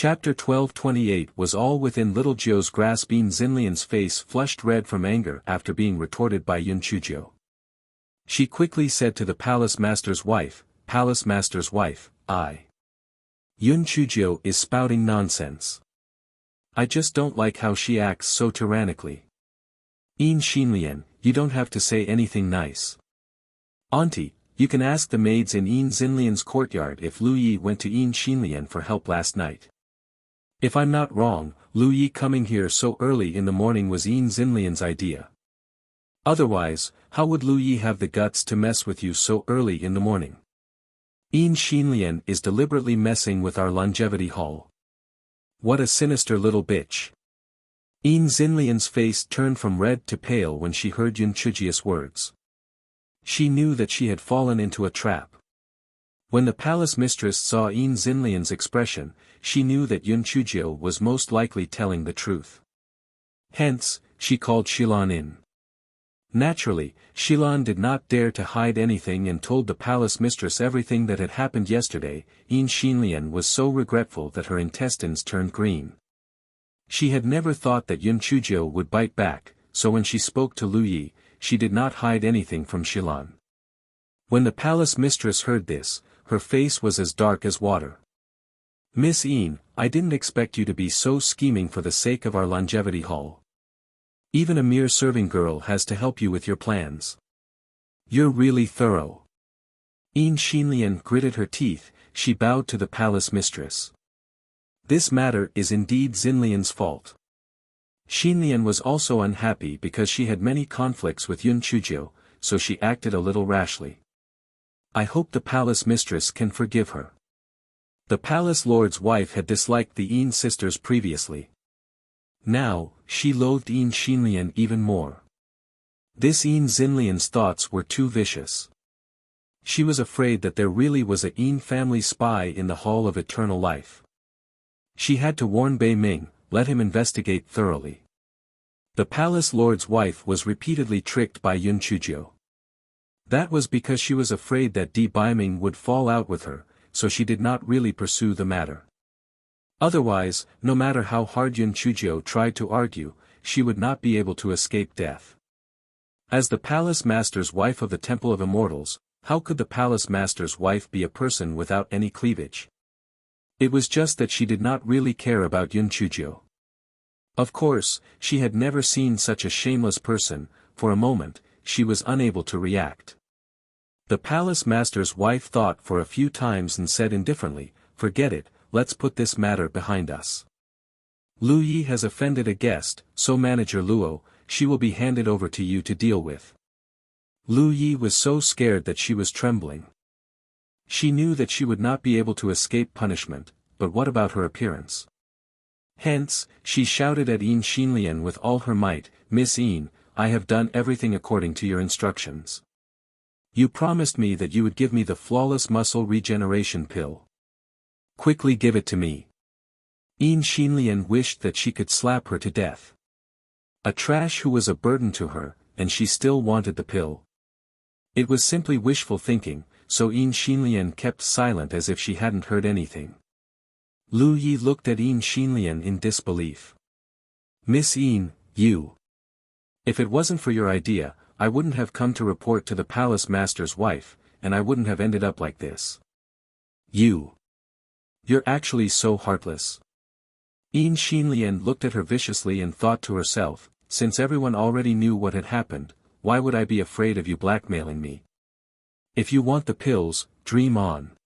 Chapter 1228 was all within Little Joe's grasp. Xinlian's face flushed red from anger after being retorted by Yun Chuzhou. She quickly said to the palace master's wife, "Palace master's wife, Yun Chuzhou is spouting nonsense. I just don't like how she acts so tyrannically. Xinlian, you don't have to say anything nice. Auntie, you can ask the maids in Xinlian's courtyard if Lu Yi went to Xinlian for help last night. If I'm not wrong, Lu Yi coming here so early in the morning was Xinlian's idea. Otherwise, how would Lu Yi have the guts to mess with you so early in the morning? Xinlian is deliberately messing with our longevity hall. What a sinister little bitch." Xinlian's face turned from red to pale when she heard Yun Chuzhou's words. She knew that she had fallen into a trap. When the palace mistress saw Xinlian's expression, she knew that Yun Chuzhou was most likely telling the truth. Hence, she called Shilan in. Naturally, Shilan did not dare to hide anything and told the palace mistress everything that had happened yesterday. Xinlian was so regretful that her intestines turned green. She had never thought that Yun Chuzhou would bite back, so when she spoke to Lu Yi, she did not hide anything from Shilan. When the palace mistress heard this, her face was as dark as water. "Miss Yin, I didn't expect you to be so scheming for the sake of our longevity hall. Even a mere serving girl has to help you with your plans. You're really thorough." Xinlian gritted her teeth. She bowed to the palace mistress. This matter is indeed Xinlian's fault. Xinlian was also unhappy because she had many conflicts with Yun Chuzhou, so she acted a little rashly. I hope the palace mistress can forgive her. The palace lord's wife had disliked the Yin sisters previously. Now, she loathed Xinlian even more. This Xinlian's thoughts were too vicious. She was afraid that there really was a Yin family spy in the Hall of Eternal Life. She had to warn Bei Ming, let him investigate thoroughly. The palace lord's wife was repeatedly tricked by Yun Chuzhou. That was because she was afraid that Bei Ming would fall out with her, so she did not really pursue the matter. Otherwise, no matter how hard Yun Chuzhou tried to argue, she would not be able to escape death. As the palace master's wife of the Temple of Immortals, how could the palace master's wife be a person without any cleavage? It was just that she did not really care about Yun Chuzhou. Of course, she had never seen such a shameless person. For a moment, she was unable to react. The palace master's wife thought for a few times and said indifferently, "Forget it, let's put this matter behind us. Lu Yi has offended a guest, so Manager Luo, she will be handed over to you to deal with." Lu Yi was so scared that she was trembling. She knew that she would not be able to escape punishment, but what about her appearance? Hence, she shouted at Xinlian with all her might, "Miss Yin, I have done everything according to your instructions. You promised me that you would give me the flawless muscle regeneration pill. Quickly give it to me." Xinlian wished that she could slap her to death. A trash who was a burden to her, and she still wanted the pill. It was simply wishful thinking, so Xinlian kept silent as if she hadn't heard anything. Lu Yi looked at Xinlian in disbelief. "Miss Yin, you. If it wasn't for your idea, I wouldn't have come to report to the palace master's wife, and I wouldn't have ended up like this. You're actually so heartless." Xinlian looked at her viciously and thought to herself, since everyone already knew what had happened, why would I be afraid of you blackmailing me? If you want the pills, dream on.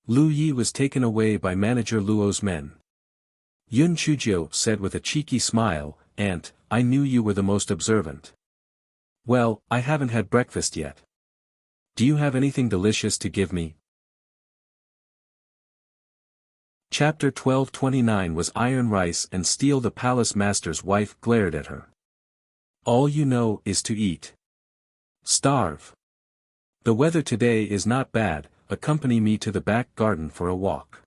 Lu Yi was taken away by Manager Luo's men. Yun Chuzhou said with a cheeky smile, "Aunt, I knew you were the most observant." "Well, I haven't had breakfast yet. Do you have anything delicious to give me?" Chapter 1229 was iron rice and steel. The palace master's wife glared at her. "All you know is to eat. Starve. The weather today is not bad, accompany me to the back garden for a walk."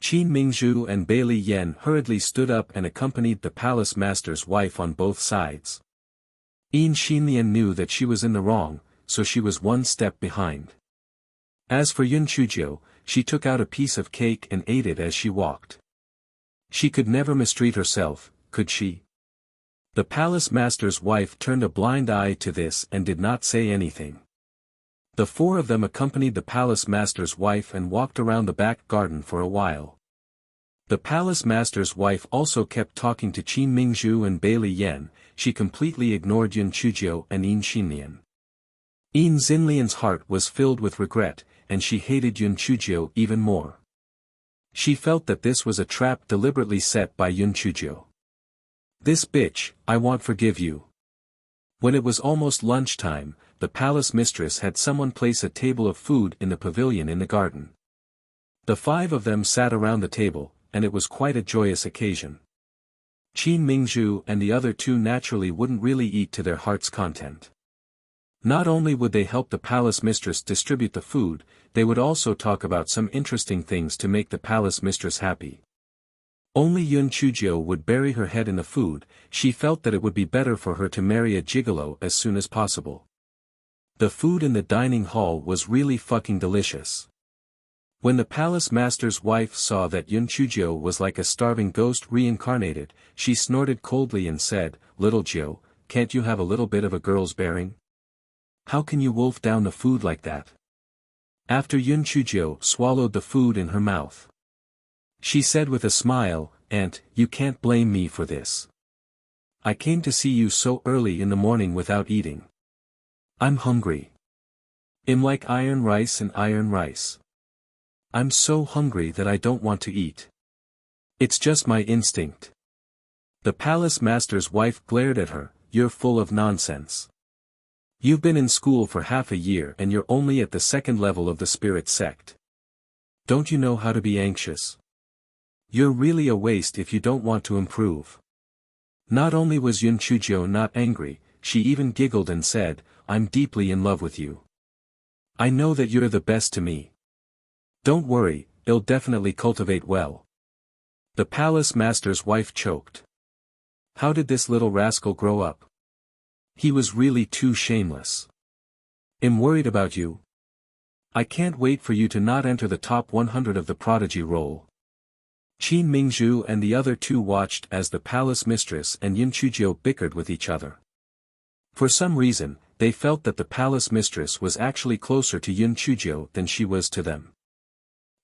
Qin Mingzhu and Bailey Yen hurriedly stood up and accompanied the palace master's wife on both sides. Xinlian knew that she was in the wrong, so she was one step behind. As for Yun Chuzhou, she took out a piece of cake and ate it as she walked. She could never mistreat herself, could she? The palace master's wife turned a blind eye to this and did not say anything. The four of them accompanied the palace master's wife and walked around the back garden for a while. The palace master's wife also kept talking to Qin Mingzhu and Bai Li Yan. She completely ignored Yun Chuzhou and Yin Xinlian. Yin Xinlian's heart was filled with regret, and she hated Yun Chuzhou even more. She felt that this was a trap deliberately set by Yun Chuzhou. This bitch, I won't forgive you. When it was almost lunchtime, the palace mistress had someone place a table of food in the pavilion in the garden. The five of them sat around the table, and it was quite a joyous occasion. Qin Mingzhu and the other two naturally wouldn't really eat to their heart's content. Not only would they help the palace mistress distribute the food, they would also talk about some interesting things to make the palace mistress happy. Only Yun Chuzhou would bury her head in the food. She felt that it would be better for her to marry a gigolo as soon as possible. The food in the dining hall was really fucking delicious. When the palace master's wife saw that Yun Chuzhou was like a starving ghost reincarnated, she snorted coldly and said, "Little Jiu, can't you have a little bit of a girl's bearing? How can you wolf down the food like that?" After Yun Chuzhou swallowed the food in her mouth, she said with a smile, "Aunt, you can't blame me for this. I came to see you so early in the morning without eating. I'm hungry. I'm like iron rice and iron rice. I'm so hungry that I don't want to eat. It's just my instinct." The palace master's wife glared at her. "You're full of nonsense. You've been in school for half a year and you're only at the second level of the spirit sect. Don't you know how to be anxious? You're really a waste if you don't want to improve." Not only was Yun Chuzhou not angry, she even giggled and said, "I'm deeply in love with you. I know that you're the best to me. Don't worry, I'll definitely cultivate well." The palace master's wife choked. How did this little rascal grow up? He was really too shameless. "I'm worried about you. I can't wait for you to not enter the top 100 of the prodigy roll." Qin Mingzhu and the other two watched as the palace mistress and Yun Chuzhou bickered with each other. For some reason, they felt that the palace mistress was actually closer to Yun Chuzhou than she was to them.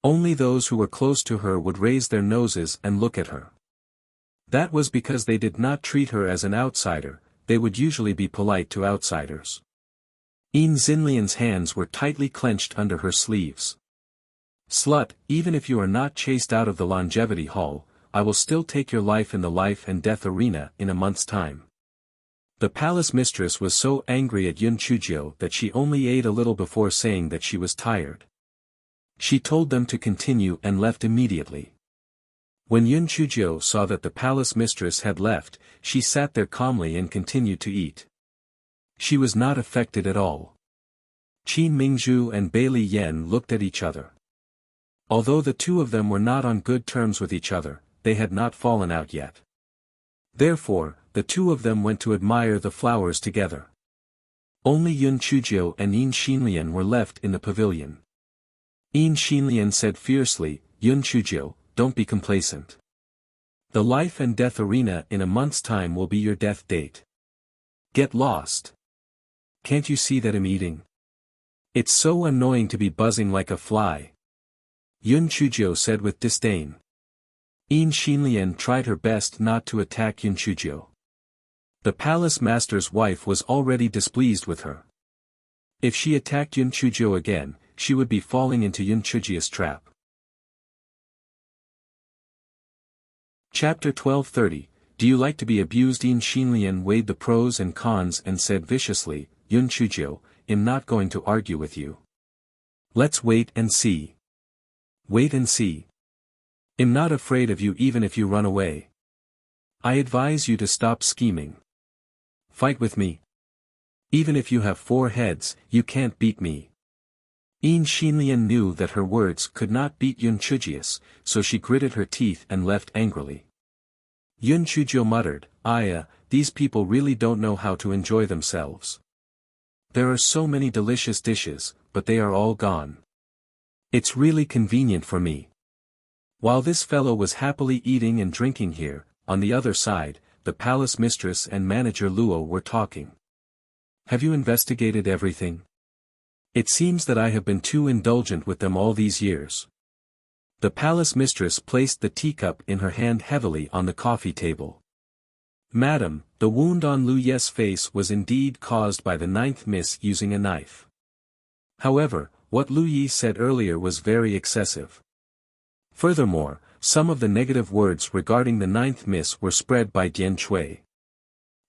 Only those who were close to her would raise their noses and look at her. That was because they did not treat her as an outsider. They would usually be polite to outsiders. Yin Xinlian's hands were tightly clenched under her sleeves. "Slut, even if you are not chased out of the longevity hall, I will still take your life in the life and death arena in a month's time." The palace mistress was so angry at Yun Chuzhou that she only ate a little before saying that she was tired. She told them to continue and left immediately. When Yun Chuzhou saw that the palace mistress had left, she sat there calmly and continued to eat. She was not affected at all. Qin Mingzhu and Bai Li Yan looked at each other. Although the two of them were not on good terms with each other, they had not fallen out yet. Therefore, the two of them went to admire the flowers together. Only Yun Chuzhou and Yin Xinlian were left in the pavilion. Yin Xinlian said fiercely, "Yun Chuzhou, don't be complacent. The life and death arena in a month's time will be your death date. Get lost. Can't you see that I'm eating? It's so annoying to be buzzing like a fly." Yun Chuzhou said with disdain. Yin Xinlian tried her best not to attack Yun Chuzhou. The palace master's wife was already displeased with her. If she attacked Yun Chuzhou again, she would be falling into Yun Chuzhou's trap. Chapter 1230, Do you like to be abused? Yin Xinlian weighed the pros and cons and said viciously, "Yun Chuzhou, I'm not going to argue with you. Let's wait and see." "Wait and see. I'm not afraid of you even if you run away. I advise you to stop scheming. Fight with me. Even if you have 4 heads, you can't beat me." Yin Xinlian knew that her words could not beat Yun Chuzhou, so she gritted her teeth and left angrily. Yun Chuzhou muttered, These people really don't know how to enjoy themselves. There are so many delicious dishes, but they are all gone. It's really convenient for me. While this fellow was happily eating and drinking here, on the other side, the palace mistress and manager Luo were talking. Have you investigated everything? It seems that I have been too indulgent with them all these years. The palace mistress placed the teacup in her hand heavily on the coffee table. Madam, the wound on Lu Ye's face was indeed caused by the ninth miss using a knife. However, what Lu Yi said earlier was very excessive. Furthermore, some of the negative words regarding the ninth miss were spread by Dian Cui.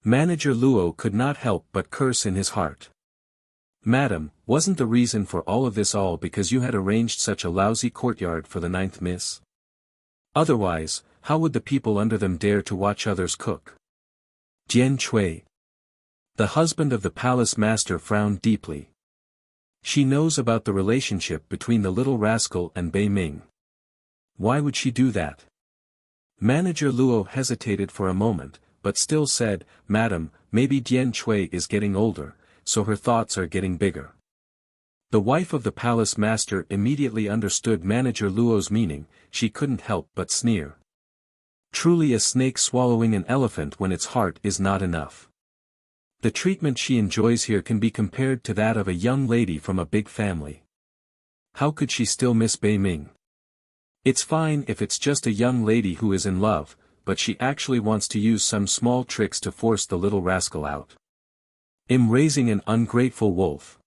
Manager Luo could not help but curse in his heart. Madam, wasn't the reason for all of this all because you had arranged such a lousy courtyard for the ninth miss? Otherwise, how would the people under them dare to watch others cook? Dian Cui. The husband of the palace master frowned deeply. She knows about the relationship between the little rascal and Bei Ming. Why would she do that? Manager Luo hesitated for a moment, but still said, Madam, maybe Dian Cui is getting older, so her thoughts are getting bigger. The wife of the palace master immediately understood Manager Luo's meaning, she couldn't help but sneer. Truly a snake swallowing an elephant when its heart is not enough. The treatment she enjoys here can be compared to that of a young lady from a big family. How could she still miss Bei Ming? It's fine if it's just a young lady who is in love, but she actually wants to use some small tricks to force the little rascal out. I'm raising an ungrateful wolf.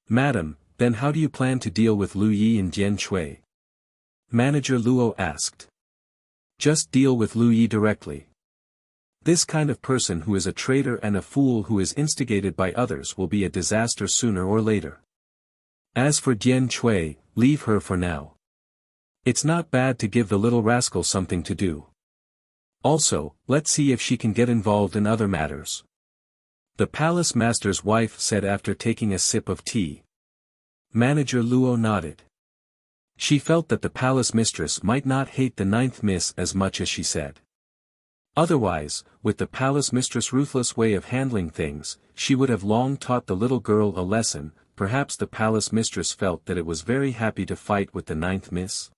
Madam, then how do you plan to deal with Lu Yi and Dian Cui? Manager Luo asked. Just deal with Lu Yi directly. This kind of person who is a traitor and a fool who is instigated by others will be a disaster sooner or later. As for Dian Cui, leave her for now. It's not bad to give the little rascal something to do. Also, let's see if she can get involved in other matters. The palace master's wife said after taking a sip of tea. Manager Luo nodded. She felt that the palace mistress might not hate the ninth miss as much as she said. Otherwise, with the palace mistress' ruthless way of handling things, she would have long taught the little girl a lesson. Perhaps the palace mistress felt that it was very happy to fight with the ninth miss.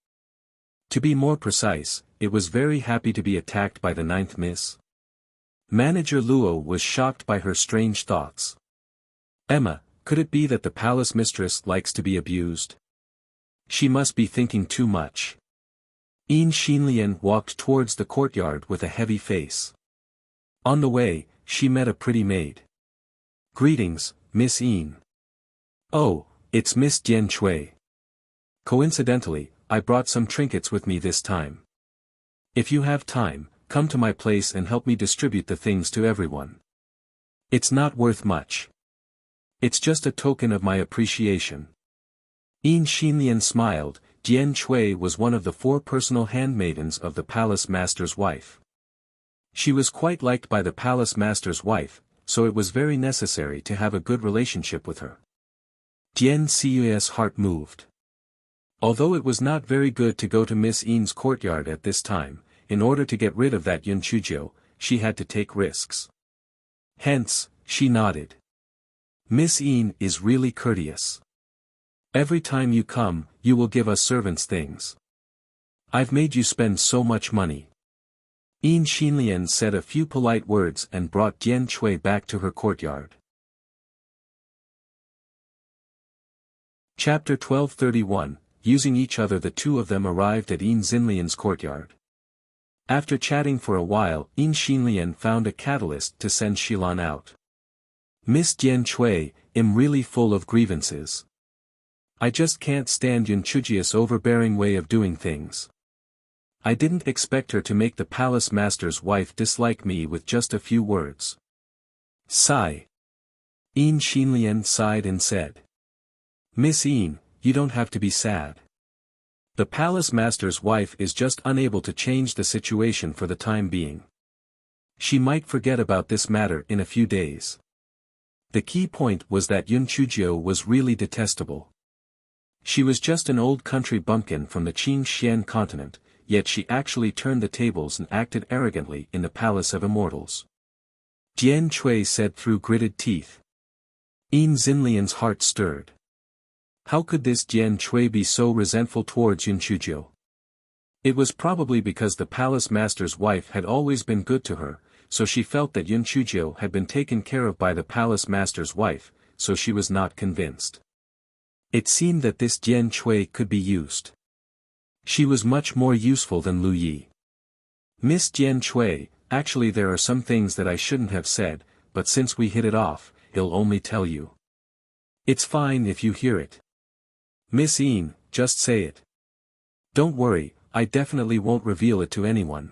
To be more precise, it was very happy to be attacked by the ninth miss. Manager Luo was shocked by her strange thoughts. Emma, could it be that the palace mistress likes to be abused? She must be thinking too much. Yin Xinlian walked towards the courtyard with a heavy face. On the way, she met a pretty maid. Greetings, Miss Yin. Oh, it's Miss Dian Cui. Coincidentally, I brought some trinkets with me this time. If you have time, come to my place and help me distribute the things to everyone. It's not worth much. It's just a token of my appreciation. Yin Xinlian smiled. Dian Cui was one of the 4 personal handmaidens of the palace master's wife. She was quite liked by the palace master's wife, so it was very necessary to have a good relationship with her. Dian Cui's heart moved. Although it was not very good to go to Miss Yin's courtyard at this time, in order to get rid of that Yun Chuzhou, she had to take risks. Hence, she nodded. Miss Yin is really courteous. Every time you come, you will give us servants things. I've made you spend so much money. Yin Xinlian said a few polite words and brought Dian Cui back to her courtyard. Chapter 1231, Using each other. The two of them arrived at Yin Xinlian's courtyard. After chatting for a while, Yin Xinlian found a catalyst to send Shilan out. Miss Dian Cui, I'm really full of grievances. I just can't stand Yun Chuzhi's overbearing way of doing things. I didn't expect her to make the palace master's wife dislike me with just a few words. Sigh. Yin Xinlian sighed and said. Miss Yin, you don't have to be sad. The palace master's wife is just unable to change the situation for the time being. She might forget about this matter in a few days. The key point was that Yun Chuzhou was really detestable. She was just an old country bumpkin from the Qingxian continent, yet she actually turned the tables and acted arrogantly in the palace of immortals. Dian Cui said through gritted teeth. Yin Xinlian's heart stirred. How could this Dian Cui be so resentful towards Yun Chuzhou? It was probably because the palace master's wife had always been good to her, so she felt that Yun Chujio had been taken care of by the palace master's wife, so she was not convinced. It seemed that this Jian Chui could be used. She was much more useful than Lu Yi. Miss Jian Chui, actually there are some things that I shouldn't have said, but since we hit it off, I'll only tell you. It's fine if you hear it. Miss Yin, just say it. Don't worry, I definitely won't reveal it to anyone.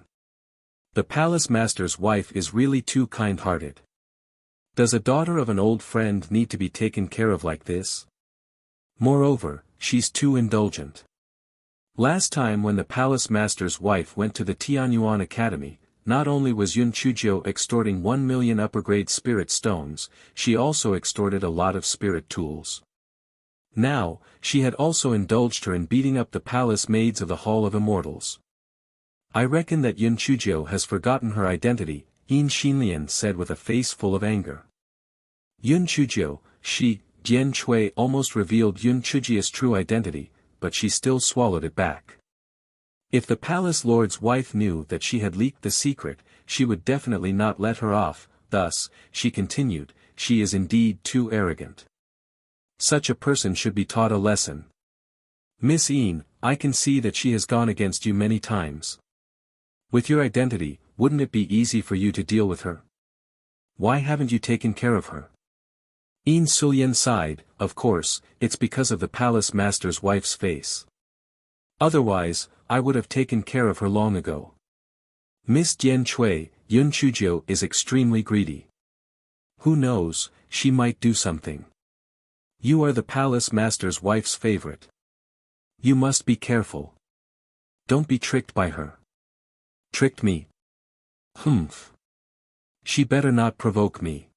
The palace master's wife is really too kind-hearted. Does a daughter of an old friend need to be taken care of like this? Moreover, she's too indulgent. Last time when the palace master's wife went to the Tianyuan Academy, not only was Yun Chujio extorting 1 million upper-grade spirit stones, she also extorted a lot of spirit tools. Now, she had also indulged her in beating up the palace maids of the Hall of Immortals. I reckon that Yun Chujio has forgotten her identity, Yin Xinlian said with a face full of anger. Yun Chujio, Jian Chui almost revealed Yun Chujio's true identity, but she still swallowed it back. If the palace lord's wife knew that she had leaked the secret, she would definitely not let her off, thus, she continued, she is indeed too arrogant. Such a person should be taught a lesson. Miss Yin, I can see that she has gone against you many times. With your identity, wouldn't it be easy for you to deal with her? Why haven't you taken care of her? Yin Sulian sighed, of course, it's because of the palace master's wife's face. Otherwise, I would have taken care of her long ago. Miss Jian Chui, Yun Chujio is extremely greedy. Who knows, she might do something. You are the palace master's wife's favorite. You must be careful. Don't be tricked by her. Tricked me? Humph. She better not provoke me.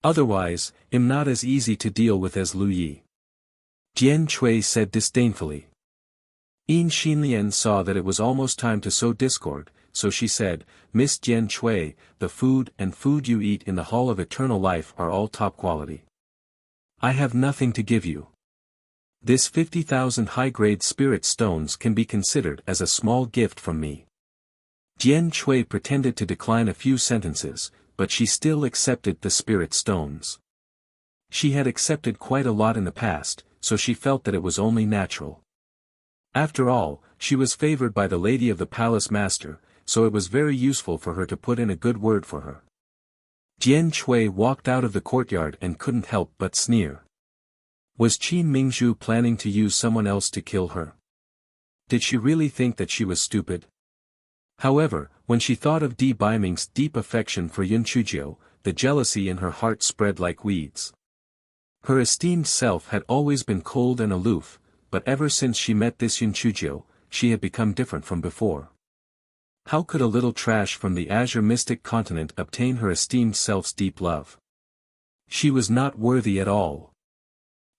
Otherwise, I'm not as easy to deal with as Lu Yi. Jian Chui said disdainfully. Yin Xinlian saw that it was almost time to sow discord, so she said, Miss Jian Chui, the food you eat in the Hall of Eternal Life are all top quality. I have nothing to give you. This 50,000 high-grade spirit stones can be considered as a small gift from me. Jian Chui pretended to decline a few sentences, but she still accepted the spirit stones. She had accepted quite a lot in the past, so she felt that it was only natural. After all, she was favored by the lady of the palace master, so it was very useful for her to put in a good word for her. Jian Chui walked out of the courtyard and couldn't help but sneer. Was Qin Mingzhu planning to use someone else to kill her? Did she really think that she was stupid? However, when she thought of Di Baiming's deep affection for Yun Chujio, the jealousy in her heart spread like weeds. Her esteemed self had always been cold and aloof, but ever since she met this Yun Chujio, she had become different from before. How could a little trash from the Azure Mystic continent obtain her esteemed self's deep love? She was not worthy at all.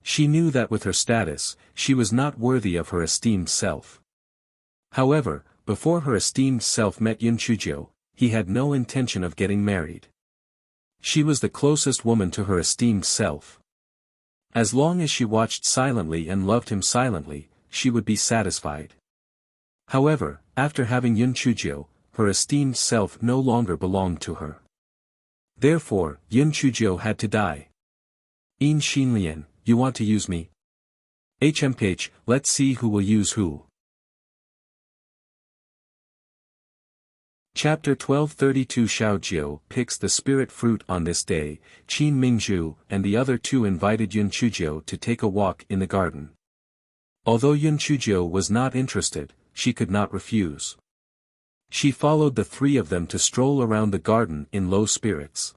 She knew that with her status, she was not worthy of her esteemed self. However, before her esteemed self met Yun Chujio, he had no intention of getting married. She was the closest woman to her esteemed self. As long as she watched silently and loved him silently, she would be satisfied. However, after having Yun Chujio, her esteemed self no longer belonged to her. Therefore, Yun Chujio had to die. Yin Xinlian, you want to use me? HMH, let's see who will use who. Chapter 1232 Xiaojiu picks the spirit fruit. On this day, Qin Mingzhu and the other two invited Yun Chujio to take a walk in the garden. Although Yun Chujio was not interested, she could not refuse. She followed the three of them to stroll around the garden in low spirits.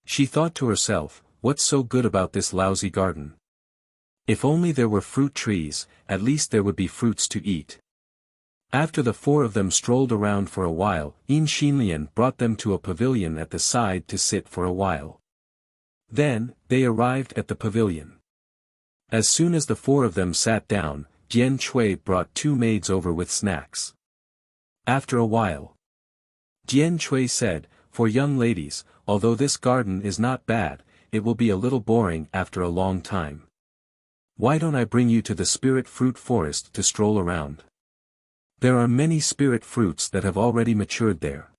She thought to herself, what's so good about this lousy garden? If only there were fruit trees, at least there would be fruits to eat. After the four of them strolled around for a while, Yin Xinlian brought them to a pavilion at the side to sit for a while. Then, they arrived at the pavilion. As soon as the four of them sat down, Jian Chui brought two maids over with snacks. After a while, Jian Chui said, for young ladies, although this garden is not bad, it will be a little boring after a long time. Why don't I bring you to the spirit fruit forest to stroll around? There are many spirit fruits that have already matured there.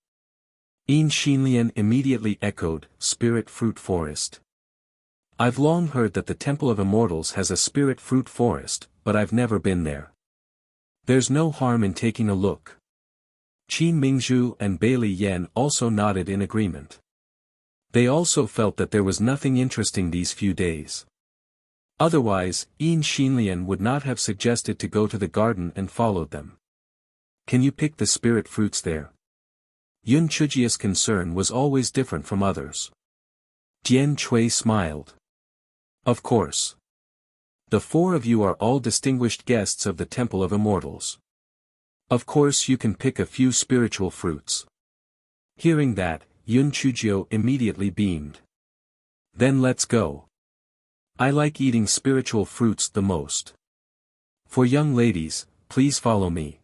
Yin Xinlian immediately echoed, spirit fruit forest. I've long heard that the Temple of Immortals has a spirit fruit forest, but I've never been there. There's no harm in taking a look. Qin Mingzhu and Bailey Yan also nodded in agreement. They also felt that there was nothing interesting these few days. Otherwise, Yin Xinlian would not have suggested to go to the garden and followed them. Can you pick the spirit fruits there? Yun Chujia's concern was always different from others. Jian Chui smiled. Of course. The four of you are all distinguished guests of the Temple of Immortals. Of course you can pick a few spiritual fruits. Hearing that, Yun Chujio immediately beamed. Then let's go. I like eating spiritual fruits the most. For young ladies, please follow me.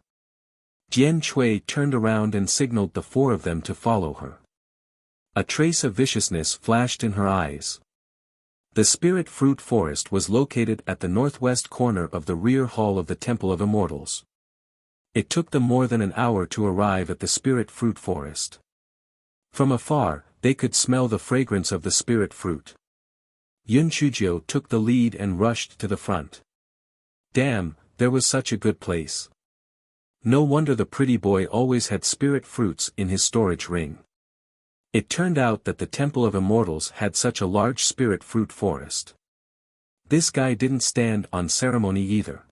Jian Chui turned around and signaled the four of them to follow her. A trace of viciousness flashed in her eyes. The spirit fruit forest was located at the northwest corner of the rear hall of the Temple of Immortals. It took them more than an hour to arrive at the spirit fruit forest. From afar, they could smell the fragrance of the spirit fruit. Yun Chujio took the lead and rushed to the front. Damn, there was such a good place. No wonder the pretty boy always had spirit fruits in his storage ring. It turned out that the Temple of Immortals had such a large spirit fruit forest. This guy didn't stand on ceremony either.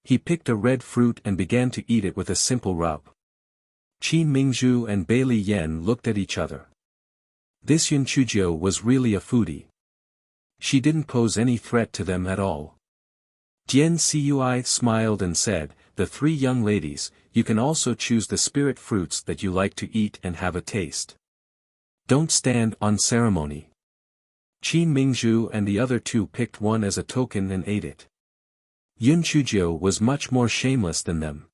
He picked a red fruit and began to eat it with a simple rub. Qin Mingzhu and Bailey Yan looked at each other. This Yun Chujio was really a foodie. She didn't pose any threat to them at all. Jian Cui smiled and said, the three young ladies, you can also choose the spirit fruits that you like to eat and have a taste. Don't stand on ceremony. Qin Mingzhu and the other two picked one as a token and ate it. Yun Chujio was much more shameless than them.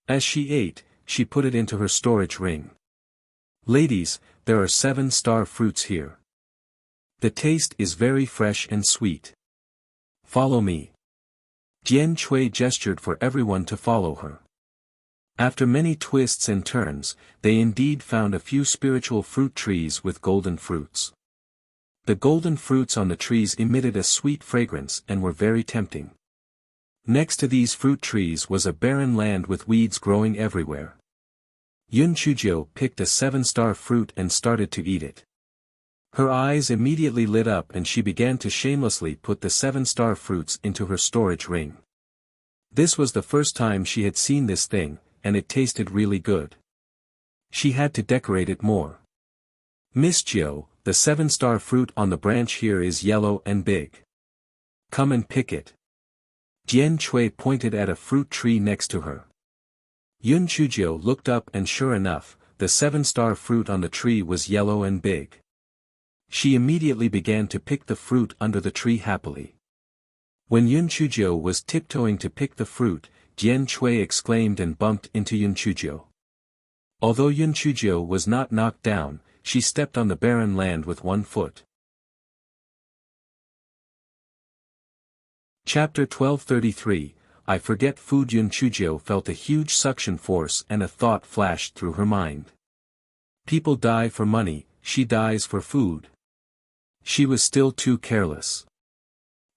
As she ate, she put it into her storage ring. Ladies, there are 7-star fruits here. The taste is very fresh and sweet. Follow me. Jian Chui gestured for everyone to follow her. After many twists and turns, they indeed found a few spiritual fruit trees with golden fruits. The golden fruits on the trees emitted a sweet fragrance and were very tempting. Next to these fruit trees was a barren land with weeds growing everywhere. Yun Chujio picked a 7-star fruit and started to eat it. Her eyes immediately lit up and she began to shamelessly put the 7-star fruits into her storage ring. This was the first time she had seen this thing, and it tasted really good. She had to decorate it more. Miss Jiu, the 7-star fruit on the branch here is yellow and big. Come and pick it. Jian Chui pointed at a fruit tree next to her. Yun Chujio looked up and sure enough, the 7-star fruit on the tree was yellow and big. She immediately began to pick the fruit under the tree happily. When Yun Chujio was tiptoeing to pick the fruit, Jian Chui exclaimed and bumped into Yun Chujio. Although Yun Chujio was not knocked down, she stepped on the barren land with one foot. Chapter 1233, I Forget Food. Yun Chujio felt a huge suction force and a thought flashed through her mind. People die for money, she dies for food. She was still too careless.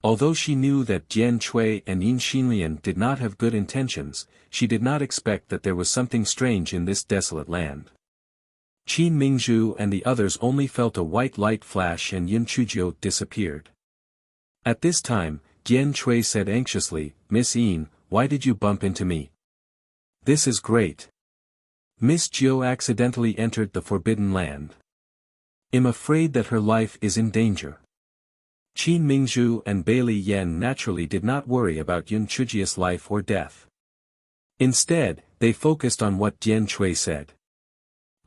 Although she knew that Jian Chui and Yin Xinlian did not have good intentions, she did not expect that there was something strange in this desolate land. Qin Mingzhu and the others only felt a white light flash and Yun Chujio disappeared. At this time, Jian Chui said anxiously, Miss Yin, why did you bump into me? This is great. Miss Jiu accidentally entered the Forbidden Land. I'm afraid that her life is in danger. Qin Mingzhu and Bailey Yan naturally did not worry about Yun Chujio's life or death. Instead, they focused on what Jian Chui said.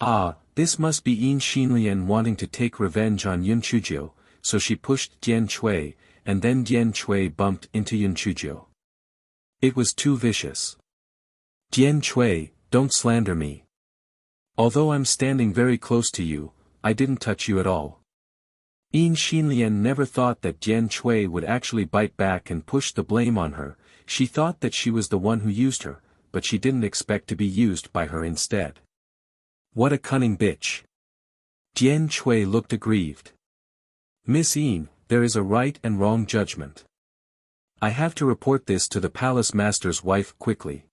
Ah, this must be Yin Xinlian wanting to take revenge on Yun Chujio, so she pushed Jian Chui, and then Jian Chui bumped into Yun Chujio. It was too vicious. Jian Chui, don't slander me. Although I'm standing very close to you, I didn't touch you at all. Yin Xinlian never thought that Jian Chui would actually bite back and push the blame on her. She thought that she was the one who used her, but she didn't expect to be used by her instead. What a cunning bitch. Jian Chui looked aggrieved. Miss Yin, there is a right and wrong judgment. I have to report this to the palace master's wife quickly.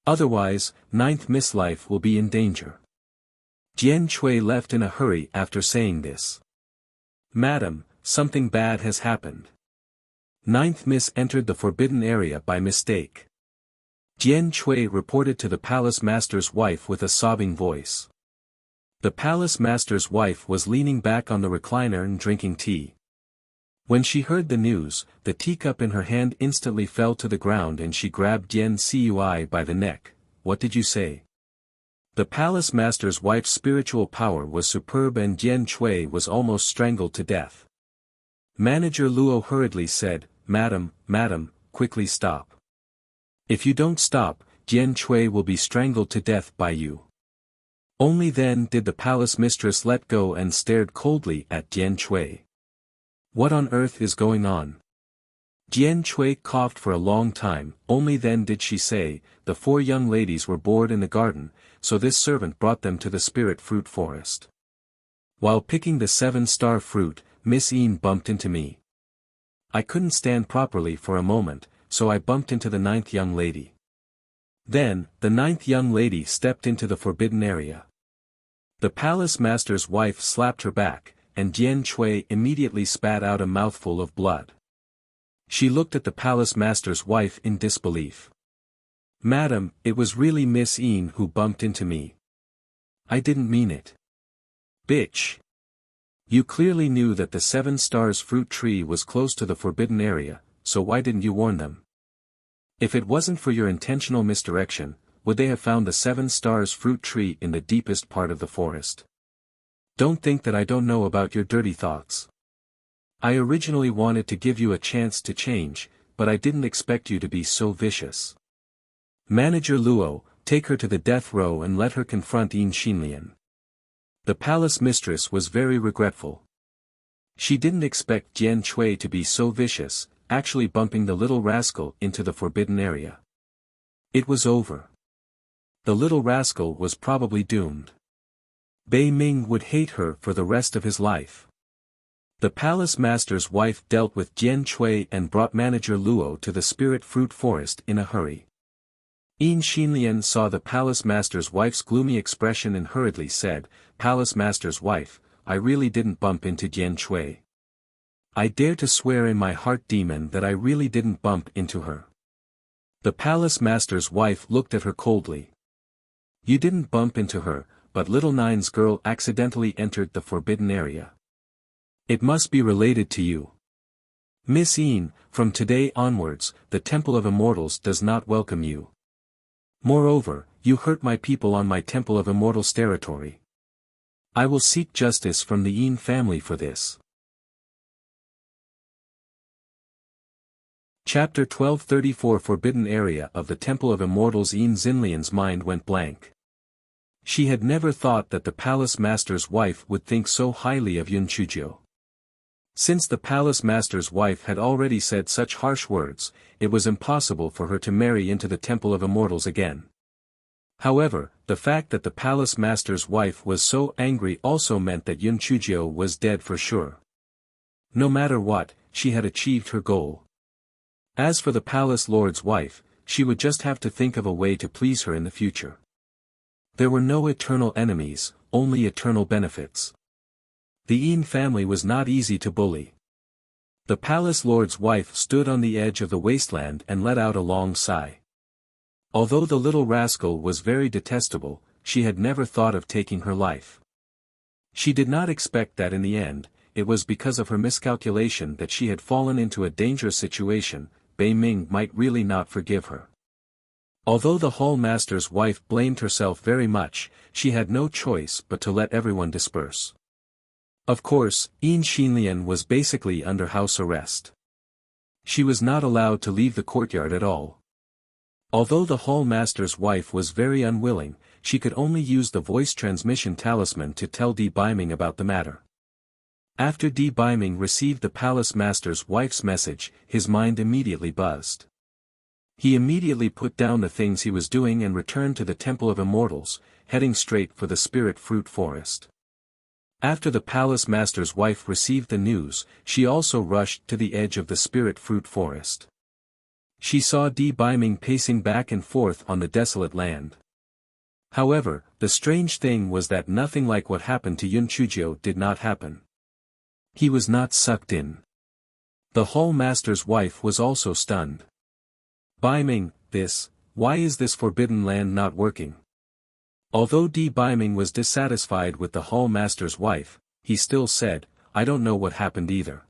Otherwise, 9th Miss Life will be in danger. Jian Chui left in a hurry after saying this. Madam, something bad has happened. 9th Miss entered the forbidden area by mistake. Jian Chui reported to the palace master's wife with a sobbing voice. The palace master's wife was leaning back on the recliner and drinking tea. When she heard the news, the teacup in her hand instantly fell to the ground and she grabbed Jian Cui by the neck. What did you say? The palace master's wife's spiritual power was superb and Jian Chui was almost strangled to death. Manager Luo hurriedly said, Madam, quickly stop. If you don't stop, Jian Chui will be strangled to death by you. Only then did the palace mistress let go and stared coldly at Jian Chui. What on earth is going on? Jian Chui coughed for a long time, only then did she say, the 4 young ladies were bored in the garden, so this servant brought them to the spirit fruit forest. While picking the 7-star fruit, Miss Yin bumped into me. I couldn't stand properly for a moment, so I bumped into the 9th young lady. Then, the 9th young lady stepped into the forbidden area. The palace master's wife slapped her back, and Jian Chui immediately spat out a mouthful of blood. She looked at the palace master's wife in disbelief. Madam, it was really Miss Yin who bumped into me. I didn't mean it. Bitch. You clearly knew that the 7 stars fruit tree was close to the forbidden area, so why didn't you warn them? If it wasn't for your intentional misdirection, would they have found the 7 stars fruit tree in the deepest part of the forest? Don't think that I don't know about your dirty thoughts. I originally wanted to give you a chance to change, but I didn't expect you to be so vicious. Manager Luo, take her to the death row and let her confront Yin Xinlian. The palace mistress was very regretful. She didn't expect Jian Chui to be so vicious, actually bumping the little rascal into the forbidden area. It was over. The little rascal was probably doomed. Bei Ming would hate her for the rest of his life. The palace master's wife dealt with Jian Chui and brought manager Luo to the spirit fruit forest in a hurry. Yin Xinlian saw the palace master's wife's gloomy expression and hurriedly said, Palace master's wife, I really didn't bump into Jian Chui. I dare to swear in my heart demon that I really didn't bump into her. The palace master's wife looked at her coldly. You didn't bump into her, but little Nine's girl accidentally entered the forbidden area. It must be related to you. Miss Yin, from today onwards, the Temple of Immortals does not welcome you. Moreover, you hurt my people on my Temple of Immortals territory. I will seek justice from the Yin family for this. Chapter 1234 Forbidden Area of the Temple of Immortals. Yin Xinlian's mind went blank. She had never thought that the palace master's wife would think so highly of Yun Chuzhou. Since the palace master's wife had already said such harsh words, it was impossible for her to marry into the Temple of Immortals again. However, the fact that the palace master's wife was so angry also meant that Yun Chuzhou was dead for sure. No matter what, she had achieved her goal. As for the palace lord's wife, she would just have to think of a way to please her in the future. There were no eternal enemies, only eternal benefits. The Yin family was not easy to bully. The palace lord's wife stood on the edge of the wasteland and let out a long sigh. Although the little rascal was very detestable, she had never thought of taking her life. She did not expect that in the end, it was because of her miscalculation that she had fallen into a dangerous situation. Bei Ming might really not forgive her. Although the hall master's wife blamed herself very much, she had no choice but to let everyone disperse. Of course, Yin Xinlian was basically under house arrest. She was not allowed to leave the courtyard at all. Although the hall master's wife was very unwilling, she could only use the voice transmission talisman to tell Di Biming about the matter. After Di Biming received the palace master's wife's message, his mind immediately buzzed. He immediately put down the things he was doing and returned to the Temple of Immortals, heading straight for the Spirit Fruit Forest. After the palace master's wife received the news, she also rushed to the edge of the Spirit Fruit Forest. She saw Di Biming pacing back and forth on the desolate land. However, the strange thing was that nothing like what happened to Yun Chuzhou did not happen. He was not sucked in. The Hall Master's wife was also stunned. Biming, why is this forbidden land not working? Although Di Biming was dissatisfied with the Hall Master's wife, he still said, I don't know what happened either.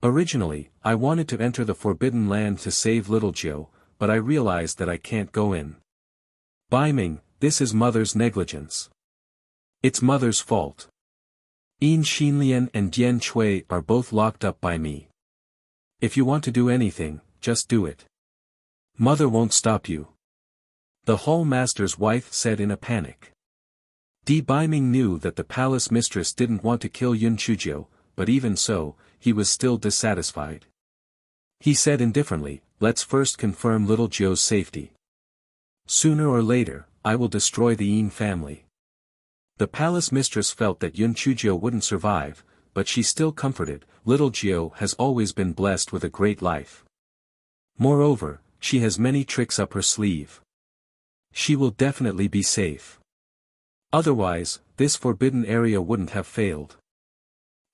Originally, I wanted to enter the forbidden land to save little Jiu, but I realized that I can't go in. Biming, this is mother's negligence. It's mother's fault. Yin Xinlian and Dian Chui are both locked up by me. If you want to do anything, just do it. Mother won't stop you. The Hall Master's wife said in a panic. Di Biming knew that the palace mistress didn't want to kill Yun Chuzhou, but even so, he was still dissatisfied. He said indifferently, let's first confirm little Jiu's safety. Sooner or later, I will destroy the Yin family. The palace mistress felt that Yun Chuzhou wouldn't survive, but she still comforted, little Jiu has always been blessed with a great life. Moreover, she has many tricks up her sleeve. She will definitely be safe. Otherwise, this forbidden area wouldn't have failed.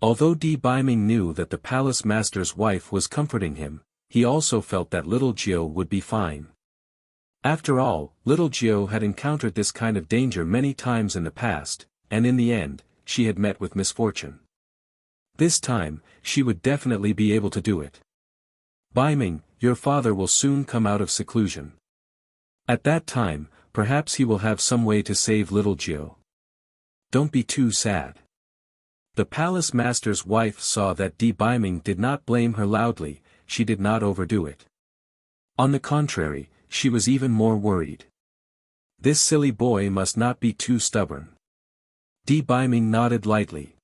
Although Di Biming knew that the palace master's wife was comforting him, he also felt that little Jiu would be fine. After all, little Jiu had encountered this kind of danger many times in the past, and in the end, she had met with misfortune. This time, she would definitely be able to do it. Biming, your father will soon come out of seclusion. At that time, perhaps he will have some way to save little Jiu. Don't be too sad. The palace master's wife saw that Di Biming did not blame her loudly, she did not overdo it. On the contrary, she was even more worried. This silly boy must not be too stubborn. Di Biming nodded lightly.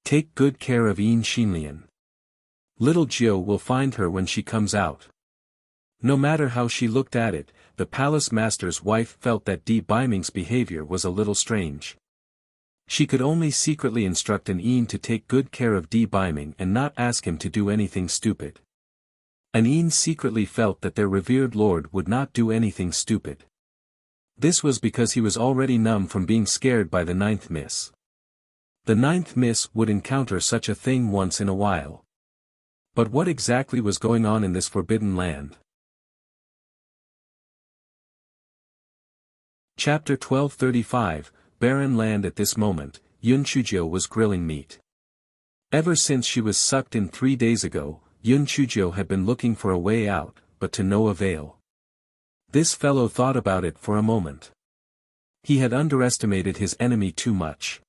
Take good care of Yin Xinlian. Little Jiu will find her when she comes out. No matter how she looked at it, the palace master's wife felt that Di Biming's behavior was a little strange. She could only secretly instruct an Yin to take good care of Di Biming and not ask him to do anything stupid. An Yin secretly felt that their revered lord would not do anything stupid. This was because he was already numb from being scared by the ninth miss. The ninth miss would encounter such a thing once in a while. But what exactly was going on in this forbidden land? Chapter 1235, Barren Land. At this moment, Yun Chuzhou was grilling meat. Ever since she was sucked in 3 days ago, Yun Chuzhou had been looking for a way out, but to no avail. This fellow thought about it for a moment. He had underestimated his enemy too much.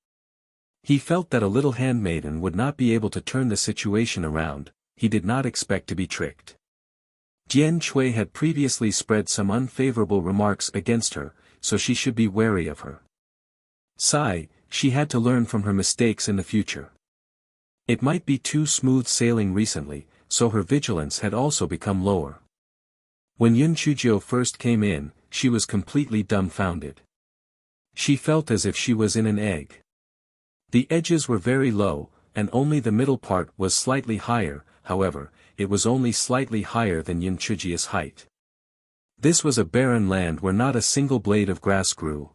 He felt that a little handmaiden would not be able to turn the situation around. He did not expect to be tricked. Dian Chui had previously spread some unfavorable remarks against her, so she should be wary of her. She had to learn from her mistakes in the future. It might be too smooth sailing recently, so her vigilance had also become lower. When Yun Chuzhou first came in, she was completely dumbfounded. She felt as if she was in an egg. The edges were very low, and only the middle part was slightly higher. However, it was only slightly higher than Yun Chuzhou's height. This was a barren land where not a single blade of grass grew.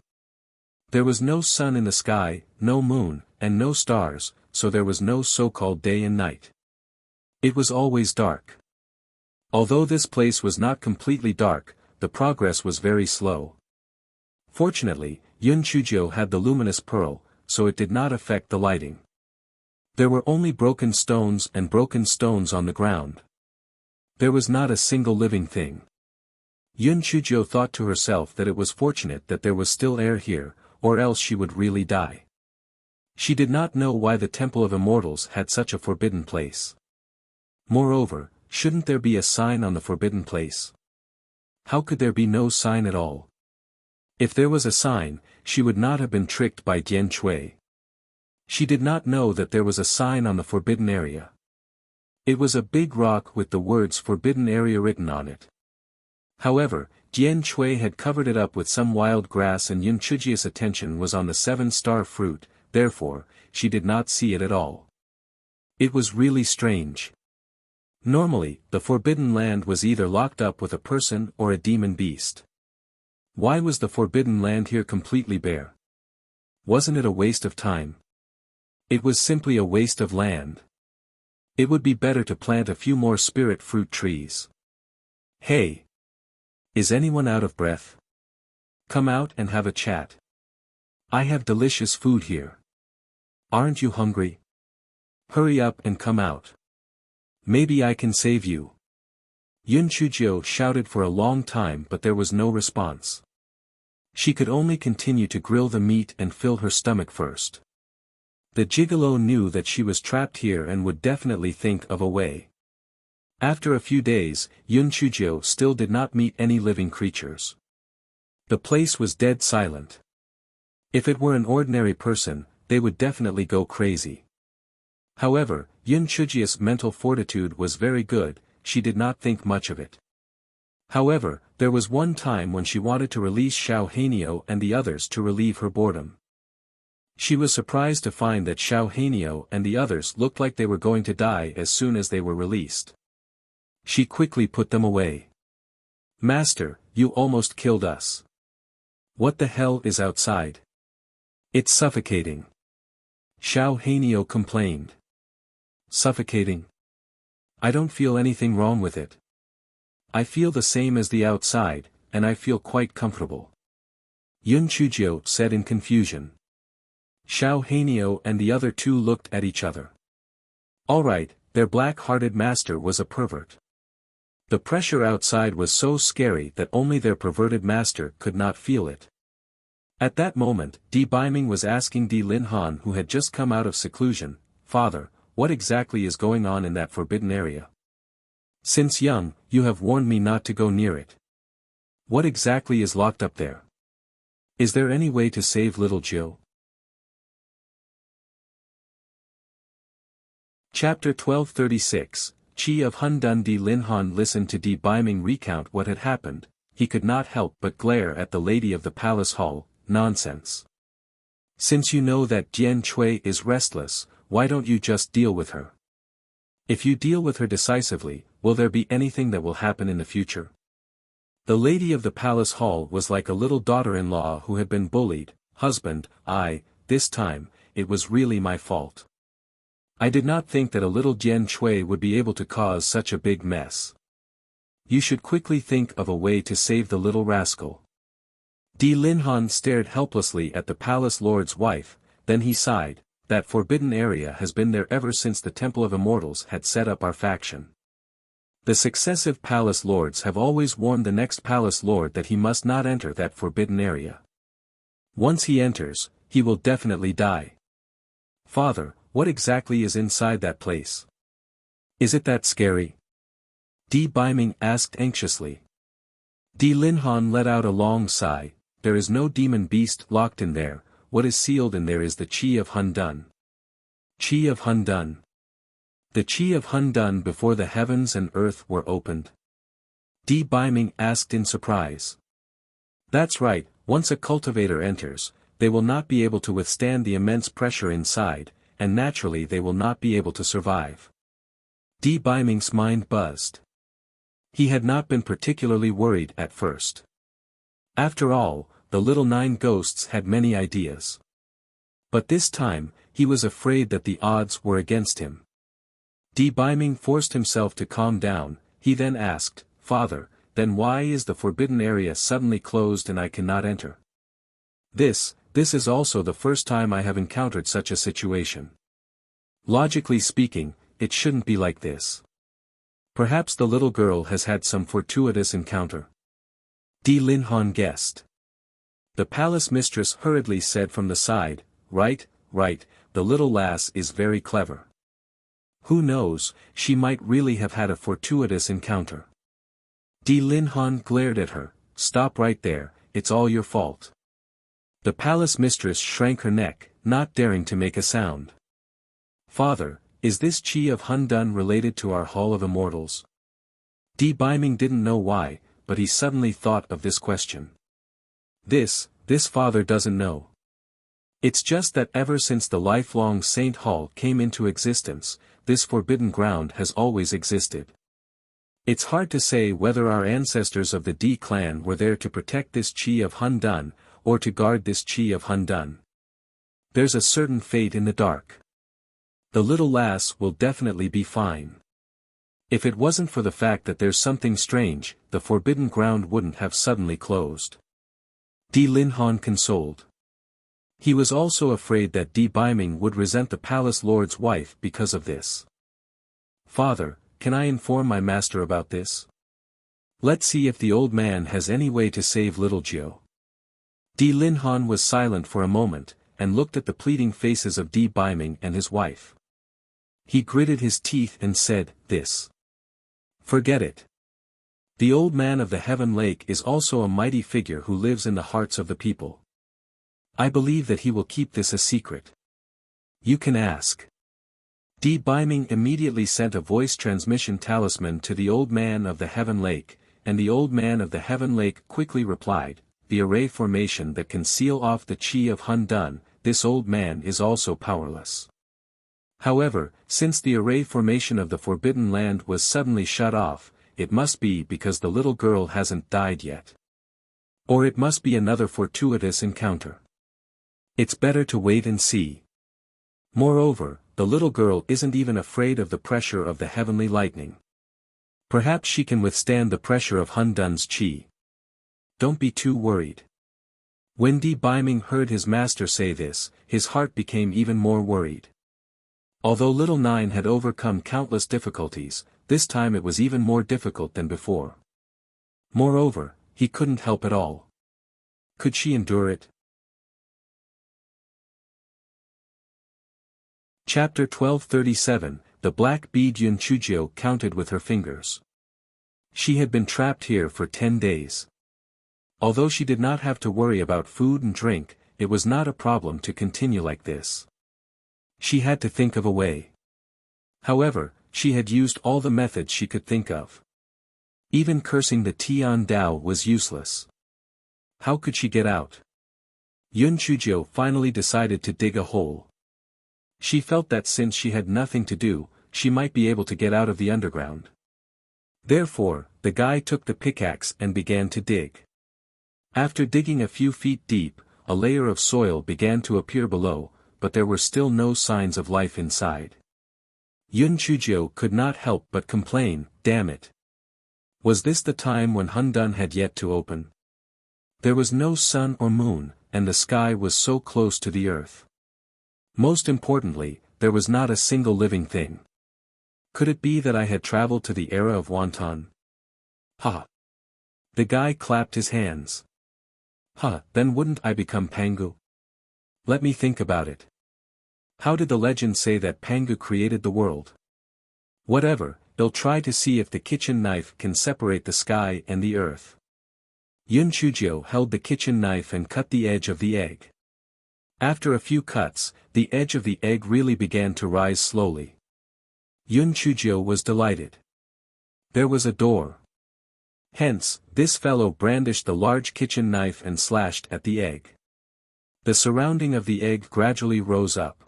There was no sun in the sky, no moon, and no stars, so there was no so-called day and night. It was always dark. Although this place was not completely dark, the progress was very slow. Fortunately, Yun Chuzhou had the luminous pearl, so it did not affect the lighting. There were only broken stones on the ground. There was not a single living thing. Yun Chuzhou thought to herself that it was fortunate that there was still air here, or else she would really die. She did not know why the Temple of Immortals had such a forbidden place. Moreover, shouldn't there be a sign on the forbidden place? How could there be no sign at all? If there was a sign, she would not have been tricked by Dian Chui. She did not know that there was a sign on the forbidden area. It was a big rock with the words Forbidden Area written on it. However, Jian Chui had covered it up with some wild grass and Yun Chujia's attention was on the 7-star fruit, therefore, she did not see it at all. It was really strange. Normally, the Forbidden Land was either locked up with a person or a demon beast. Why was the Forbidden Land here completely bare? Wasn't it a waste of time? It was simply a waste of land. It would be better to plant a few more spirit fruit trees. Hey! Is anyone out of breath? Come out and have a chat. I have delicious food here. Aren't you hungry? Hurry up and come out. Maybe I can save you. Yun Chujio shouted for a long time but there was no response. She could only continue to grill the meat and fill her stomach first. The gigolo knew that she was trapped here and would definitely think of a way. After a few days, Yun Chujio still did not meet any living creatures. The place was dead silent. If it were an ordinary person, they would definitely go crazy. However, Yun Chujio's mental fortitude was very good, she did not think much of it. However, there was one time when she wanted to release Xiao Hanio and the others to relieve her boredom. She was surprised to find that Xiao Hanio and the others looked like they were going to die as soon as they were released. She quickly put them away. Master, you almost killed us. What the hell is outside? It's suffocating. Xiao Hanio complained. Suffocating? I don't feel anything wrong with it. I feel the same as the outside, and I feel quite comfortable. Yun Chujio said in confusion. Xiao Hanio and the other two looked at each other. Alright, their black-hearted master was a pervert. The pressure outside was so scary that only their perverted master could not feel it. At that moment, Di Biming was asking Di Linhan who had just come out of seclusion, Father, what exactly is going on in that forbidden area? Since young, you have warned me not to go near it. What exactly is locked up there? Is there any way to save little Jill? Chapter 1236, Qi of Hundun. Di Linhan listened to Di Biming recount what had happened, he could not help but glare at the lady of the palace hall, nonsense. Since you know that Jian Chui is restless, why don't you just deal with her? If you deal with her decisively, will there be anything that will happen in the future? The lady of the palace hall was like a little daughter-in-law who had been bullied, husband, this time, it was really my fault. I did not think that a little Jian Chui would be able to cause such a big mess. You should quickly think of a way to save the little rascal. Di Linhan stared helplessly at the palace lord's wife, then he sighed, that forbidden area has been there ever since the Temple of Immortals had set up our faction. The successive palace lords have always warned the next palace lord that he must not enter that forbidden area. Once he enters, he will definitely die. Father, what exactly is inside that place? Is it that scary? Di Biming asked anxiously. Di Linhan let out a long sigh, there is no demon beast locked in there, what is sealed in there is the Qi of Hundun. Qi of Hundun. The Qi of Hundun before the heavens and earth were opened. Di Biming asked in surprise. That's right, once a cultivator enters, they will not be able to withstand the immense pressure inside, and naturally they will not be able to survive. Di Biming's mind buzzed. He had not been particularly worried at first. After all, the little 9 ghosts had many ideas. But this time, he was afraid that the odds were against him. Di Biming forced himself to calm down, he then asked, Father, then why is the forbidden area suddenly closed and I cannot enter? This is also the first time I have encountered such a situation. Logically speaking, it shouldn't be like this. Perhaps the little girl has had some fortuitous encounter. Di Linhan guessed. The palace mistress hurriedly said from the side, Right, the little lass is very clever. Who knows, she might really have had a fortuitous encounter. Di Linhan glared at her, Stop right there, it's all your fault. The palace mistress shrank her neck, not daring to make a sound. Father, is this Qi of Hundun related to our Hall of Immortals? Di Biming didn't know why, but he suddenly thought of this question. This father doesn't know. It's just that ever since the lifelong Saint Hall came into existence, this forbidden ground has always existed. It's hard to say whether our ancestors of the D clan were there to protect this chi of Hun Dun, or to guard this chi of Hun Dun. There's a certain fate in the dark. The little lass will definitely be fine. If it wasn't for the fact that there's something strange, the forbidden ground wouldn't have suddenly closed. Di Linhan consoled. He was also afraid that Di Baiming would resent the palace lord's wife because of this. Father, can I inform my master about this? Let's see if the old man has any way to save little Jiu. Di Linhan was silent for a moment, and looked at the pleading faces of Di Baiming and his wife. He gritted his teeth and said, "This. Forget it. The old man of the Heaven Lake is also a mighty figure who lives in the hearts of the people. I believe that he will keep this a secret. You can ask." Di Baiming immediately sent a voice transmission talisman to the old man of the Heaven Lake, and the old man of the Heaven Lake quickly replied, "The array formation that can seal off the chi of Hun Dun, this old man is also powerless. However, since the array formation of the Forbidden Land was suddenly shut off, it must be because the little girl hasn't died yet. Or it must be another fortuitous encounter. It's better to wait and see. Moreover, the little girl isn't even afraid of the pressure of the heavenly lightning. Perhaps she can withstand the pressure of Hun Dun's chi. Don't be too worried." When Di Baiming heard his master say this, his heart became even more worried. Although little Nine had overcome countless difficulties, this time it was even more difficult than before. Moreover, he couldn't help at all. Could she endure it? Chapter 1237, The Black Bead. Yun Chujio counted with her fingers. She had been trapped here for 10 days. Although she did not have to worry about food and drink, it was not a problem to continue like this. She had to think of a way. However, she had used all the methods she could think of. Even cursing the Tian Dao was useless. How could she get out? Yun Chujio finally decided to dig a hole. She felt that since she had nothing to do, she might be able to get out of the underground. Therefore, the guy took the pickaxe and began to dig. After digging a few feet deep, a layer of soil began to appear below, but there were still no signs of life inside. Yun Chujio could not help but complain, "Damn it. Was this the time when Hun Dun had yet to open?" There was no sun or moon, and the sky was so close to the earth. Most importantly, there was not a single living thing. Could it be that I had traveled to the era of Wonton? Ha! The guy clapped his hands. Then wouldn't I become Pangu? Let me think about it. How did the legend say that Pangu created the world? Whatever, they'll try to see if the kitchen knife can separate the sky and the earth. Yun Chujio held the kitchen knife and cut the edge of the egg. After a few cuts, the edge of the egg really began to rise slowly. Yun Chujio was delighted. There was a door. Hence, this fellow brandished the large kitchen knife and slashed at the egg. The surrounding of the egg gradually rose up.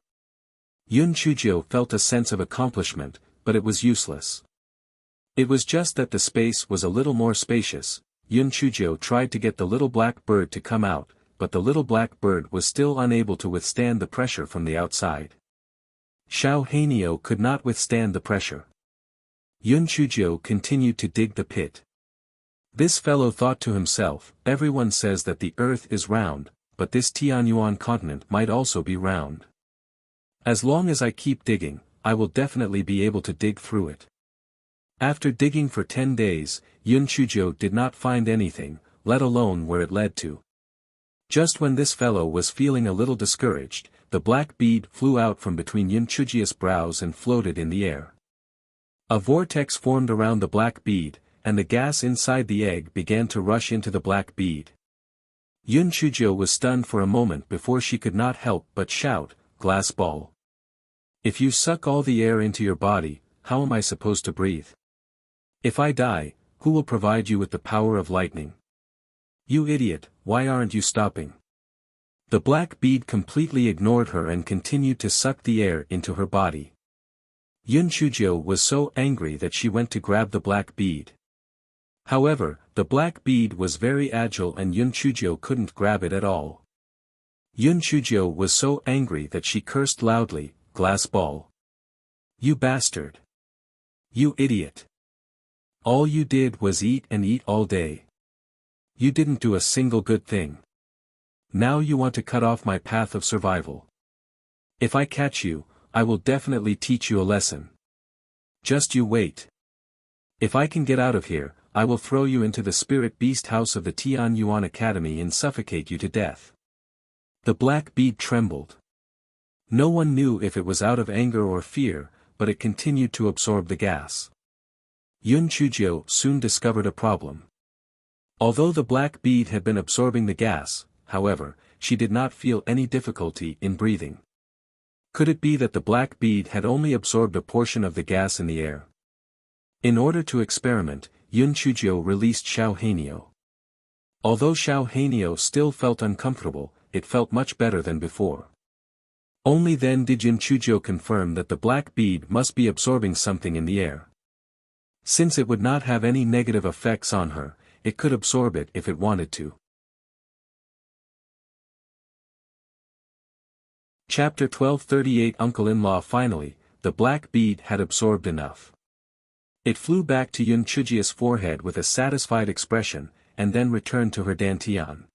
Yun Chujio felt a sense of accomplishment, but it was useless. It was just that the space was a little more spacious. Yun Chujio tried to get the little black bird to come out, but the little black bird was still unable to withstand the pressure from the outside. Xiao Hanio could not withstand the pressure. Yun Chujio continued to dig the pit. This fellow thought to himself, everyone says that the earth is round, but this Tianyuan continent might also be round. As long as I keep digging, I will definitely be able to dig through it. After digging for 10 days, Yun Chujio did not find anything, let alone where it led to. Just when this fellow was feeling a little discouraged, the black bead flew out from between Yun Chujio's brows and floated in the air. A vortex formed around the black bead, and the gas inside the egg began to rush into the black bead. Yun Chujio was stunned for a moment before she could not help but shout, "Glass ball. If you suck all the air into your body, how am I supposed to breathe? If I die, who will provide you with the power of lightning? You idiot, why aren't you stopping? The black bead completely ignored her and continued to suck the air into her body. Yun Chujio was so angry that she went to grab the black bead. However, the black bead was very agile and Yun Chujio couldn't grab it at all. Yun Chujio was so angry that she cursed loudly, "Glass ball. You bastard. You idiot. All you did was eat and eat all day. You didn't do a single good thing. Now you want to cut off my path of survival. If I catch you, I will definitely teach you a lesson. Just you wait. If I can get out of here, I will throw you into the spirit beast house of the Tian Yuan Academy and suffocate you to death." The black bead trembled. No one knew if it was out of anger or fear, but it continued to absorb the gas. Yun Chujio soon discovered a problem. Although the black bead had been absorbing the gas, however, she did not feel any difficulty in breathing. Could it be that the black bead had only absorbed a portion of the gas in the air? In order to experiment, Yun Chujio released Xiao Hanio. Although Xiao Hanio still felt uncomfortable, it felt much better than before. Only then did Yun Chujio confirm that the black bead must be absorbing something in the air. Since it would not have any negative effects on her, it could absorb it if it wanted to. Chapter 1238 Uncle-in-law. Finally, the black bead had absorbed enough. It flew back to Yun Chujio's forehead with a satisfied expression, and then returned to her dantian.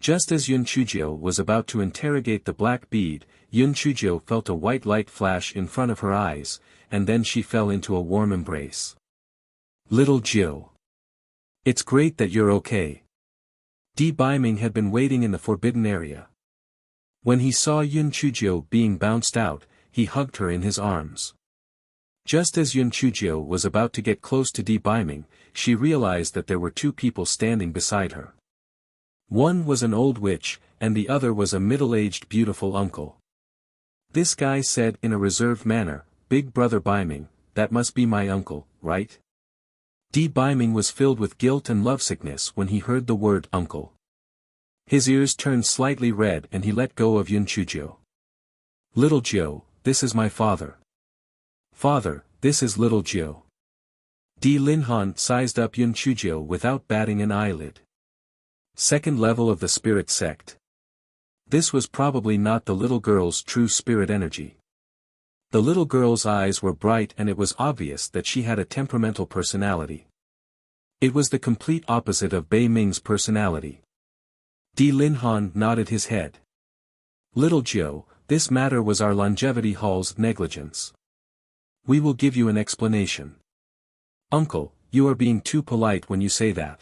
Just as Yun Chujio was about to interrogate the black bead, Yun Chujio felt a white light flash in front of her eyes, and then she fell into a warm embrace. "Little Jiu. It's great that you're okay." Di Baiming had been waiting in the forbidden area. When he saw Yun Chujio being bounced out, he hugged her in his arms. Just as Yun Chujio was about to get close to Di Baiming, she realized that there were two people standing beside her. One was an old witch, and the other was a middle-aged beautiful uncle. This guy said in a reserved manner, "Big brother Baiming, that must be my uncle, right?" Di Baiming was filled with guilt and lovesickness when he heard the word uncle. His ears turned slightly red and he let go of Yun Chujio. "Little Jiu, this is my father." "Father, this is little Jiu." Di Linhan sized up Yun Chujio without batting an eyelid. Second level of the spirit sect. This was probably not the little girl's true spirit energy. The little girl's eyes were bright and it was obvious that she had a temperamental personality. It was the complete opposite of Bei Ming's personality. Di Linhan nodded his head. "Little Jiu, this matter was our longevity hall's negligence. We will give you an explanation." "Uncle, you are being too polite when you say that.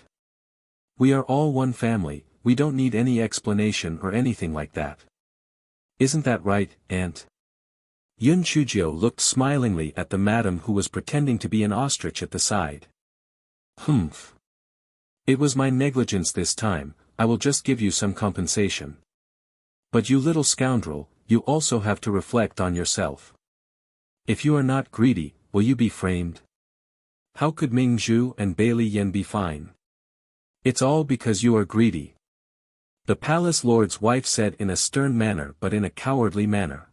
We are all one family, we don't need any explanation or anything like that. Isn't that right, Aunt?" Yun Chujio looked smilingly at the madam who was pretending to be an ostrich at the side. "Humph. It was my negligence this time, I will just give you some compensation. But you little scoundrel, you also have to reflect on yourself. If you are not greedy, will you be framed? How could Ming Zhu and Bailey Yen be fine? It's all because you are greedy." The palace lord's wife said in a stern manner but in a cowardly manner.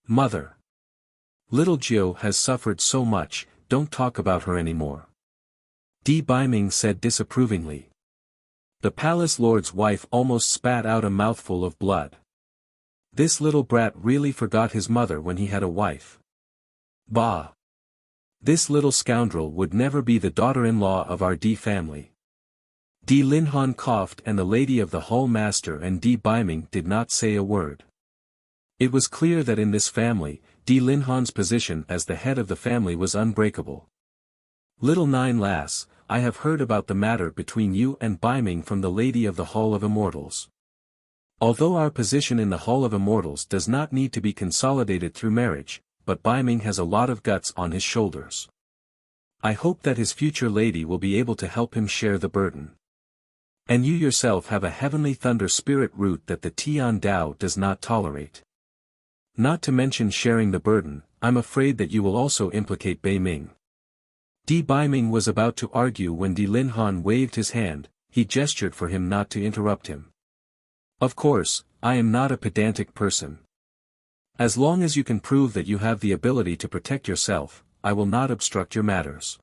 "Mother. Little Jiu has suffered so much, don't talk about her anymore." Di Baiming said disapprovingly. The palace lord's wife almost spat out a mouthful of blood. This little brat really forgot his mother when he had a wife. Bah! This little scoundrel would never be the daughter-in-law of our Di family. Di Linhan coughed and the lady of the hall master and Di Baiming did not say a word. It was clear that in this family, Di Linhan's position as the head of the family was unbreakable. "Little Nine Lass, I have heard about the matter between you and Baiming from the lady of the Hall of Immortals. Although our position in the Hall of Immortals does not need to be consolidated through marriage, but Baiming has a lot of guts on his shoulders. I hope that his future lady will be able to help him share the burden. And you yourself have a heavenly thunder spirit root that the Tian Dao does not tolerate. Not to mention sharing the burden, I'm afraid that you will also implicate Bei Ming." Di Biming was about to argue when Di Linhan waved his hand. He gestured for him not to interrupt him. Of course, I am not a pedantic person. As long as you can prove that you have the ability to protect yourself, I will not obstruct your matters.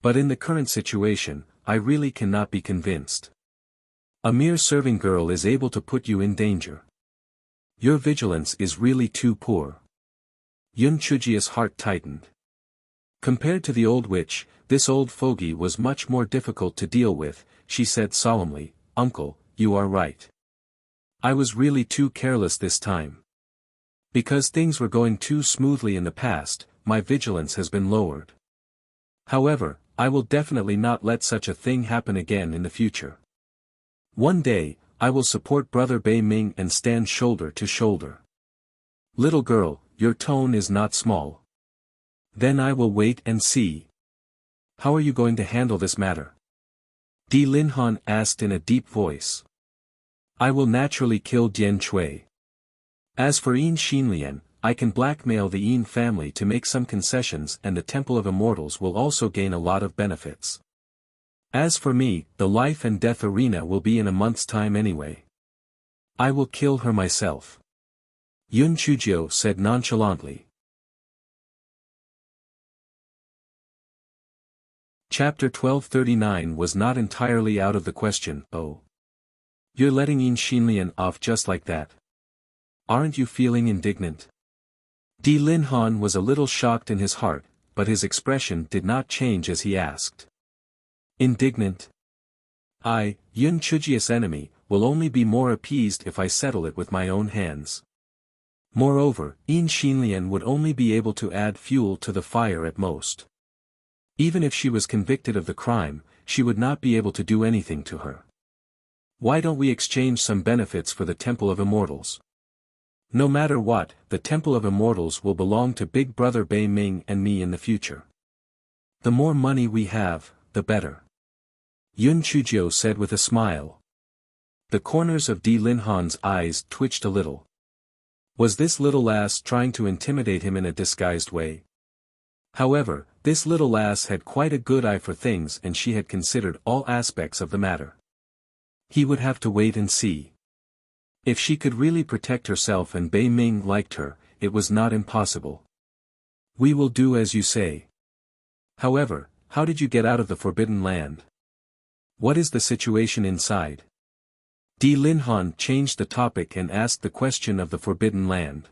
But in the current situation, I really cannot be convinced. A mere serving girl is able to put you in danger. Your vigilance is really too poor. Yun Chujia's heart tightened. Compared to the old witch, this old fogey was much more difficult to deal with. She said solemnly, "Uncle, you are right. I was really too careless this time. Because things were going too smoothly in the past, my vigilance has been lowered. However, I will definitely not let such a thing happen again in the future. One day, I will support Brother Bei Ming and stand shoulder to shoulder." "Little girl, your tone is not small." "Then I will wait and see. How are you going to handle this matter?" Di Linhan asked in a deep voice. "I will naturally kill Dian Chui. As for Yin Xinlian, I can blackmail the Yin family to make some concessions, and the Temple of Immortals will also gain a lot of benefits. As for me, the life and death arena will be in a month's time anyway. I will kill her myself," Yun Chujio said nonchalantly. Chapter 1239 was not entirely out of the question. "Oh. You're letting Yin Xinlian off just like that? Aren't you feeling indignant?" Di Linhan was a little shocked in his heart, but his expression did not change as he asked. "Indignant? I, Yun Chujia's enemy, will only be more appeased if I settle it with my own hands. Moreover, Yin Xinlian would only be able to add fuel to the fire at most. Even if she was convicted of the crime, she would not be able to do anything to her. Why don't we exchange some benefits for the Temple of Immortals? No matter what, the Temple of Immortals will belong to Big Brother Bei Ming and me in the future. The more money we have, the better," Yun Chujio said with a smile. The corners of Di Linhan's eyes twitched a little. Was this little lass trying to intimidate him in a disguised way? However, this little lass had quite a good eye for things, and she had considered all aspects of the matter. He would have to wait and see. If she could really protect herself and Bei Ming liked her, it was not impossible. "We will do as you say. However, how did you get out of the Forbidden Land? What is the situation inside?" Di Linhan changed the topic and asked the question of the Forbidden Land.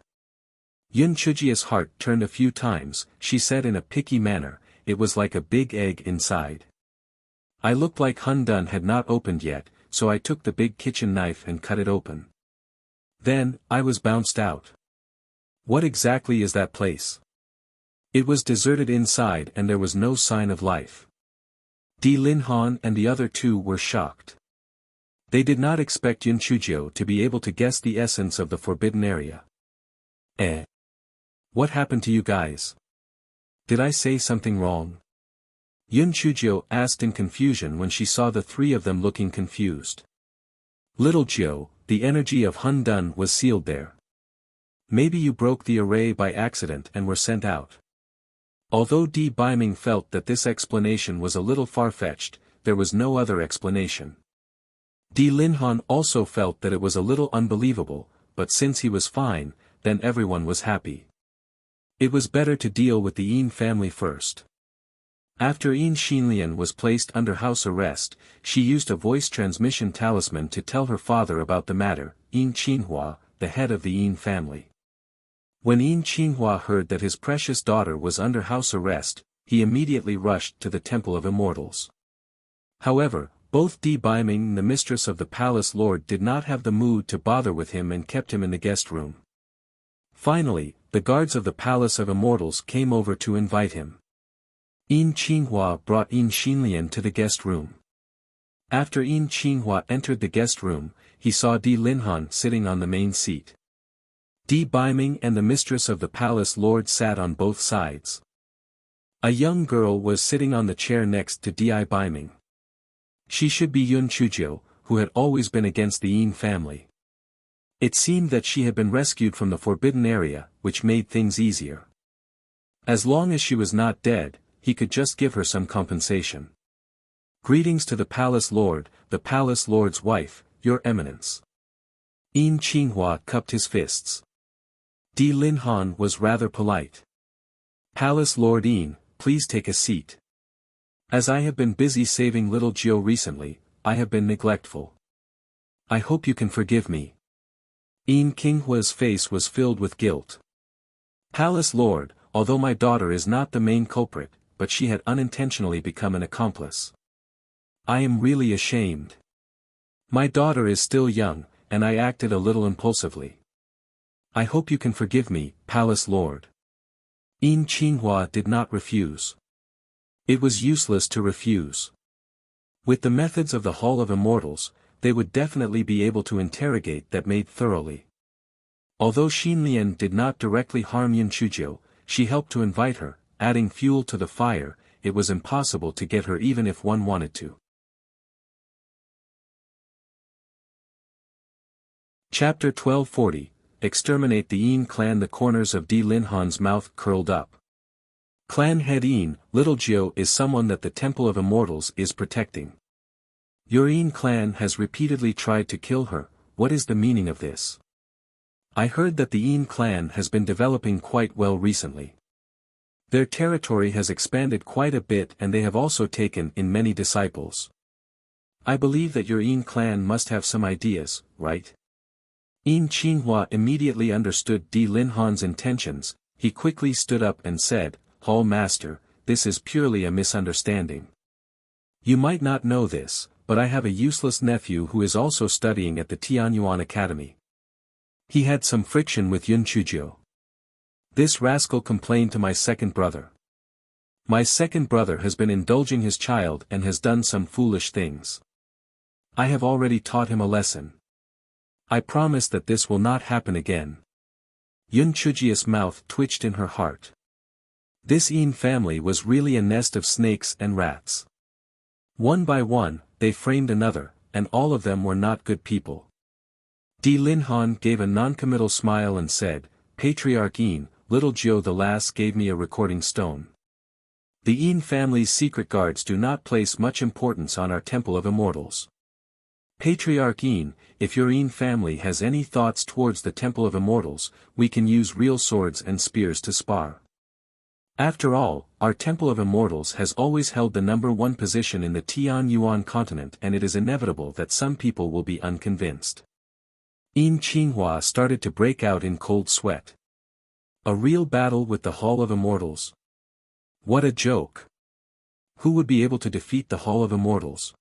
Yun Chujia's heart turned a few times. She said in a picky manner, "It was like a big egg inside. I looked like Hun Dun had not opened yet, so I took the big kitchen knife and cut it open. Then, I was bounced out." "What exactly is that place?" "It was deserted inside and there was no sign of life." Di Linhan and the other two were shocked. They did not expect Yun Chujio to be able to guess the essence of the forbidden area. What happened to you guys? Did I say something wrong?" Yun Chujio asked in confusion when she saw the three of them looking confused. "Little Jiu, the energy of Hun Dun was sealed there. Maybe you broke the array by accident and were sent out." Although Di Biming felt that this explanation was a little far-fetched, there was no other explanation. Di Linhan also felt that it was a little unbelievable, but since he was fine, then everyone was happy. It was better to deal with the Yin family first. After Yin Xinlian was placed under house arrest, she used a voice transmission talisman to tell her father about the matter, Yin Qinhua, the head of the Yin family. When Yin Qinhua heard that his precious daughter was under house arrest, he immediately rushed to the Temple of Immortals. However, both Di Biming and the mistress of the palace lord did not have the mood to bother with him and kept him in the guest room. Finally, the guards of the Palace of Immortals came over to invite him. Yin Qinhua brought Yin Xinlian to the guest room. After Yin Qinhua entered the guest room, he saw Di Linhan sitting on the main seat. Di Biming and the mistress of the palace lord sat on both sides. A young girl was sitting on the chair next to Di Biming. She should be Yun Chujio, who had always been against the Yin family. It seemed that she had been rescued from the forbidden area, which made things easier. As long as she was not dead, he could just give her some compensation. Greetings to the palace lord's wife, your eminence. Yin Qinghua cupped his fists. Di Linhan was rather polite. Palace Lord Yin, please take a seat. As I have been busy saving little Jiu recently, I have been neglectful. I hope you can forgive me. Yin Qinghua's face was filled with guilt. Palace Lord, although my daughter is not the main culprit, but she had unintentionally become an accomplice. I am really ashamed. My daughter is still young, and I acted a little impulsively. I hope you can forgive me, Palace Lord. Yin Qinghua did not refuse. It was useless to refuse. With the methods of the Hall of Immortals, they would definitely be able to interrogate that maid thoroughly. Although Xinlian did not directly harm Yun Chuzhou, she helped to invite her, adding fuel to the fire. It was impossible to get her even if one wanted to. Chapter 1240, Exterminate the Yin clan. The corners of Di Linhan's mouth curled up. Clan head Yin, little Jiu is someone that the Temple of Immortals is protecting. Your Yin clan has repeatedly tried to kill her. What is the meaning of this? I heard that the Yin clan has been developing quite well recently. Their territory has expanded quite a bit and they have also taken in many disciples. I believe that your Yin clan must have some ideas, right? Yin Qinghua immediately understood Di Linhan's intentions. He quickly stood up and said, Hall Master, this is purely a misunderstanding. You might not know this, but I have a useless nephew who is also studying at the Tianyuan Academy. He had some friction with Yun Chuzhou. This rascal complained to my second brother. My second brother has been indulging his child and has done some foolish things. I have already taught him a lesson. I promise that this will not happen again. Yun Chuzhia's mouth twitched in her heart. This Yin family was really a nest of snakes and rats. One by one, they framed another, and all of them were not good people. Di Linhan gave a noncommittal smile and said, Patriarch Yin, little Jiu the last gave me a recording stone. The Yin family's secret guards do not place much importance on our Temple of Immortals. Patriarch Yin, if your Yin family has any thoughts towards the Temple of Immortals, we can use real swords and spears to spar. After all, our Temple of Immortals has always held the #1 position in the Tianyuan continent and it is inevitable that some people will be unconvinced. Yin Qinghua started to break out in cold sweat. A real battle with the Hall of Immortals? What a joke! Who would be able to defeat the Hall of Immortals?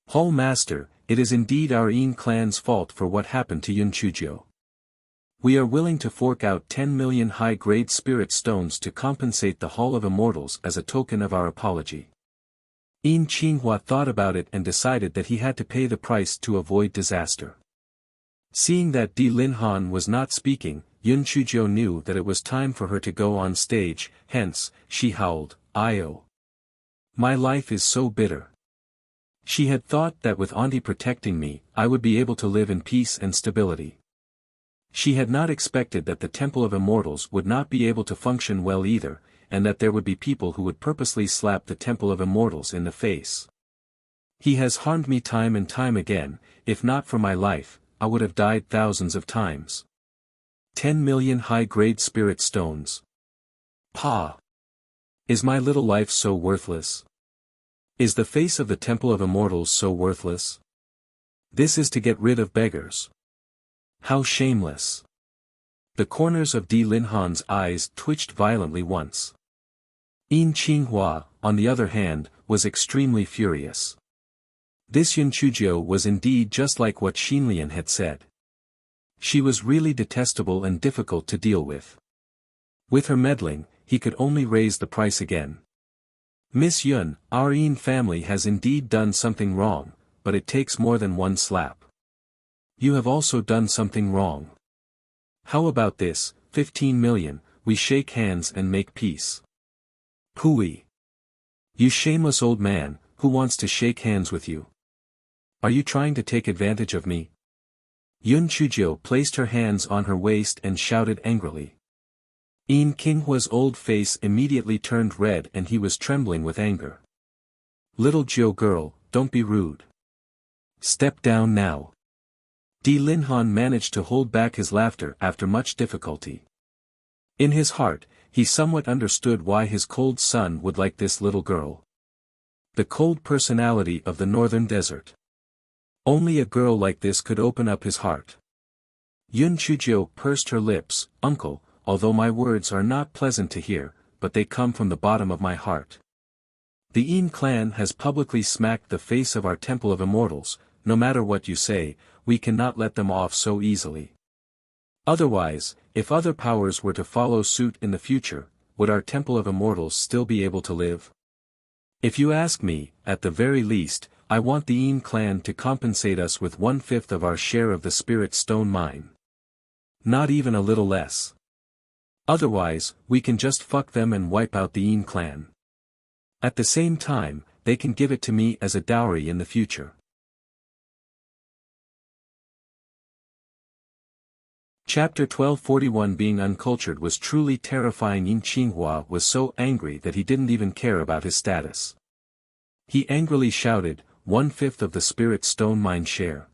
Hall Master, it is indeed our Yin clan's fault for what happened to Yun Chuzhou. We are willing to fork out 10 million high-grade spirit stones to compensate the Hall of Immortals as a token of our apology. Yin Qinghua thought about it and decided that he had to pay the price to avoid disaster. Seeing that Di Linhan was not speaking, Yun Chuzhou knew that it was time for her to go on stage, hence, she howled, "Io! My life is so bitter." She had thought that with Auntie protecting me, I would be able to live in peace and stability. She had not expected that the Temple of Immortals would not be able to function well either, and that there would be people who would purposely slap the Temple of Immortals in the face. He has harmed me time and time again. If not for my life, I would have died thousands of times. 10 million high-grade spirit stones. Pa! Is my little life so worthless? Is the face of the Temple of Immortals so worthless? This is to get rid of beggars. How shameless! The corners of Di Linhan's eyes twitched violently once. Yin Qinghua, on the other hand, was extremely furious. This Yun Chuzhou was indeed just like what Xinlian had said. She was really detestable and difficult to deal with. With her meddling, he could only raise the price again. Miss Yun, our Yin family has indeed done something wrong, but it takes more than one slap. You have also done something wrong. How about this, 15 million, we shake hands and make peace. Pooey! You shameless old man, who wants to shake hands with you? Are you trying to take advantage of me? Yun Chuzhou placed her hands on her waist and shouted angrily. Yin Qinghua's old face immediately turned red and he was trembling with anger. Little Jiu girl, don't be rude. Step down now. Di Linhan managed to hold back his laughter after much difficulty. In his heart, he somewhat understood why his cold son would like this little girl. The cold personality of the northern desert. Only a girl like this could open up his heart. Yun Chuzhou pursed her lips, Uncle, although my words are not pleasant to hear, but they come from the bottom of my heart. The Yin clan has publicly smacked the face of our Temple of Immortals. No matter what you say, we cannot let them off so easily. Otherwise, if other powers were to follow suit in the future, would our Temple of Immortals still be able to live? If you ask me, at the very least, I want the Yin clan to compensate us with 1/5 of our share of the Spirit Stone mine. Not even a little less. Otherwise, we can just fuck them and wipe out the Yin clan. At the same time, they can give it to me as a dowry in the future. Chapter 1241. Being uncultured was truly terrifying. Yin Qinghua was so angry that he didn't even care about his status. He angrily shouted, 1/5 of the Spirit Stone mine share.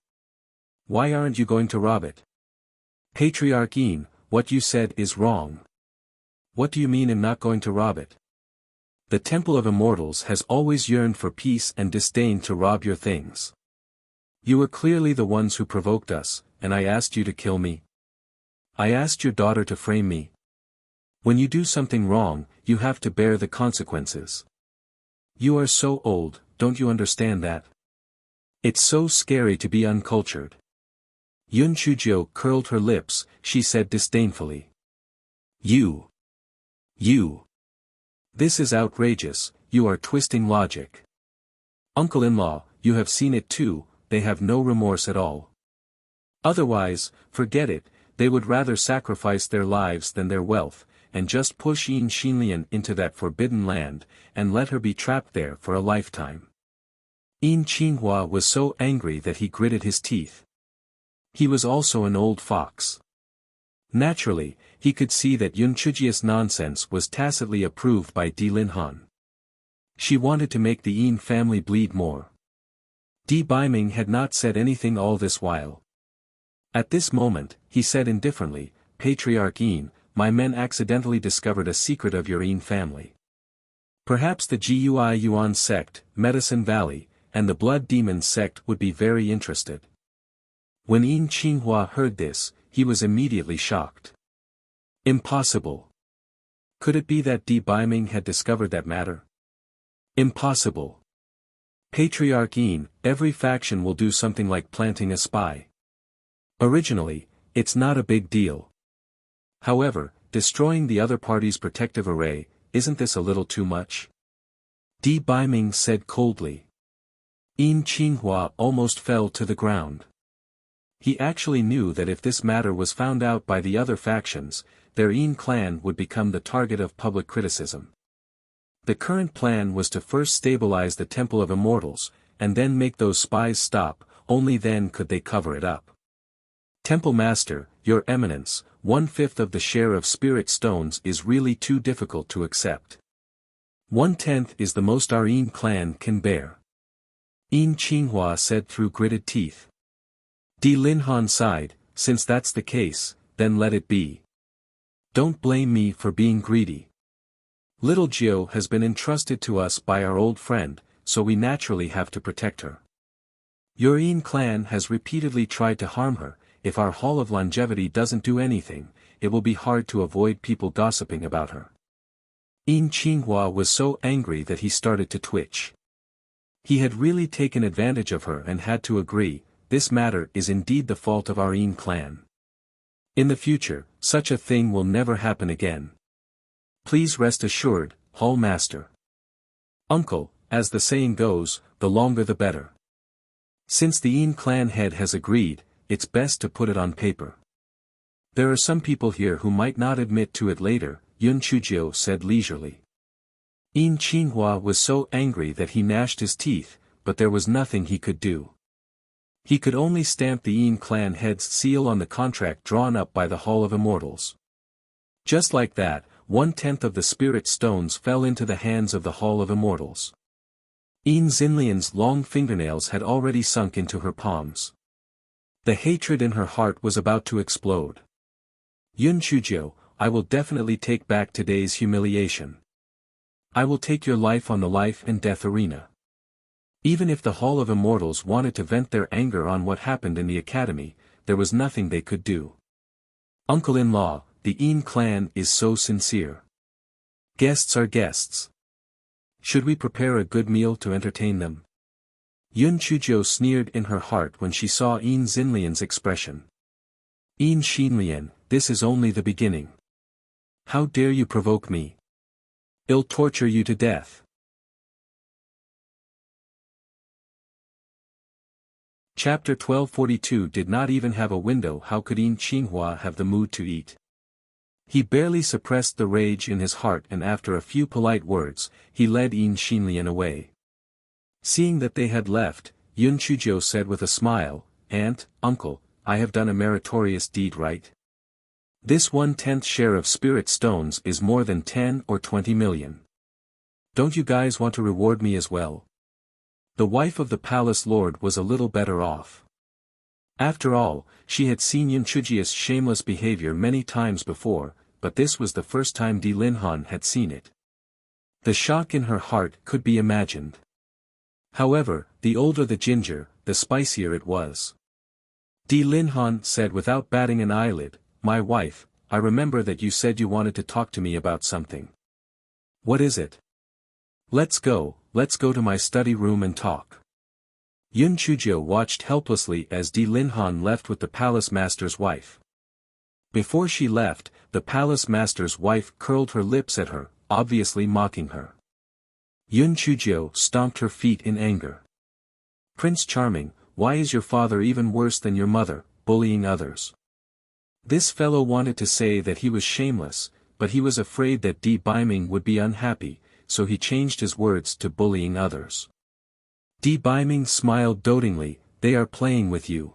Why aren't you going to rob it? Patriarch Yin, what you said is wrong. What do you mean I'm not going to rob it? The Temple of Immortals has always yearned for peace and disdained to rob your things. You were clearly the ones who provoked us, and I asked you to kill me. I asked your daughter to frame me. When you do something wrong, you have to bear the consequences. You are so old, don't you understand that? It's so scary to be uncultured. Yun Chuzhou curled her lips, she said disdainfully. You. This is outrageous, you are twisting logic. Uncle-in-law, you have seen it too, they have no remorse at all. Otherwise, forget it, they would rather sacrifice their lives than their wealth, and just push Yin Xinlian into that forbidden land, and let her be trapped there for a lifetime. Yin Qinghua was so angry that he gritted his teeth. He was also an old fox. Naturally, he could see that Yun Chujia's nonsense was tacitly approved by Di Linhan. She wanted to make the Yin family bleed more. Di Baiming had not said anything all this while. At this moment, he said indifferently, Patriarch Yin, my men accidentally discovered a secret of your Yin family. Perhaps the Gui Yuan sect, Medicine Valley, and the Blood Demon sect would be very interested. When Yin Qinghua heard this, he was immediately shocked. Impossible. Could it be that Di Baiming had discovered that matter? Impossible. Patriarch Yin, every faction will do something like planting a spy. Originally, it's not a big deal. However, destroying the other party's protective array, isn't this a little too much? Di Baiming said coldly. Yin Qinghua almost fell to the ground. He actually knew that if this matter was found out by the other factions, their Yin clan would become the target of public criticism. The current plan was to first stabilize the Temple of Immortals, and then make those spies stop, only then could they cover it up. Temple Master, Your Eminence, 1/5 of the share of spirit stones is really too difficult to accept. 1/10 is the most our Yin clan can bear. Yin Qinghua said through gritted teeth. Di Linhan sighed, since that's the case, then let it be. Don't blame me for being greedy. Little Jiu has been entrusted to us by our old friend, so we naturally have to protect her. Your Yin clan has repeatedly tried to harm her. If our Hall of Longevity doesn't do anything, it will be hard to avoid people gossiping about her. Yin Qinghua was so angry that he started to twitch. He had really taken advantage of her and had to agree, this matter is indeed the fault of our Yin clan. In the future, such a thing will never happen again. Please rest assured, Hall Master. Uncle, as the saying goes, the longer the better. Since the Yin clan head has agreed, it's best to put it on paper. There are some people here who might not admit to it later, Yun Chuzhou said leisurely. Yin Qinghua was so angry that he gnashed his teeth, but there was nothing he could do. He could only stamp the Yin clan head's seal on the contract drawn up by the Hall of Immortals. Just like that, 1/10 of the spirit stones fell into the hands of the Hall of Immortals. Yin Xinlian's long fingernails had already sunk into her palms. The hatred in her heart was about to explode. Yun Chuzhou, I will definitely take back today's humiliation. I will take your life on the life and death arena. Even if the Hall of Immortals wanted to vent their anger on what happened in the academy, there was nothing they could do. Uncle-in-law, the Yin clan is so sincere. Guests are guests. Should we prepare a good meal to entertain them? Yun Chuzhou sneered in her heart when she saw Yin Xinlian's expression. Yin Xinlian, this is only the beginning. How dare you provoke me? I'll torture you to death. Chapter 1242 did not even have a window. How could Yin Qinghua have the mood to eat? He barely suppressed the rage in his heart, and after a few polite words, he led Yin Xinlian away. Seeing that they had left, Yun Chuzhou said with a smile, Aunt, Uncle, I have done a meritorious deed, right? This 1/10 share of spirit stones is more than 10 or 20 million. Don't you guys want to reward me as well? The wife of the palace lord was a little better off. After all, she had seen Yun Chuzhia's shameless behavior many times before, but this was the first time Di Linhan had seen it. The shock in her heart could be imagined. However, the older the ginger, the spicier it was. Di Linhan said without batting an eyelid, My wife, I remember that you said you wanted to talk to me about something. What is it? Let's go to my study room and talk. Yun Chuzhou watched helplessly as Di Linhan left with the palace master's wife. Before she left, the palace master's wife curled her lips at her, obviously mocking her. Yun Chuzhou stomped her feet in anger. Prince Charming, why is your father even worse than your mother, bullying others? This fellow wanted to say that he was shameless, but he was afraid that Di Baiming would be unhappy, so he changed his words to bullying others. Di Baiming smiled dotingly, they are playing with you.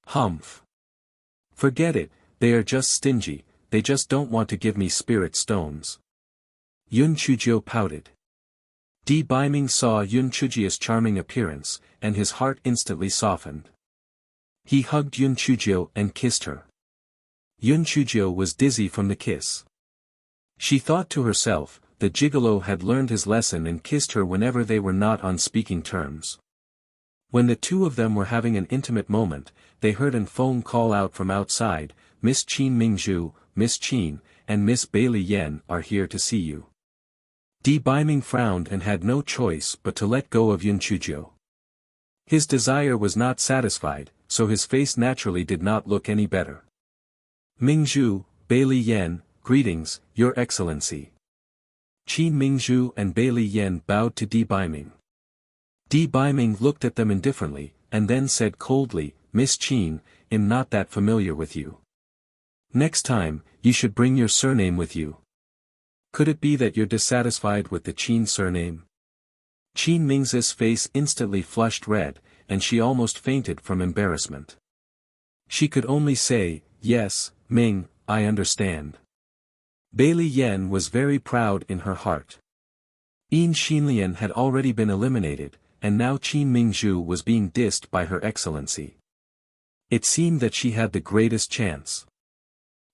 Humph. Forget it, they are just stingy, they just don't want to give me spirit stones. Yun Chuzhou pouted. Di Baiming saw Yun Chuzhia's charming appearance, and his heart instantly softened. He hugged Yun Chuzhou and kissed her. Yun Chuzhou was dizzy from the kiss. She thought to herself, the gigolo had learned his lesson and kissed her whenever they were not on speaking terms. When the two of them were having an intimate moment, they heard an phone call out from outside, Miss Qin Mingzhu, Miss Qin, and Miss Bailey Yan are here to see you. Di Baiming frowned and had no choice but to let go of Yun Chuzhou. His desire was not satisfied, so his face naturally did not look any better. Mingzhu, Bailey Yan, greetings, Your Excellency. Qin Mingzhu and Bailey Yan bowed to Di Baiming. Di Baiming looked at them indifferently, and then said coldly, Miss Qin, I'm not that familiar with you. Next time, you should bring your surname with you. Could it be that you're dissatisfied with the Qin surname? Qin Mingzhu's face instantly flushed red, and she almost fainted from embarrassment. She could only say, Yes, Ming, I understand. Bailey Yan was very proud in her heart. Yin Xinlian had already been eliminated, and now Qin Mingzhu was being dissed by Her Excellency. It seemed that she had the greatest chance.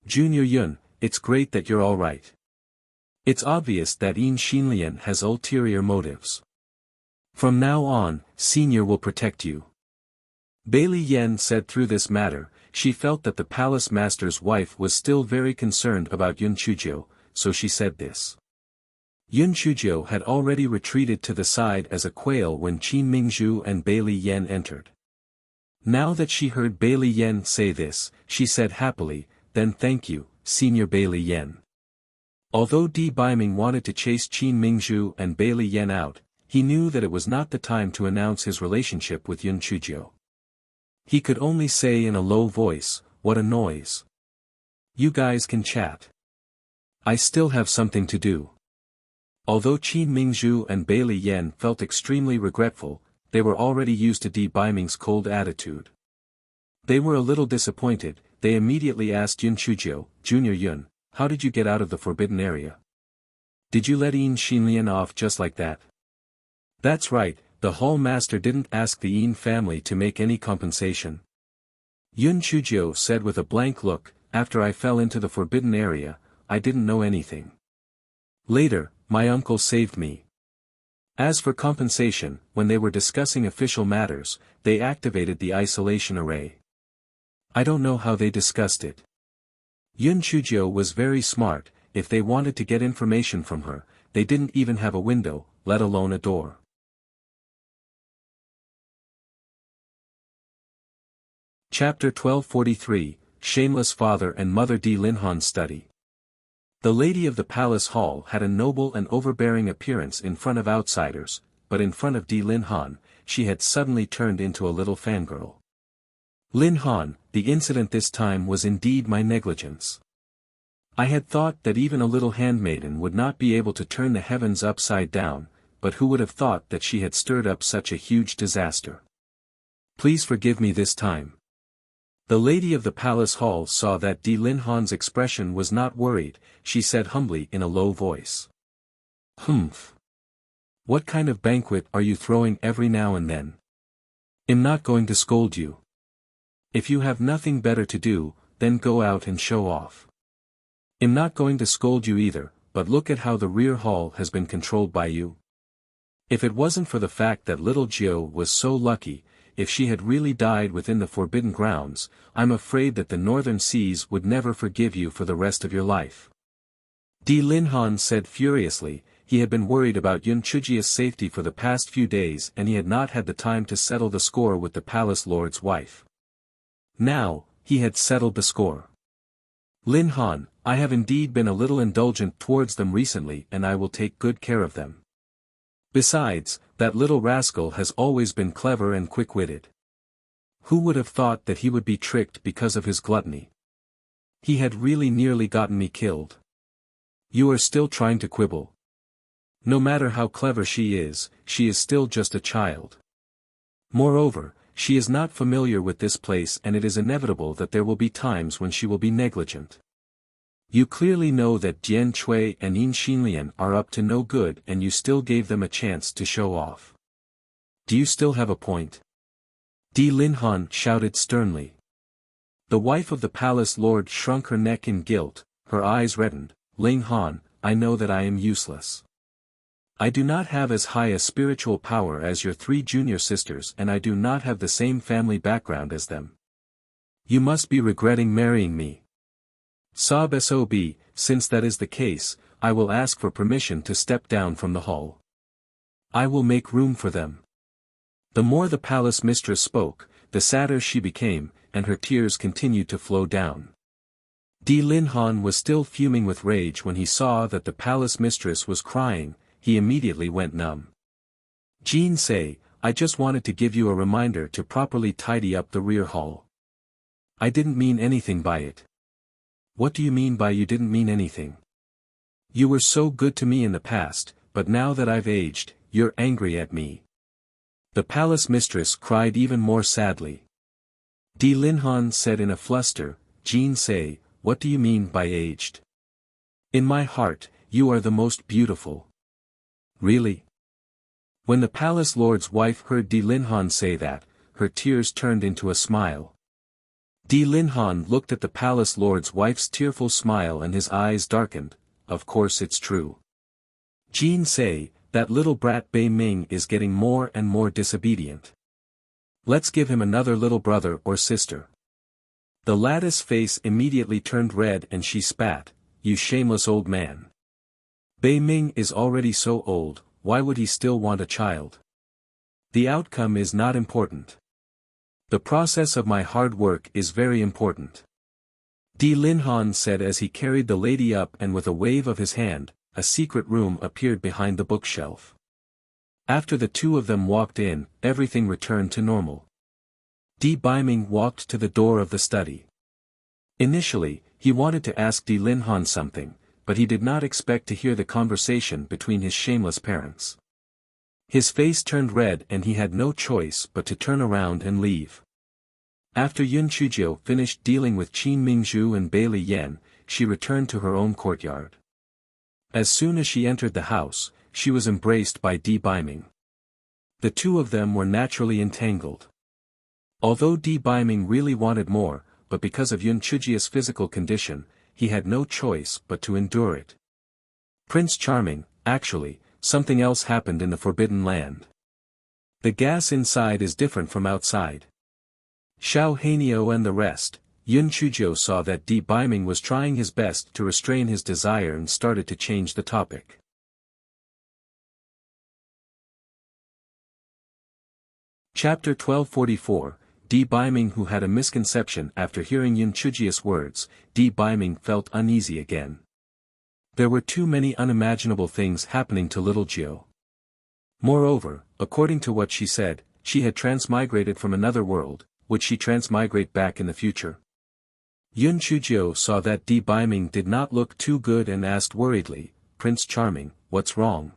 Junior Yun, it's great that you're all right. It's obvious that Yin Xinlian has ulterior motives. From now on, Senior will protect you. Bailey Yan said through this matter, she felt that the palace master's wife was still very concerned about Yun Chuzhou, so she said this. Yun Chuzhou had already retreated to the side as a quail when Qin Mingzhu and Bailey Yan entered. Now that she heard Bailey Yan say this, she said happily, Then thank you, Senior Bailey Yan. Although Di Baiming wanted to chase Qin Mingzhu and Bailey Yan out, he knew that it was not the time to announce his relationship with Yun Chuzhou. He could only say in a low voice, What a noise. You guys can chat. I still have something to do. Although Qin Mingzhu and Bailey Yan felt extremely regretful, they were already used to Di Baiming's cold attitude. They were a little disappointed, they immediately asked Yun Chuzhou, Junior Yun, how did you get out of the forbidden area? Did you let Yin Xinlian off just like that? That's right, the hall master didn't ask the Yin family to make any compensation. Yun Chuzhou said with a blank look, after I fell into the forbidden area, I didn't know anything. Later, my uncle saved me. As for compensation, when they were discussing official matters, they activated the isolation array. I don't know how they discussed it. Yun Chuzhou was very smart. If they wanted to get information from her, they didn't even have a window, let alone a door. Chapter 1243, Shameless Father and Mother Di Linhan Study. The lady of the palace hall had a noble and overbearing appearance in front of outsiders, but in front of Di Linhan, she had suddenly turned into a little fangirl. Linhan, the incident this time was indeed my negligence. I had thought that even a little handmaiden would not be able to turn the heavens upside down, but who would have thought that she had stirred up such a huge disaster? Please forgive me this time. The lady of the palace hall saw that Di Linhan's expression was not worried. She said humbly in a low voice. Humph. What kind of banquet are you throwing every now and then? I'm not going to scold you. If you have nothing better to do, then go out and show off. I'm not going to scold you either, but look at how the rear hall has been controlled by you. If it wasn't for the fact that little Jiu was so lucky, if she had really died within the forbidden grounds, I'm afraid that the northern seas would never forgive you for the rest of your life. Di Linhan said furiously. He had been worried about Yun Chujia's safety for the past few days and he had not had the time to settle the score with the palace lord's wife. Now, he had settled the score. Linhan, I have indeed been a little indulgent towards them recently and I will take good care of them. Besides, that little rascal has always been clever and quick-witted. Who would have thought that he would be tricked because of his gluttony? He had really nearly gotten me killed. You are still trying to quibble. No matter how clever she is still just a child. Moreover, she is not familiar with this place and it is inevitable that there will be times when she will be negligent. You clearly know that Jian Cui and Yin Xinlian are up to no good and you still gave them a chance to show off. Do you still have a point? Di Linhan shouted sternly. The wife of the palace lord shrunk her neck in guilt, her eyes reddened. Linhan, I know that I am useless. I do not have as high a spiritual power as your 3 junior sisters and I do not have the same family background as them. You must be regretting marrying me. Sob sob, since that is the case, I will ask for permission to step down from the hall. I will make room for them. The more the palace mistress spoke, the sadder she became, and her tears continued to flow down. Di Linhan was still fuming with rage when he saw that the palace mistress was crying. He immediately went numb. Jean say, I just wanted to give you a reminder to properly tidy up the rear hall. I didn't mean anything by it. What do you mean by you didn't mean anything? You were so good to me in the past, but now that I've aged, you're angry at me. The palace mistress cried even more sadly. Di Linhan said in a fluster, Jean say, what do you mean by aged? In my heart, you are the most beautiful. Really? When the palace lord's wife heard Di Linhan say that, her tears turned into a smile. Di Linhan looked at the palace lord's wife's tearful smile and his eyes darkened. Of course it's true. Jean say, that little brat Bei Ming is getting more and more disobedient. Let's give him another little brother or sister. The lattice face immediately turned red and she spat, you shameless old man. Bei Ming is already so old, why would he still want a child? The outcome is not important. The process of my hard work is very important. Di Linhan said as he carried the lady up and with a wave of his hand, a secret room appeared behind the bookshelf. After the two of them walked in, everything returned to normal. Di Baiming walked to the door of the study. Initially, he wanted to ask Di Linhan something, but he did not expect to hear the conversation between his shameless parents. His face turned red and he had no choice but to turn around and leave. After Yun Chuzhou finished dealing with Qin Mingzhu and Bai Li Yan, she returned to her own courtyard. As soon as she entered the house, she was embraced by Di Biming. The two of them were naturally entangled. Although Di Biming really wanted more, but because of Yun Chujia's physical condition, he had no choice but to endure it. Prince Charming, actually, something else happened in the Forbidden Land. The gas inside is different from outside. Xiao Hanio and the rest, Yun Chuzhou saw that Di Biming was trying his best to restrain his desire and started to change the topic. Chapter 1244, Di Biming, who had a misconception after hearing Yun Chujia's words. Di Biming felt uneasy again. There were too many unimaginable things happening to little Jiu. Moreover, according to what she said, she had transmigrated from another world. Would she transmigrate back in the future? Yun Chuzhou saw that Di Biming did not look too good and asked worriedly, "Prince Charming, what's wrong?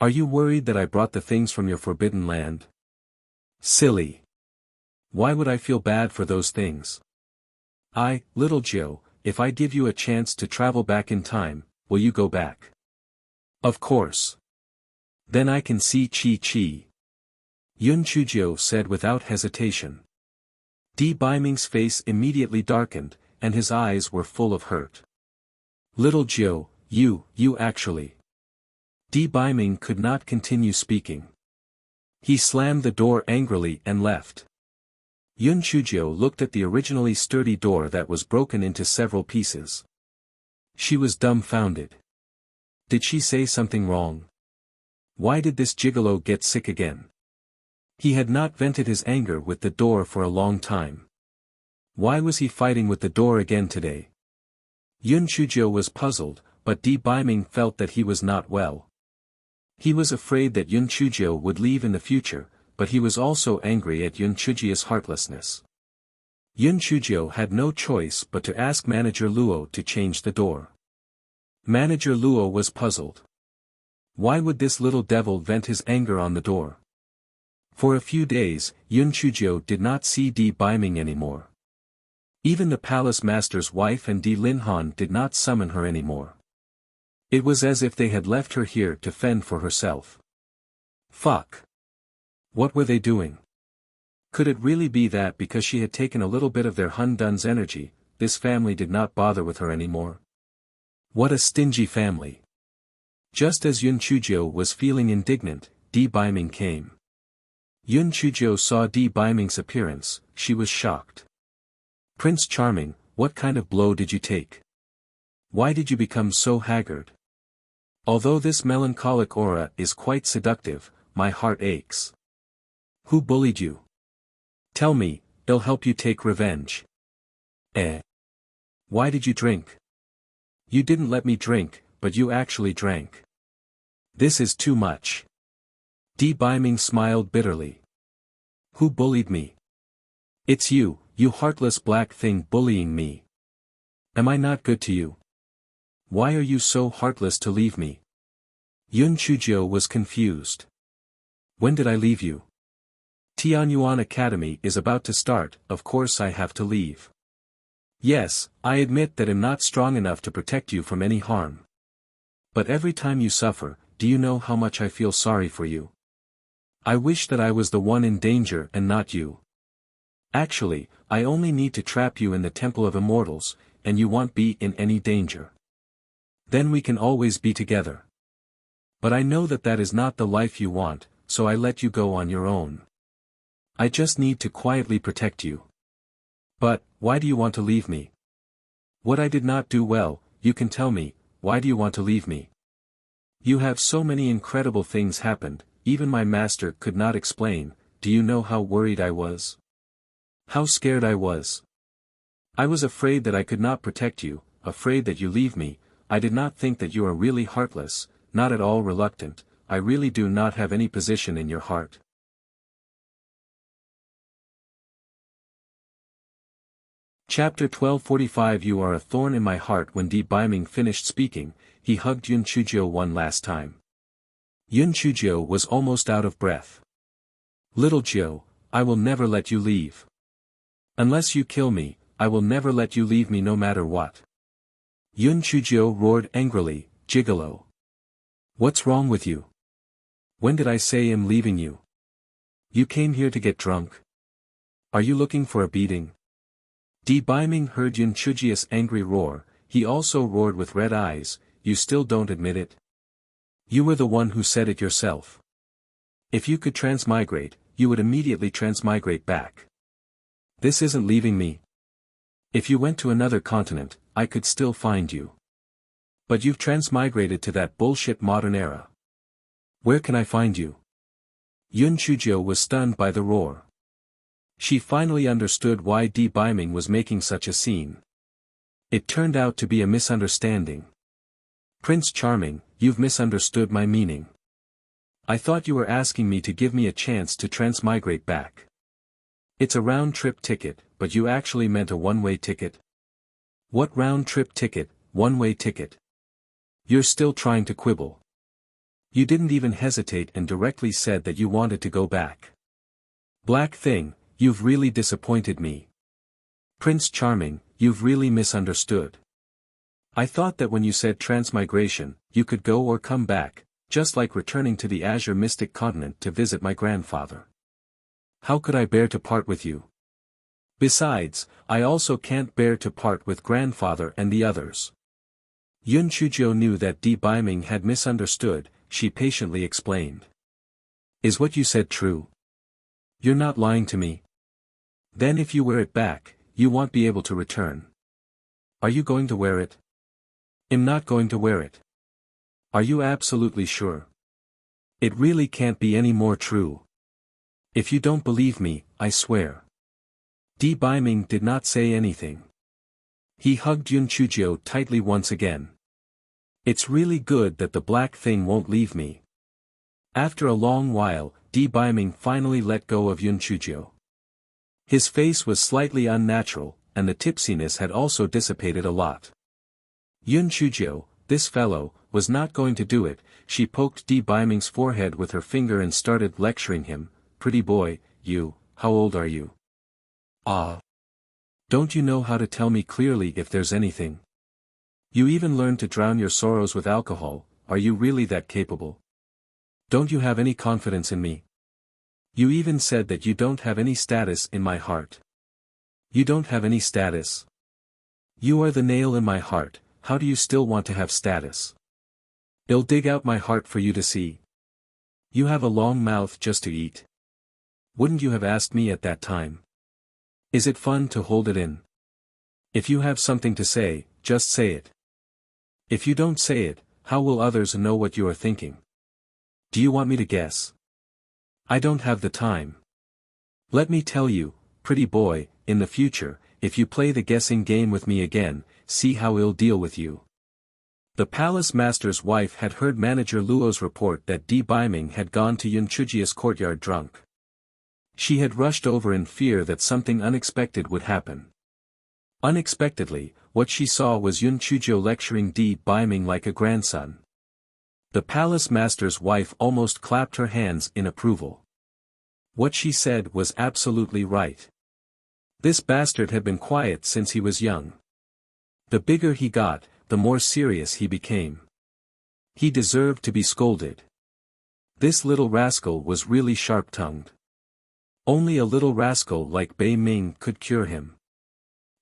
Are you worried that I brought the things from your forbidden land?" "Silly. Why would I feel bad for those things? Little Jiu, if I give you a chance to travel back in time, will you go back?" "Of course. Then I can see Chi-Chi," Yun Chuzhou said without hesitation. Di Biming's face immediately darkened, and his eyes were full of hurt. "Little Jiu, you actually..." Di Biming could not continue speaking. He slammed the door angrily and left. Yun Chuzhou looked at the originally sturdy door that was broken into several pieces. She was dumbfounded. Did she say something wrong? Why did this gigolo get sick again? He had not vented his anger with the door for a long time. Why was he fighting with the door again today? Yun Chuzhou was puzzled, but Di Biming felt that he was not well. He was afraid that Yun Chuzhou would leave in the future, but he was also angry at Yun Chujia's heartlessness. Yun Chuzhou had no choice but to ask Manager Luo to change the door. Manager Luo was puzzled. Why would this little devil vent his anger on the door? For a few days, Yun Chuzhou did not see Di Biming anymore. Even the palace master's wife and Di Linhan did not summon her anymore. It was as if they had left her here to fend for herself. Fuck. What were they doing? Could it really be that because she had taken a little bit of their Hun Dun's energy, this family did not bother with her anymore? What a stingy family. Just as Yun Chuzhou was feeling indignant, Di Biming came. Yun Chuzhou saw Di Biming's appearance. She was shocked. "Prince Charming, what kind of blow did you take? Why did you become so haggard? Although this melancholic aura is quite seductive, my heart aches. Who bullied you? Tell me, it'll help you take revenge." Why did you drink? You didn't let me drink, but you actually drank. This is too much. Di Biming smiled bitterly. Who bullied me? It's you, you heartless black thing bullying me. Am I not good to you? Why are you so heartless to leave me? Yun Chuzhou was confused. When did I leave you? Tianyuan Academy is about to start, of course I have to leave. Yes, I admit that I'm not strong enough to protect you from any harm. But every time you suffer, do you know how much I feel sorry for you? I wish that I was the one in danger and not you. Actually, I only need to trap you in the Temple of Immortals, and you won't be in any danger. Then we can always be together. But I know that that is not the life you want, so I let you go on your own. I just need to quietly protect you. But, why do you want to leave me? What I did not do well, you can tell me, why do you want to leave me? You have so many incredible things happened, even my master could not explain. Do you know how worried I was? How scared I was? I was afraid that I could not protect you, afraid that you leave me. I did not think that you are really heartless, not at all reluctant. I really do not have any position in your heart. Chapter 1245 You are a thorn in my heart. When Di Biming finished speaking, he hugged Yun Chuzhou one last time. Yun Chuzhou was almost out of breath. Little Jiu, I will never let you leave. Unless you kill me, I will never let you leave me no matter what. Yun Chuzhou roared angrily, "Gigolo! What's wrong with you? When did I say I'm leaving you? You came here to get drunk. Are you looking for a beating?" Di Biming heard Yun Chujia's angry roar. He also roared with red eyes, "You still don't admit it? You were the one who said it yourself. If you could transmigrate, you would immediately transmigrate back. This isn't leaving me. If you went to another continent, I could still find you. But you've transmigrated to that bullshit modern era. Where can I find you?" Yun Chuzhou was stunned by the roar. She finally understood why Di Biming was making such a scene. It turned out to be a misunderstanding. "Prince Charming, you've misunderstood my meaning. I thought you were asking me to give me a chance to transmigrate back. It's a round-trip ticket, but you actually meant a one-way ticket?" "What round-trip ticket, one-way ticket? You're still trying to quibble. You didn't even hesitate and directly said that you wanted to go back. Black thing, you've really disappointed me. Prince Charming, you've really misunderstood. I thought that when you said transmigration, you could go or come back, just like returning to the Azure Mystic Continent to visit my grandfather. How could I bear to part with you? Besides, I also can't bear to part with grandfather and the others." Yun Chuzhou knew that Di Biming had misunderstood. She patiently explained. "Is what you said true? You're not lying to me? Then if you wear it back, you won't be able to return. Are you going to wear it?" "I'm not going to wear it." "Are you absolutely sure? It really can't be any more true. If you don't believe me, I swear." Di Biming did not say anything. He hugged Yun Chuzhou tightly once again. "It's really good that the black thing won't leave me." After a long while, Di Biming finally let go of Yun Chuzhou. His face was slightly unnatural, and the tipsiness had also dissipated a lot. Yun Chuzhou, this fellow, was not going to do it. She poked Di Biming's forehead with her finger and started lecturing him. "Pretty boy, how old are you? Ah. Don't you know how to tell me clearly if there's anything? You even learned to drown your sorrows with alcohol. Are you really that capable? Don't you have any confidence in me? You even said that you don't have any status in my heart. You don't have any status? You are the nail in my heart. How do you still want to have status? I'll dig out my heart for you to see. You have a long mouth just to eat. Wouldn't you have asked me at that time? Is it fun to hold it in? If you have something to say, just say it. If you don't say it, how will others know what you are thinking? Do you want me to guess? I don't have the time. Let me tell you, pretty boy, in the future, if you play the guessing game with me again, see how I'll deal with you." The palace master's wife had heard manager Luo's report that Di Biming had gone to Yun Chujia's courtyard drunk. She had rushed over in fear that something unexpected would happen. Unexpectedly, what she saw was Yun Chuzhou lecturing Di Biming like a grandson. The palace master's wife almost clapped her hands in approval. What she said was absolutely right. This bastard had been quiet since he was young. The bigger he got, the more serious he became. He deserved to be scolded. This little rascal was really sharp-tongued. Only a little rascal like Bei Ming could cure him.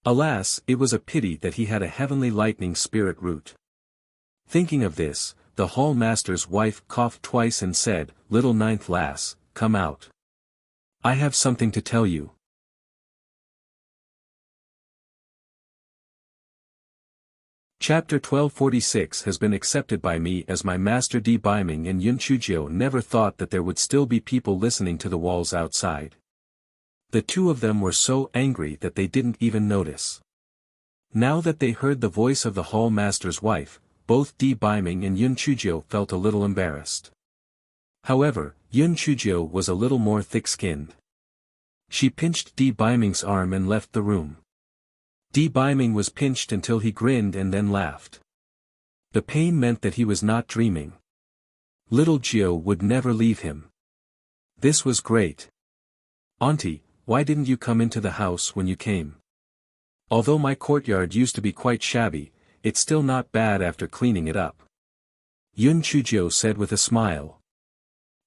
Alas, it was a pity that he had a heavenly lightning spirit root. Thinking of this, the hall master's wife coughed twice and said, "Little ninth lass, come out. I have something to tell you." Chapter 1246 has been accepted by me as my master. Di Biming and Yun Chuzhou never thought that there would still be people listening to the walls outside. The two of them were so angry that they didn't even notice. Now that they heard the voice of the hall master's wife, both Di Biming and Yun Chuzhou felt a little embarrassed. However, Yun Chuzhou was a little more thick-skinned. She pinched Di Biming's arm and left the room. Di Biming was pinched until he grinned and then laughed. The pain meant that he was not dreaming. Little Jiu would never leave him. This was great. "Auntie, why didn't you come into the house when you came? Although my courtyard used to be quite shabby, it's still not bad after cleaning it up. Yun Chuzhou said with a smile.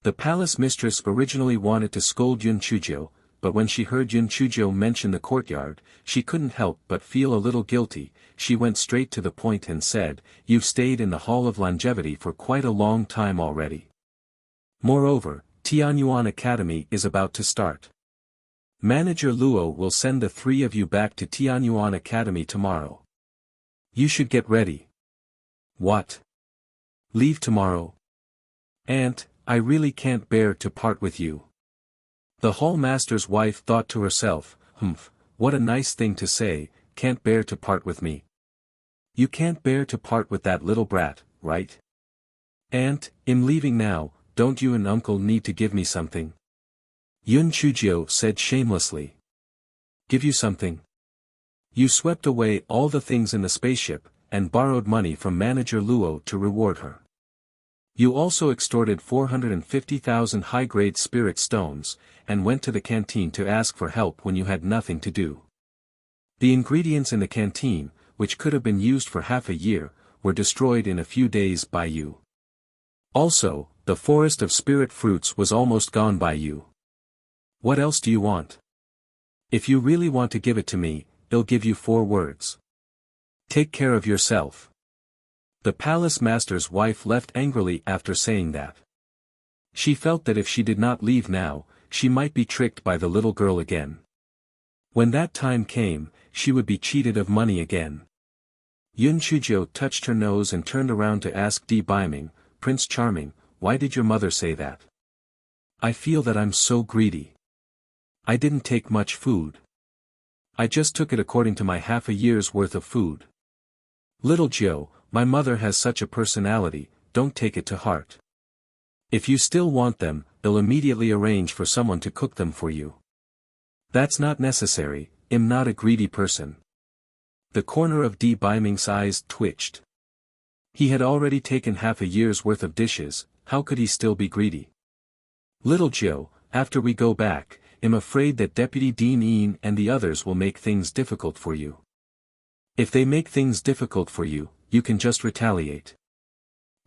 The palace mistress originally wanted to scold Yun Chuzhou, but when she heard Yun Chuzhou mention the courtyard, she couldn't help but feel a little guilty. She went straight to the point and said, "You've stayed in the Hall of Longevity for quite a long time already. Moreover, Tianyuan Academy is about to start. Manager Luo will send the three of you back to Tianyuan Academy tomorrow. You should get ready." "What? Leave tomorrow? Aunt, I really can't bear to part with you." The hall master's wife thought to herself, "Humph, what a nice thing to say, can't bear to part with me. You can't bear to part with that little brat, right? Aunt, I'm leaving now, don't you and uncle need to give me something?" Yun Chuzhou said shamelessly. "Give you something? You swept away all the things in the spaceship, and borrowed money from manager Luo to reward her. You also extorted 450,000 high-grade spirit stones, and went to the canteen to ask for help when you had nothing to do. The ingredients in the canteen, which could have been used for half a year, were destroyed in a few days by you. Also, the forest of spirit fruits was almost gone by you. What else do you want? If you really want to give it to me, I'll give you 4 words. Take care of yourself." The palace master's wife left angrily after saying that. She felt that if she did not leave now, she might be tricked by the little girl again. When that time came, she would be cheated of money again. Yun Chuzhou touched her nose and turned around to ask Di Biming, "Prince Charming, why did your mother say that?" "I feel that I'm so greedy. I didn't take much food. I just took it according to my half a year's worth of food. Little Jiu, my mother has such a personality, don't take it to heart. If you still want them, they'll immediately arrange for someone to cook them for you." "That's not necessary, I'm not a greedy person." The corner of Di Biming's eyes twitched. He had already taken half a year's worth of dishes, how could he still be greedy? "Little Jiu, after we go back, I'm afraid that Deputy Dean Ian and the others will make things difficult for you. If they make things difficult for you, you can just retaliate.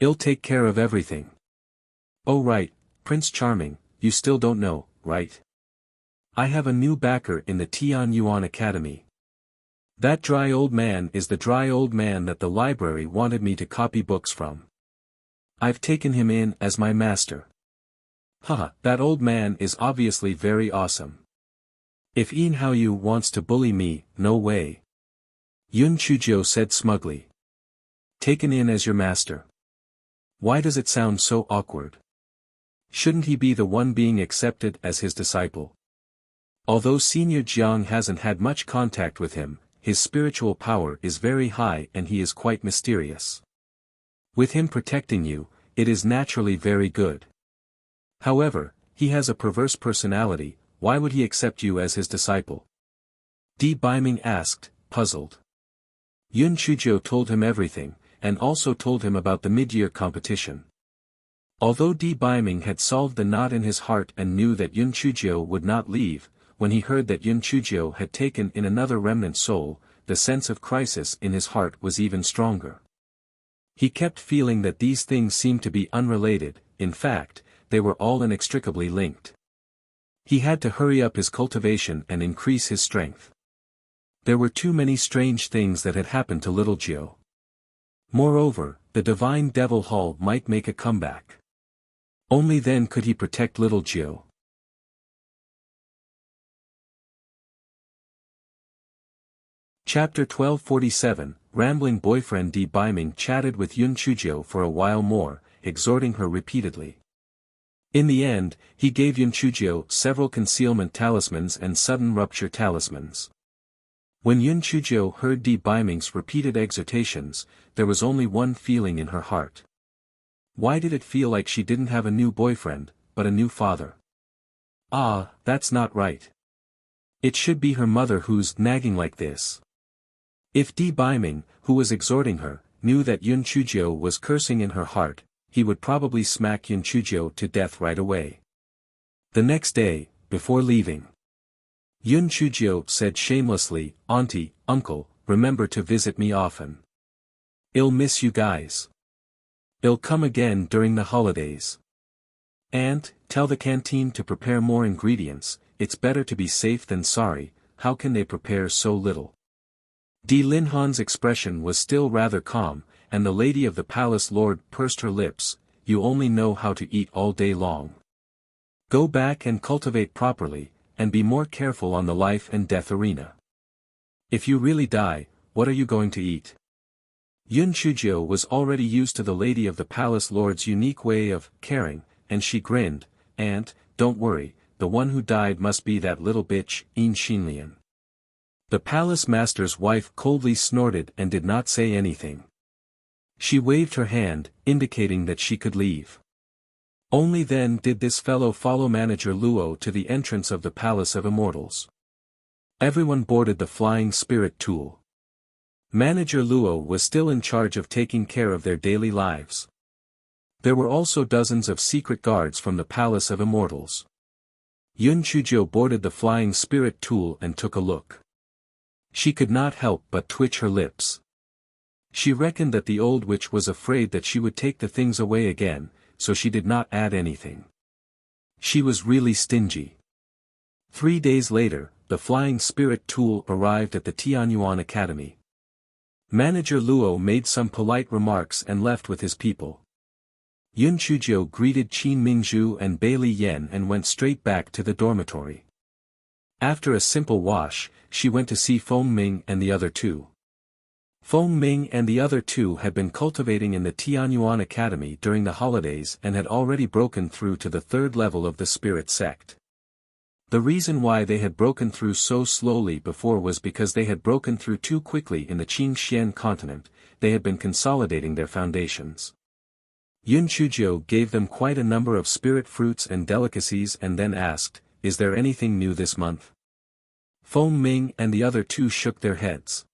I'll take care of everything." "Oh right, Prince Charming, you still don't know, right? I have a new backer in the Tianyuan Academy. That dry old man is the dry old man that the library wanted me to copy books from. I've taken him in as my master. Haha, that old man is obviously very awesome. If Ian Haoyu wants to bully me, no way." Yun Chuzhou said smugly. "Taken in as your master. Why does it sound so awkward? Shouldn't he be the one being accepted as his disciple? Although Senior Jiang hasn't had much contact with him, his spiritual power is very high and he is quite mysterious. With him protecting you, it is naturally very good. However, he has a perverse personality, why would he accept you as his disciple?" Di Biming asked, puzzled. Yun Chuzhou told him everything, and also told him about the mid-year competition. Although Di Biming had solved the knot in his heart and knew that Yun Chuzhou would not leave, when he heard that Yun Chuzhou had taken in another remnant soul, the sense of crisis in his heart was even stronger. He kept feeling that these things seemed to be unrelated, in fact, they were all inextricably linked. He had to hurry up his cultivation and increase his strength. There were too many strange things that had happened to little Jiu. Moreover, the Divine Devil Hall might make a comeback. Only then could he protect little Jiu. Chapter 1247, Rambling boyfriend Di Biming chatted with Yun Chuzhou for a while more, exhorting her repeatedly. In the end, he gave Yun Chuzhou several concealment talismans and sudden rupture talismans. When Yun Chuzhou heard Di Biming's repeated exhortations, there was only one feeling in her heart. Why did it feel like she didn't have a new boyfriend, but a new father? Ah, that's not right. It should be her mother who's nagging like this. If Di Biming, who was exhorting her, knew that Yun Chuzhou was cursing in her heart, he would probably smack Yun Chuzhou to death right away. The next day, before leaving, Yun Chuzhou said shamelessly, "Auntie, uncle, remember to visit me often. I'll miss you guys. I'll come again during the holidays. And, tell the canteen to prepare more ingredients, it's better to be safe than sorry, how can they prepare so little? Di Linhan's expression was still rather calm, and the lady of the palace lord pursed her lips, you only know how to eat all day long. Go back and cultivate properly, and be more careful on the life and death arena. If you really die, what are you going to eat? Yun Chujio was already used to the lady of the palace lord's unique way of caring, and she grinned, and, don't worry, the one who died must be that little bitch, Yin Xinlian. The palace master's wife coldly snorted and did not say anything. She waved her hand, indicating that she could leave. Only then did this fellow follow manager Luo to the entrance of the Palace of Immortals. Everyone boarded the flying spirit tool. Manager Luo was still in charge of taking care of their daily lives. There were also dozens of secret guards from the Palace of Immortals. Yun Chujio boarded the flying spirit tool and took a look. She could not help but twitch her lips. She reckoned that the old witch was afraid that she would take the things away again, so she did not add anything. She was really stingy. 3 days later, the flying spirit tool arrived at the Tianyuan Academy. Manager Luo made some polite remarks and left with his people. Yun Chujio greeted Qin Mingzhu and Bailey Yen and went straight back to the dormitory. After a simple wash, she went to see Feng Ming and the other two. Feng Ming and the other two had been cultivating in the Tianyuan Academy during the holidays and had already broken through to the 3rd level of the spirit sect. The reason why they had broken through so slowly before was because they had broken through too quickly in the Qingxian continent, they had been consolidating their foundations. Yun Chujio gave them quite a number of spirit fruits and delicacies and then asked, is there anything new this month? Feng Ming and the other two shook their heads.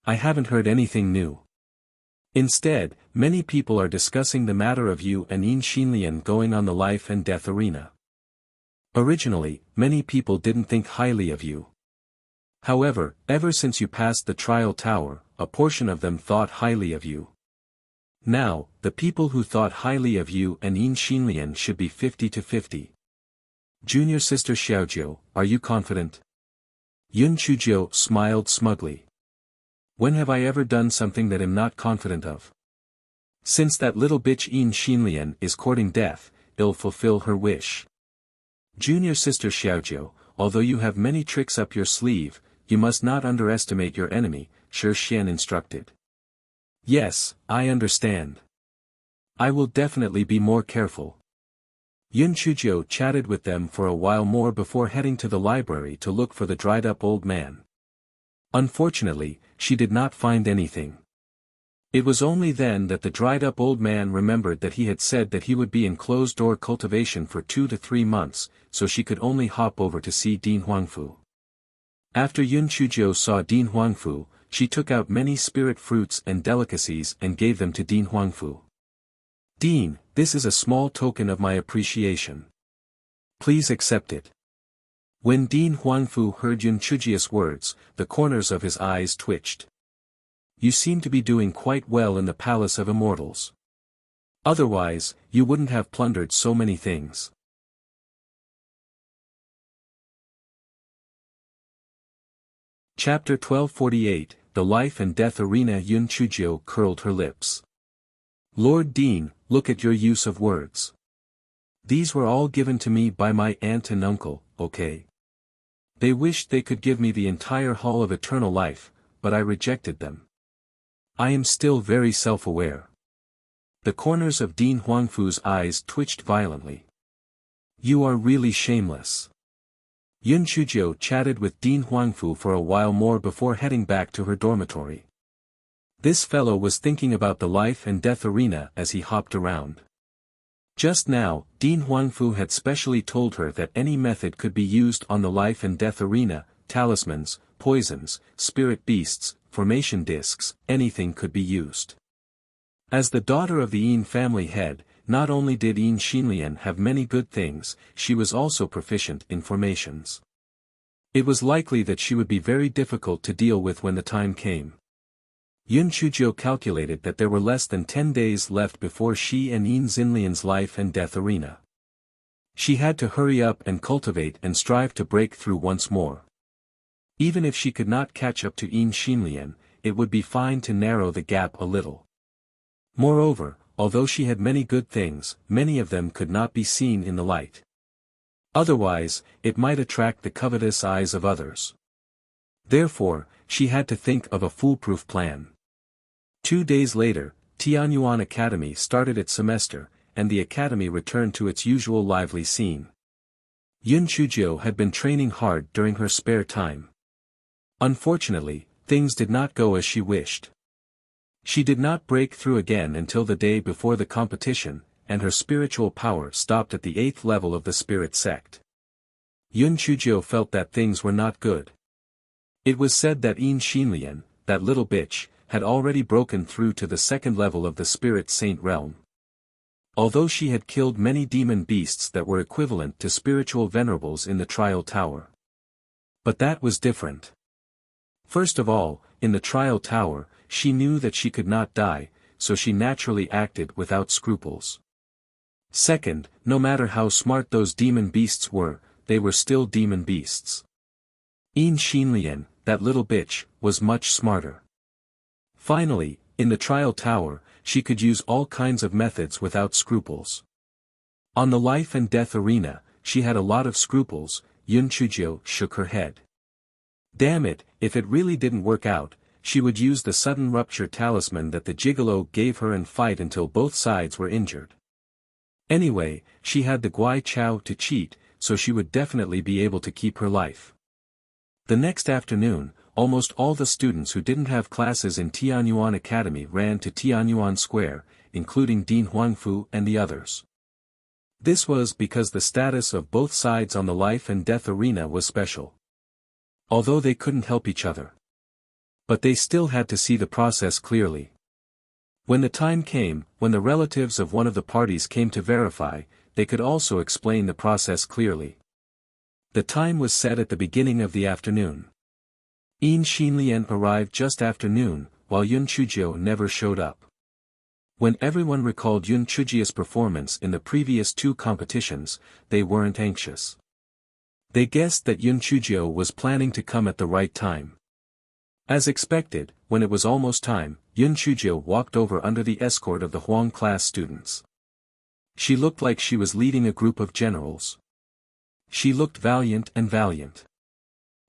I haven't heard anything new. Instead, many people are discussing the matter of you and Yin Xinlian going on the life and death arena. Originally, many people didn't think highly of you. However, ever since you passed the trial tower, a portion of them thought highly of you. Now, the people who thought highly of you and Yin Xinlian should be 50-50. Junior sister Xiaojiu, are you confident? Yun Chujio smiled smugly. When have I ever done something that I'm not confident of? Since that little bitch Yin Xinlian is courting death, I'll fulfill her wish. Junior sister Xiaojiu, although you have many tricks up your sleeve, you must not underestimate your enemy, Shi Xian instructed. Yes, I understand. I will definitely be more careful. Yun Chujio chatted with them for a while more before heading to the library to look for the dried-up old man. Unfortunately, she did not find anything. It was only then that the dried-up old man remembered that he had said that he would be in closed-door cultivation for 2 to 3 months, so she could only hop over to see Din Huangfu. After Yun Chujio saw Din Huangfu, she took out many spirit fruits and delicacies and gave them to Din Huangfu. Din, this is a small token of my appreciation. Please accept it. When Din Huangfu heard Yun Chujio's words, the corners of his eyes twitched. You seem to be doing quite well in the Palace of Immortals. Otherwise, you wouldn't have plundered so many things. Chapter 1248, The Life and Death Arena. Yun Chujio curled her lips. Lord Dean, look at your use of words. These were all given to me by my aunt and uncle, okay? They wished they could give me the entire Hall of Eternal Life, but I rejected them. I am still very self-aware. The corners of Din Huangfu's eyes twitched violently. You are really shameless. Yun Chujio chatted with Din Huangfu for a while more before heading back to her dormitory. This fellow was thinking about the life and death arena as he hopped around. Just now, Din Huangfu had specially told her that any method could be used on the life and death arena, talismans, poisons, spirit beasts, formation discs, anything could be used. As the daughter of the Yin family head, not only did Yin Xinlian have many good things, she was also proficient in formations. It was likely that she would be very difficult to deal with when the time came. Yun Chuzhou calculated that there were less than 10 days left before she and Yin Xinlian's life and death arena. She had to hurry up and cultivate and strive to break through once more. Even if she could not catch up to Yin Xinlian, it would be fine to narrow the gap a little. Moreover, although she had many good things, many of them could not be seen in the light. Otherwise, it might attract the covetous eyes of others. Therefore, she had to think of a foolproof plan. 2 days later, Tianyuan Academy started its semester, and the academy returned to its usual lively scene. Yun Chuzhou had been training hard during her spare time. Unfortunately, things did not go as she wished. She did not break through again until the day before the competition, and her spiritual power stopped at the 8th level of the spirit sect. Yun Chuzhou felt that things were not good. It was said that Yin Xinlian, that little bitch, had already broken through to the 2nd level of the spirit saint realm. Although she had killed many demon beasts that were equivalent to spiritual venerables in the trial tower. But that was different. First of all, in the trial tower, she knew that she could not die, so she naturally acted without scruples. Second, no matter how smart those demon beasts were, they were still demon beasts. Yin Xinlian, that little bitch, was much smarter. Finally, in the trial tower, she could use all kinds of methods without scruples. On the life and death arena, she had a lot of scruples. Yun Chuzhou shook her head. Damn it, if it really didn't work out, she would use the sudden rupture talisman that the gigolo gave her and fight until both sides were injured. Anyway, she had the Guai Chao to cheat, so she would definitely be able to keep her life. The next afternoon, almost all the students who didn't have classes in Tianyuan Academy ran to Tianyuan Square, including Dean Huangfu and the others. This was because the status of both sides on the life and death arena was special. Although they couldn't help each other. But they still had to see the process clearly. When the time came, when the relatives of one of the parties came to verify, they could also explain the process clearly. The time was set at the beginning of the afternoon. Yin Xinlian arrived just after noon, while Yun Chuzhou never showed up. When everyone recalled Yun Chuzhou's performance in the previous 2 competitions, they weren't anxious. They guessed that Yun Chuzhou was planning to come at the right time. As expected, when it was almost time, Yun Chuzhou walked over under the escort of the Huang class students. She looked like she was leading a group of generals. She looked valiant and valiant.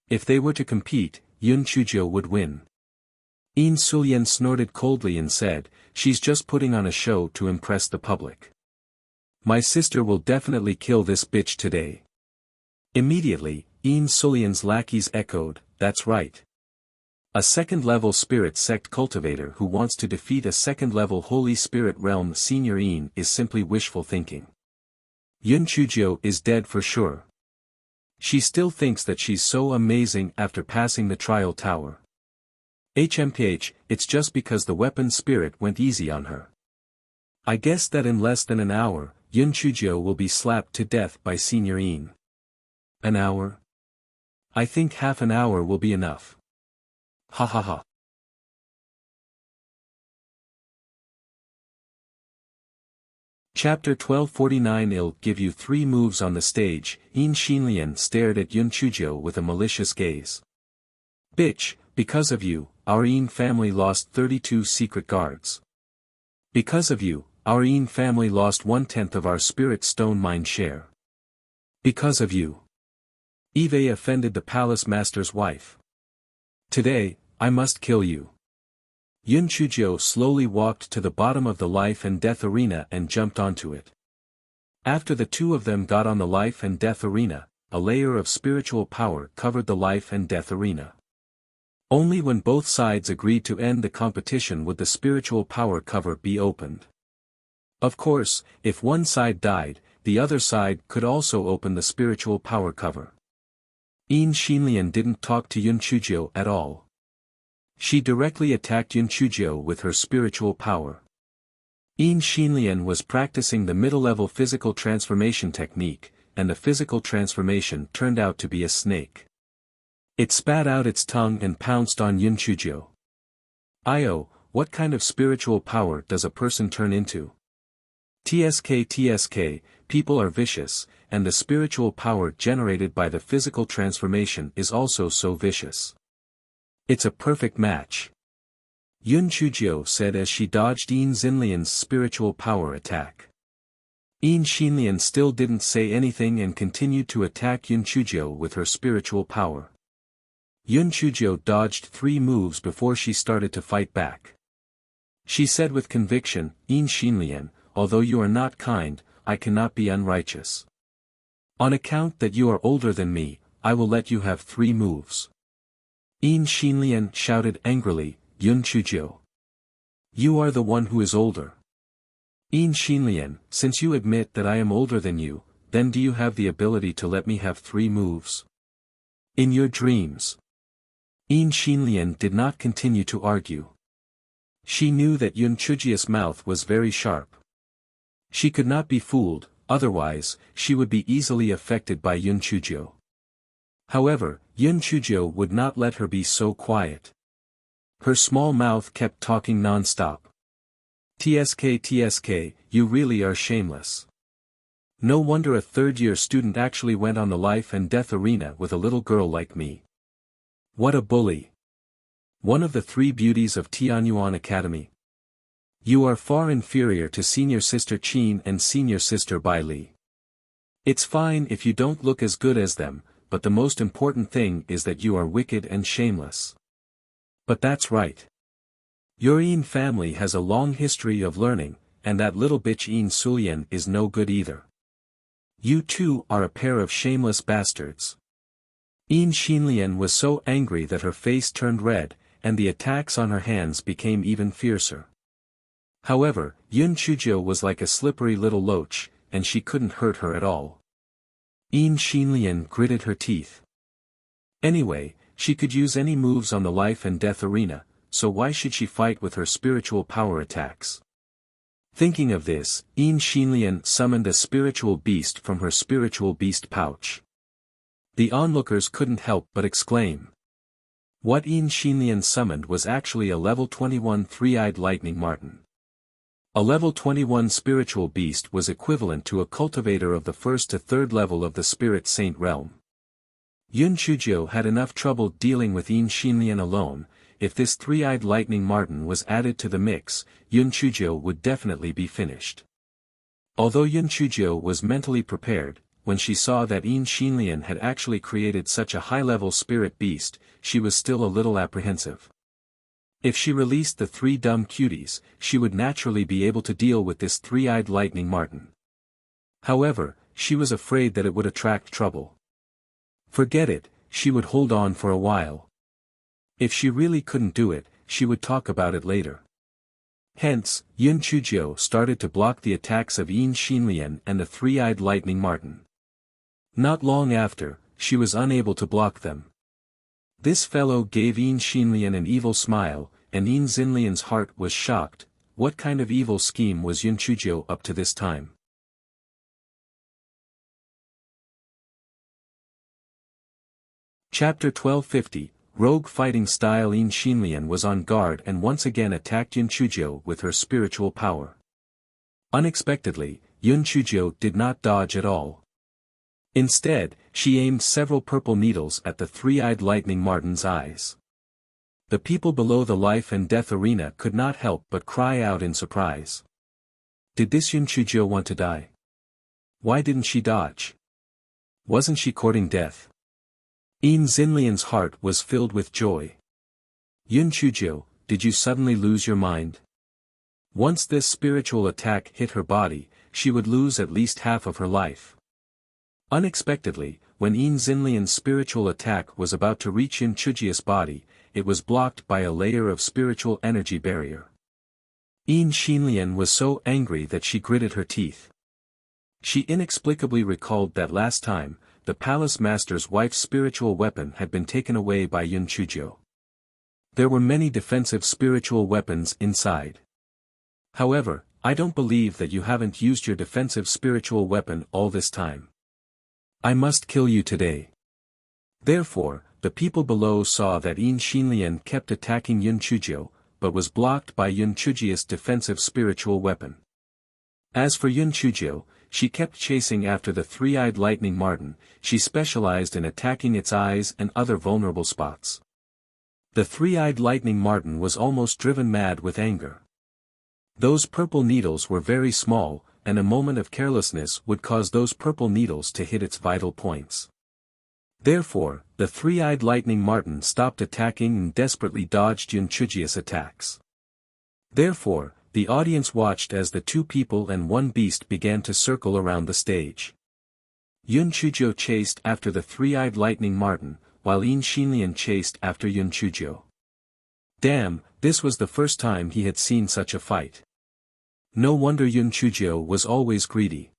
If they were to compete, Yun Chuzhou would win. Yin Sulian snorted coldly and said, "She's just putting on a show to impress the public. My sister will definitely kill this bitch today." Immediately, Yin Sulian's lackeys echoed, "That's right. A 2nd-level spirit sect cultivator who wants to defeat a 2nd-level Holy Spirit realm senior Yin is simply wishful thinking. Yun Chuzhou is dead for sure. She still thinks that she's so amazing after passing the trial tower. HMPH, it's just because the weapon spirit went easy on her. I guess that in less than an hour, Yun Chuzhou will be slapped to death by Senior Yin." An hour? I think half an hour will be enough. Ha ha ha. Chapter 1249. I'll give you 3 moves on the stage. Yin Xinlian stared at Yun Chuzhou with a malicious gaze. "Bitch, because of you, our Yin family lost 32 secret guards. Because of you, our Yin family lost 1/10 of our spirit stone mine share. Because of you. Eve offended the palace master's wife. Today, I must kill you." Yun Chuzhou slowly walked to the bottom of the life and death arena and jumped onto it. After the 2 of them got on the life and death arena, a layer of spiritual power covered the life and death arena. Only when both sides agreed to end the competition would the spiritual power cover be opened. Of course, if one side died, the other side could also open the spiritual power cover. Yin Xinlian didn't talk to Yun Chuzhou at all. She directly attacked Yun Chuzhou with her spiritual power. Yin Xinlian was practicing the middle-level physical transformation technique, and the physical transformation turned out to be a snake. It spat out its tongue and pounced on Yun Chuzhou. Io, what kind of spiritual power does a person turn into? TSK, people are vicious, and the spiritual power generated by the physical transformation is also so vicious. It's a perfect match. Yun Chujio said as she dodged Yin Xinlian's spiritual power attack. Yin Xinlian still didn't say anything and continued to attack Yun Chujio with her spiritual power. Yun Chujio dodged 3 moves before she started to fight back. She said with conviction, Yin Xinlian, although you are not kind, I cannot be unrighteous. On account that you are older than me, I will let you have 3 moves. Yin Xinlian shouted angrily, Yun Chujio. You are the one who is older. Yin Xinlian, since you admit that I am older than you, then do you have the ability to let me have 3 moves? In your dreams. Yin Xinlian did not continue to argue. She knew that Yun Chujio's mouth was very sharp. She could not be fooled, otherwise, she would be easily affected by Yun Chujio. However, Yun Chujio would not let her be so quiet. Her small mouth kept talking non-stop. TSK, you really are shameless. No wonder a 3rd-year student actually went on the life and death arena with a little girl like me. What a bully. One of the 3 beauties of Tianyuan Academy. You are far inferior to senior sister Qin and senior sister Bai Li. It's fine if you don't look as good as them, but the most important thing is that you are wicked and shameless. But that's right. Your Yin family has a long history of learning, and that little bitch Yin Sulian is no good either. You two are a pair of shameless bastards. Yin Xinlian was so angry that her face turned red, and the attacks on her hands became even fiercer. However, Yun Chujio was like a slippery little loach, and she couldn't hurt her at all. Yin Xinlian gritted her teeth. Anyway, she could use any moves on the life and death arena, so why should she fight with her spiritual power attacks? Thinking of this, Yin Xinlian summoned a spiritual beast from her spiritual beast pouch. The onlookers couldn't help but exclaim. What Yin Xinlian summoned was actually a level 21 three-eyed lightning marten. A level 21 spiritual beast was equivalent to a cultivator of the 1st to 3rd level of the spirit saint realm. Yun Chujio had enough trouble dealing with Yin Xinlian alone. If this 3-eyed lightning marten was added to the mix, Yun Chujio would definitely be finished. Although Yun Chujio was mentally prepared, when she saw that Yin Xinlian had actually created such a high-level spirit beast, she was still a little apprehensive. If she released the 3 dumb cuties, she would naturally be able to deal with this 3-eyed lightning marten. However, she was afraid that it would attract trouble. Forget it, she would hold on for a while. If she really couldn't do it, she would talk about it later. Hence, Yun Chujio started to block the attacks of Yin Xinlian and the 3-eyed lightning marten. Not long after, she was unable to block them. This fellow gave Yin Xinlian an evil smile, and Yin Xinlian's heart was shocked. What kind of evil scheme was Yun Chujio up to this time? Chapter 1250, Rogue Fighting Style. Yin Xinlian was on guard and once again attacked Yun Chujio with her spiritual power. Unexpectedly, Yun Chujio did not dodge at all. Instead, she aimed several purple needles at the 3-eyed lightning marten's eyes. The people below the life and death arena could not help but cry out in surprise. Did this Yun Chujio want to die? Why didn't she dodge? Wasn't she courting death? Yin Xinlian's heart was filled with joy. Yun Chujio, did you suddenly lose your mind? Once this spiritual attack hit her body, she would lose at least half of her life. Unexpectedly, when Yin Xinlian's spiritual attack was about to reach Yun Chujio's body, it was blocked by a layer of spiritual energy barrier. Yin Xinlian was so angry that she gritted her teeth. She inexplicably recalled that last time, the palace master's wife's spiritual weapon had been taken away by Yun Chujio. There were many defensive spiritual weapons inside. However, I don't believe that you haven't used your defensive spiritual weapon all this time. I must kill you today. Therefore, the people below saw that Yin Xinlian kept attacking Yun Chujio, but was blocked by Yun Chujia's defensive spiritual weapon. As for Yun Chujio, she kept chasing after the three-eyed lightning marten. She specialized in attacking its eyes and other vulnerable spots. The three-eyed lightning marten was almost driven mad with anger. Those purple needles were very small, and a moment of carelessness would cause those purple needles to hit its vital points. Therefore, the three-eyed lightning marten stopped attacking and desperately dodged Yun Chujia's attacks. Therefore, the audience watched as the two people and one beast began to circle around the stage. Yun Chujio chased after the three-eyed lightning marten, while Yin Xinlian chased after Yun Chujio. Damn, this was the first time he had seen such a fight. No wonder Yun Chujio was always greedy.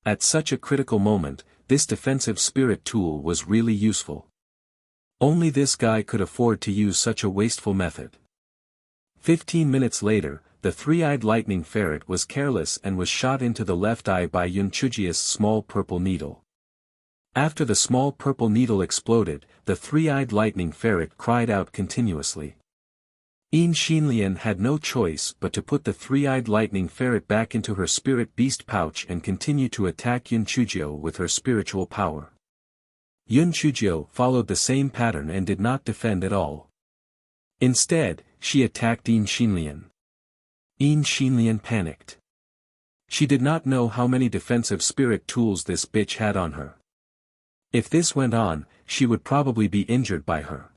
At such a critical moment, this defensive spirit tool was really useful. Only this guy could afford to use such a wasteful method. 15 minutes later, the three-eyed lightning ferret was careless and was shot into the left eye by Yun Chujia's small purple needle. After the small purple needle exploded, the three-eyed lightning ferret cried out continuously. Yin Xinlian had no choice but to put the three-eyed lightning ferret back into her spirit beast pouch and continue to attack Yun Chujio with her spiritual power. Yun Chujio followed the same pattern and did not defend at all. Instead, she attacked Yin Xinlian. Yin Xinlian panicked. She did not know how many defensive spirit tools this bitch had on her. If this went on, she would probably be injured by her.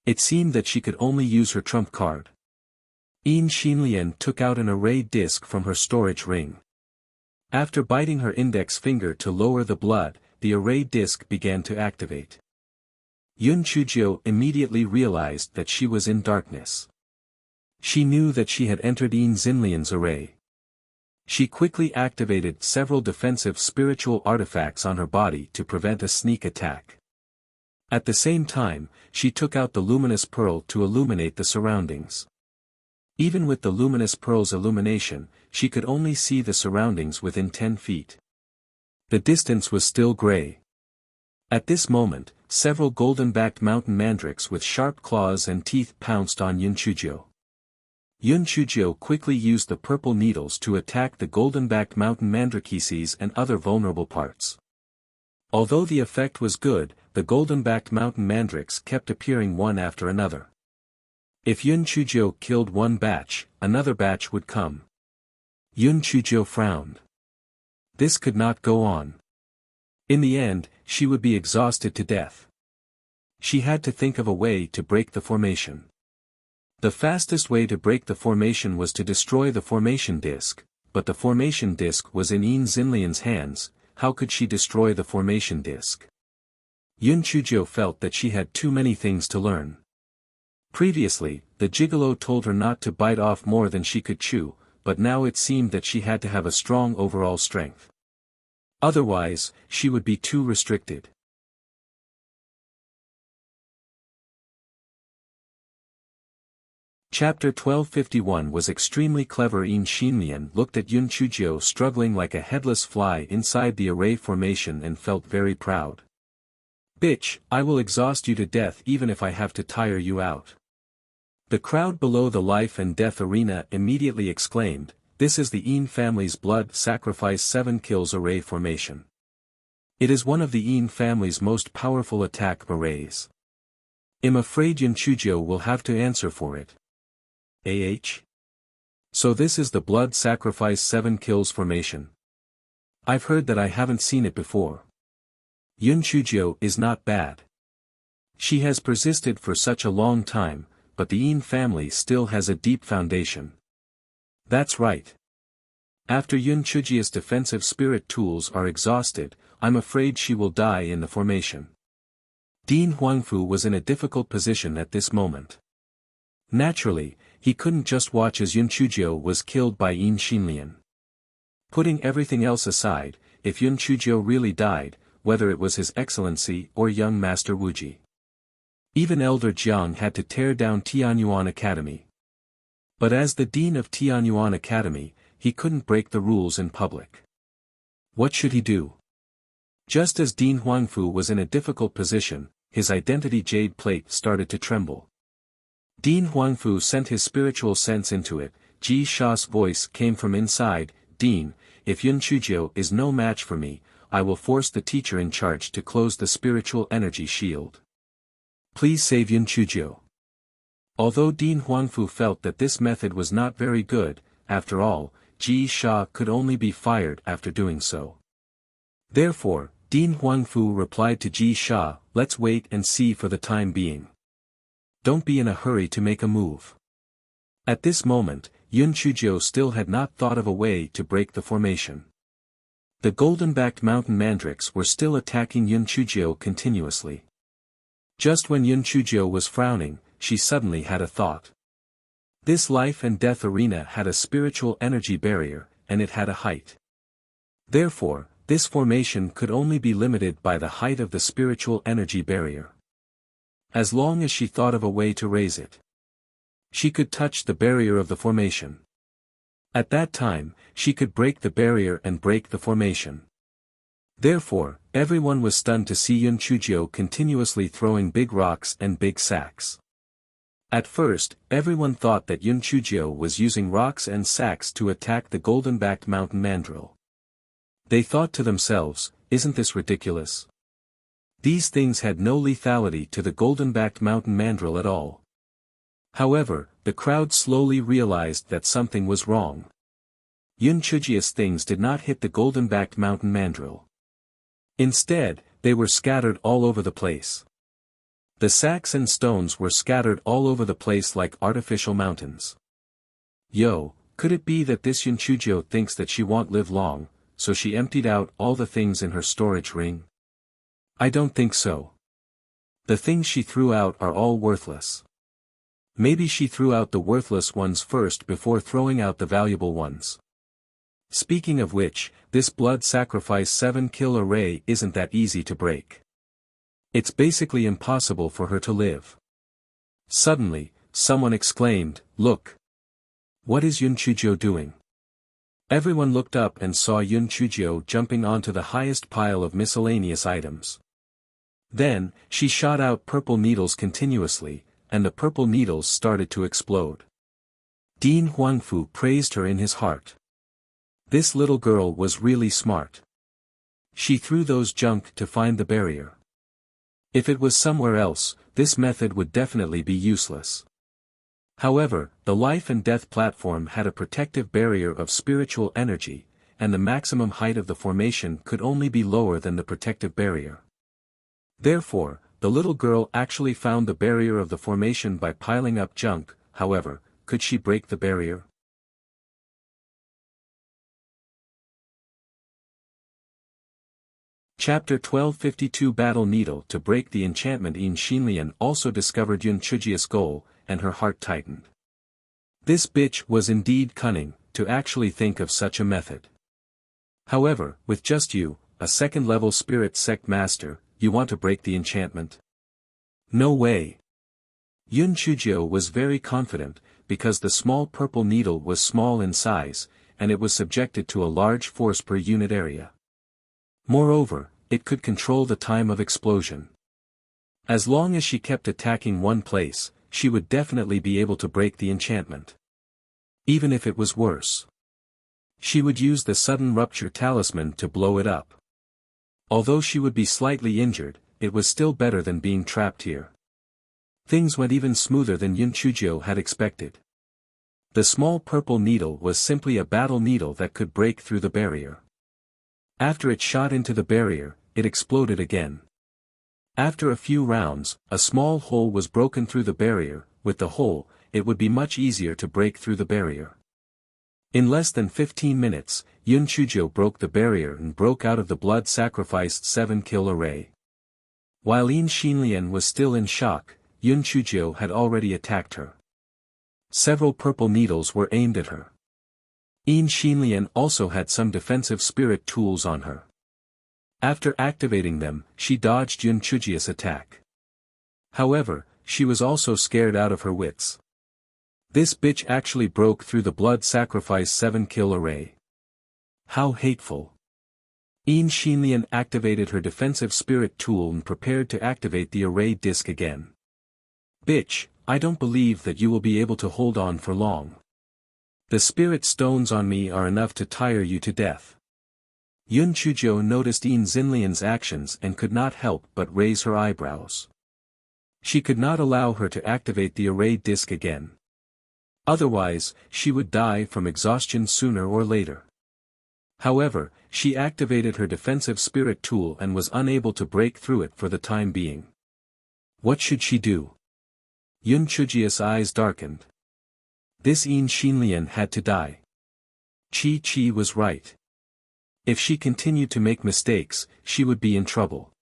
It seemed that she could only use her trump card. Yin Xinlian took out an array disc from her storage ring. After biting her index finger to lower the blood, the array disc began to activate. Yun Chujio immediately realized that she was in darkness. She knew that she had entered Yin Xinlian's array. She quickly activated several defensive spiritual artifacts on her body to prevent a sneak attack. At the same time, she took out the luminous pearl to illuminate the surroundings. Even with the luminous pearl's illumination, she could only see the surroundings within 10 feet. The distance was still gray. At this moment, several golden-backed mountain mandrakes with sharp claws and teeth pounced on Yun Chujio. Yun Chujio quickly used the purple needles to attack the golden-backed mountain mandrakeses and other vulnerable parts. Although the effect was good, the golden-backed mountain mandrakes kept appearing one after another. If Yun Chujio killed one batch, another batch would come. Yun Chujio frowned. This could not go on. In the end, she would be exhausted to death. She had to think of a way to break the formation. The fastest way to break the formation was to destroy the formation disk, but the formation disk was in Yin Xinlian's hands. How could she destroy the formation disk? Yun Chujio felt that she had too many things to learn. Previously, the gigolo told her not to bite off more than she could chew, but now it seemed that she had to have a strong overall strength. Otherwise, she would be too restricted. Chapter 1251 was extremely clever. Yin Xinlian looked at Yun Chujio struggling like a headless fly inside the array formation and felt very proud. Bitch, I will exhaust you to death even if I have to tire you out. The crowd below the life and death arena immediately exclaimed, this is the Yin family's blood sacrifice 7 kills array formation. It is one of the Yin family's most powerful attack arrays. I'm afraid Yun Chujio will have to answer for it. So this is the blood sacrifice 7 kills formation. I've heard that. I haven't seen it before. Yun Chujio is not bad. She has persisted for such a long time, but the Yin family still has a deep foundation. That's right. After Yun Chujio's defensive spirit tools are exhausted, I'm afraid she will die in the formation. Dean Huangfu was in a difficult position at this moment. Naturally, he couldn't just watch as Yun Chujio was killed by Yin Xinlian. Putting everything else aside, if Yun Chujio really died, whether it was His Excellency or young Master Wuji, even Elder Jiang had to tear down Tianyuan Academy. But as the Dean of Tianyuan Academy, he couldn't break the rules in public. What should he do? Just as Dean Huangfu was in a difficult position, his identity jade plate started to tremble. Dean Huangfu sent his spiritual sense into it. Ji Sha's voice came from inside. Dean, if Yun Chujiu is no match for me, I will force the teacher in charge to close the spiritual energy shield. Please save Yun Chujiu. Although Dean Huangfu felt that this method was not very good, after all, Ji Sha could only be fired after doing so. Therefore, Dean Huangfu replied to Ji Sha, let's wait and see for the time being. Don't be in a hurry to make a move. At this moment, Yun Chujiu still had not thought of a way to break the formation. The golden-backed mountain mandrakes were still attacking Yun Chujiu continuously. Just when Yun Chujiu was frowning, she suddenly had a thought. This life and death arena had a spiritual energy barrier, and it had a height. Therefore, this formation could only be limited by the height of the spiritual energy barrier. As long as she thought of a way to raise it, she could touch the barrier of the formation. At that time, she could break the barrier and break the formation. Therefore, everyone was stunned to see Yun Chujiu continuously throwing big rocks and big sacks. At first, everyone thought that Yun Chujiu was using rocks and sacks to attack the golden-backed mountain mandrill. They thought to themselves, isn't this ridiculous? These things had no lethality to the golden-backed mountain mandrill at all. However, the crowd slowly realized that something was wrong. Yun Chujiu's things did not hit the golden-backed mountain mandrill. Instead, they were scattered all over the place. The sacks and stones were scattered all over the place like artificial mountains. Yo, could it be that this Yun Chujiu thinks that she won't live long, so she emptied out all the things in her storage ring? I don't think so. The things she threw out are all worthless. Maybe she threw out the worthless ones first before throwing out the valuable ones. Speaking of which, this blood sacrifice 7-kill array isn't that easy to break. It's basically impossible for her to live. Suddenly, someone exclaimed, look! What is Yun Chujiu doing? Everyone looked up and saw Yun Chujiu jumping onto the highest pile of miscellaneous items. Then, she shot out purple needles continuously, and the purple needles started to explode. Dean Huangfu praised her in his heart. This little girl was really smart. She threw those junk to find the barrier. If it was somewhere else, this method would definitely be useless. However, the life and death platform had a protective barrier of spiritual energy, and the maximum height of the formation could only be lower than the protective barrier. Therefore, the little girl actually found the barrier of the formation by piling up junk. However, could she break the barrier? Chapter 1252 Battle Needle. To break the enchantment, Yin Xinlian also discovered Yun Chujiu's goal, and her heart tightened. This bitch was indeed cunning, to actually think of such a method. However, with just you, a second-level spirit sect master, you want to break the enchantment? No way. Yun Chujiu was very confident, because the small purple needle was small in size, and it was subjected to a large force per unit area. Moreover, it could control the time of explosion. As long as she kept attacking one place, she would definitely be able to break the enchantment. Even if it was worse, she would use the sudden rupture talisman to blow it up. Although she would be slightly injured, it was still better than being trapped here. Things went even smoother than Yun Chujiu had expected. The small purple needle was simply a battle needle that could break through the barrier. After it shot into the barrier, it exploded again. After a few rounds, a small hole was broken through the barrier. With the hole, it would be much easier to break through the barrier. In less than 15 minutes, Yun Chujiu broke the barrier and broke out of the blood-sacrificed 7-kill array. While Yin Xinlian was still in shock, Yun Chujiu had already attacked her. Several purple needles were aimed at her. Yin Xinlian also had some defensive spirit tools on her. After activating them, she dodged Yun Chujiu's attack. However, she was also scared out of her wits. This bitch actually broke through the blood sacrifice 7-kill array. How hateful. Yin Xinlian activated her defensive spirit tool and prepared to activate the array disc again. Bitch, I don't believe that you will be able to hold on for long. The spirit stones on me are enough to tire you to death. Yun Chuzhou noticed Yin Xinlian's actions and could not help but raise her eyebrows. She could not allow her to activate the array disc again. Otherwise, she would die from exhaustion sooner or later. However, she activated her defensive spirit tool and was unable to break through it for the time being. What should she do? Yun Chujia's eyes darkened. This Yin Xinlian had to die. Chi was right. If she continued to make mistakes, she would be in trouble.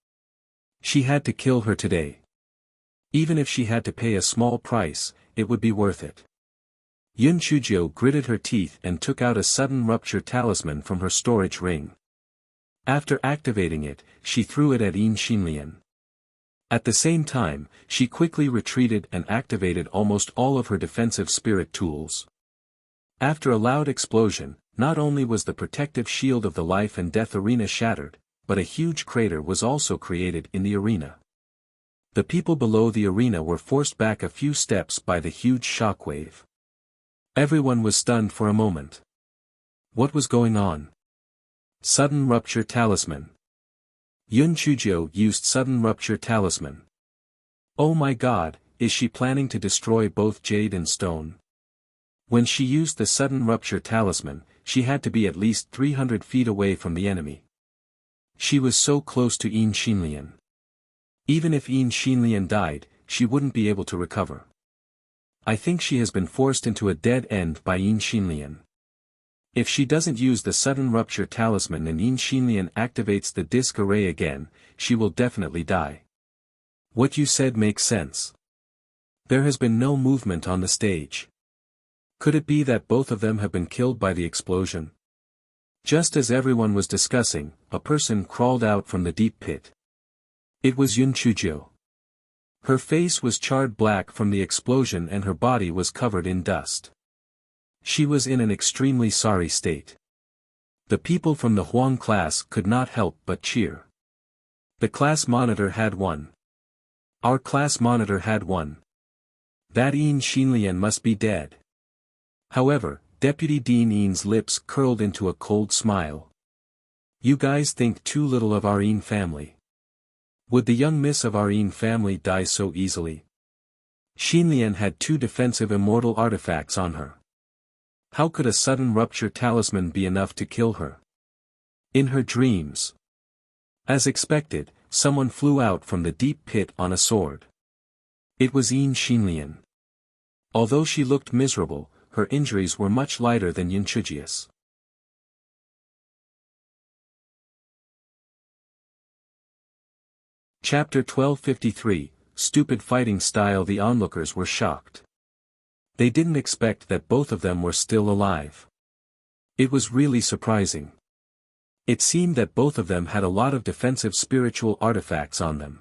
She had to kill her today. Even if she had to pay a small price, it would be worth it. Yun Chuzhou gritted her teeth and took out a sudden rupture talisman from her storage ring. After activating it, she threw it at Yin Xinlian. At the same time, she quickly retreated and activated almost all of her defensive spirit tools. After a loud explosion, not only was the protective shield of the life and death arena shattered, but a huge crater was also created in the arena. The people below the arena were forced back a few steps by the huge shockwave. Everyone was stunned for a moment. What was going on? Sudden rupture talisman. Yun Chuzhou used sudden rupture talisman. Oh my god, is she planning to destroy both jade and stone? When she used the sudden rupture talisman, she had to be at least 300 feet away from the enemy. She was so close to Yin Xinlian. Even if Yin Xinlian died, she wouldn't be able to recover. I think she has been forced into a dead end by Yin Xinlian. If she doesn't use the sudden rupture talisman and Yin Xinlian activates the disc array again, she will definitely die. What you said makes sense. There has been no movement on the stage. Could it be that both of them have been killed by the explosion? Just as everyone was discussing, a person crawled out from the deep pit. It was Yun Chuzhou. Her face was charred black from the explosion and her body was covered in dust. She was in an extremely sorry state. The people from the Huang class could not help but cheer. The class monitor had won. Our class monitor had won. That Yin Xinlian must be dead. However, Deputy Dean Yin's lips curled into a cold smile. You guys think too little of our Yin family. Would the young miss of our Yin family die so easily? Xinlian had 2 defensive immortal artifacts on her. How could a sudden rupture talisman be enough to kill her? In her dreams. As expected, someone flew out from the deep pit on a sword. It was Yin Xinlian. Although she looked miserable, her injuries were much lighter than Yun Chuzhou's. Chapter 1253, Stupid Fighting Style. The onlookers were shocked. They didn't expect that both of them were still alive. It was really surprising. It seemed that both of them had a lot of defensive spiritual artifacts on them.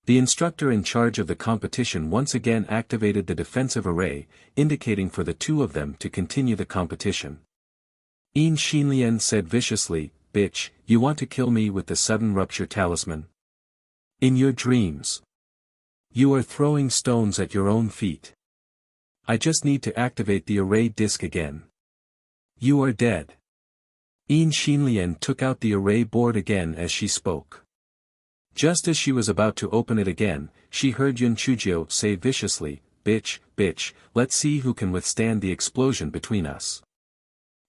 The instructor in charge of the competition once again activated the defensive array, indicating for the 2 of them to continue the competition. Yin Xinlian said viciously, "Bitch, you want to kill me with the sudden rupture talisman? In your dreams. You are throwing stones at your own feet. I just need to activate the array disc again. You are dead." Yin Xinlian took out the array board again as she spoke. Just as she was about to open it again, she heard Yun Chuzhou say viciously, bitch, let's see who can withstand the explosion between us."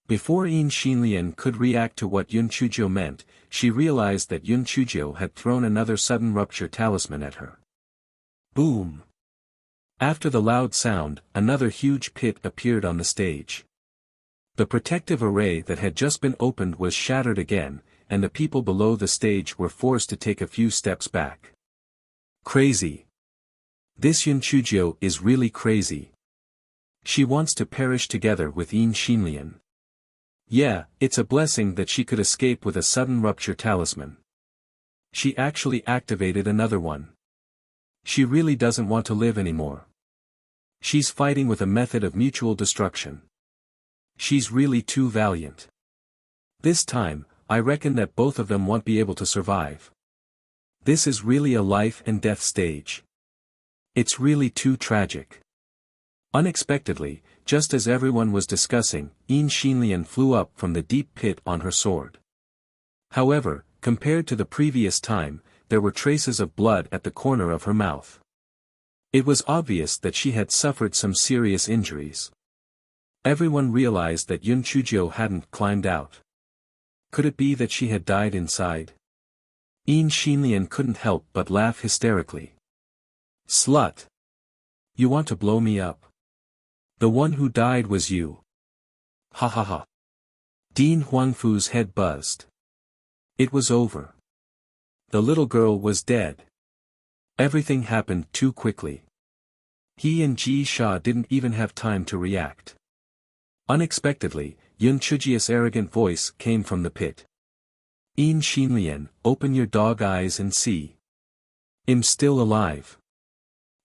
Before Yin Xinlian could react to what Yun Chuzhou meant, she realized that Yun Chuzhou had thrown another sudden rupture talisman at her. Boom! After the loud sound, another huge pit appeared on the stage. The protective array that had just been opened was shattered again, and the people below the stage were forced to take a few steps back. Crazy. This Yun Chuzhou is really crazy. She wants to perish together with Yin Xinlian. Yeah, it's a blessing that she could escape with a sudden rupture talisman. She actually activated another one. She really doesn't want to live anymore. She's fighting with a method of mutual destruction. She's really too valiant. This time, I reckon that both of them won't be able to survive. This is really a life and death stage. It's really too tragic. Unexpectedly, just as everyone was discussing, Yin Xinlian flew up from the deep pit on her sword. However, compared to the previous time, there were traces of blood at the corner of her mouth. It was obvious that she had suffered some serious injuries. Everyone realized that Yun Chuzhou hadn't climbed out. Could it be that she had died inside? Yin Xinlian couldn't help but laugh hysterically. Slut! You want to blow me up? The one who died was you. Ha ha ha. Dean Huangfu's head buzzed. It was over. The little girl was dead. Everything happened too quickly. He and Ji Sha didn't even have time to react. Unexpectedly, Yun Chujia's arrogant voice came from the pit. Yin Xinlian, open your dog eyes and see. I'm still alive.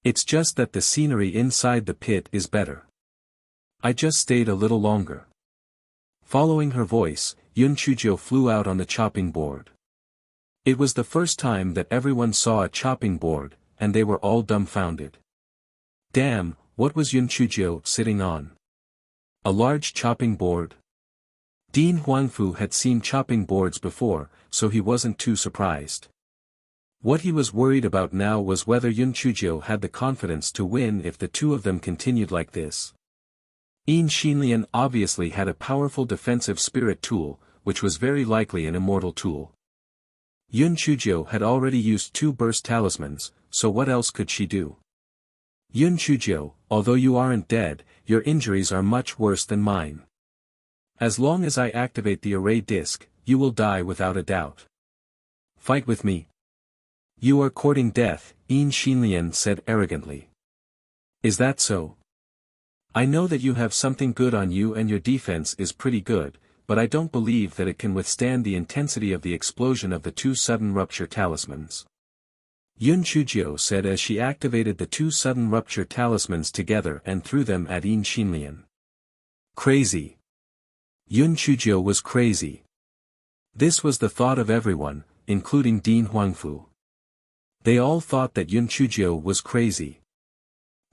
It's just that the scenery inside the pit is better. I just stayed a little longer. Following her voice, Yun Chuzhou flew out on the chopping board. It was the first time that everyone saw a chopping board, and they were all dumbfounded. Damn, what was Yun Chuzhou sitting on? A large chopping board? Dean Huangfu had seen chopping boards before, so he wasn't too surprised. What he was worried about now was whether Yun Chuzhou had the confidence to win if the two of them continued like this. Yin Xinlian obviously had a powerful defensive spirit tool, which was very likely an immortal tool. Yun Chuzhou had already used 2 burst talismans, so what else could she do? Yun Chuzhou, although you aren't dead, your injuries are much worse than mine. As long as I activate the array disc, you will die without a doubt. Fight with me. You are courting death, Yin Xinlian said arrogantly. Is that so? I know that you have something good on you and your defense is pretty good, but I don't believe that it can withstand the intensity of the explosion of the 2 sudden rupture talismans. Yun Chuzhou said as she activated the 2 sudden rupture talismans together and threw them at Yin Xinlian. Crazy. Yun Chuzhou was crazy. This was the thought of everyone, including Dean Huangfu. They all thought that Yun Chuzhou was crazy.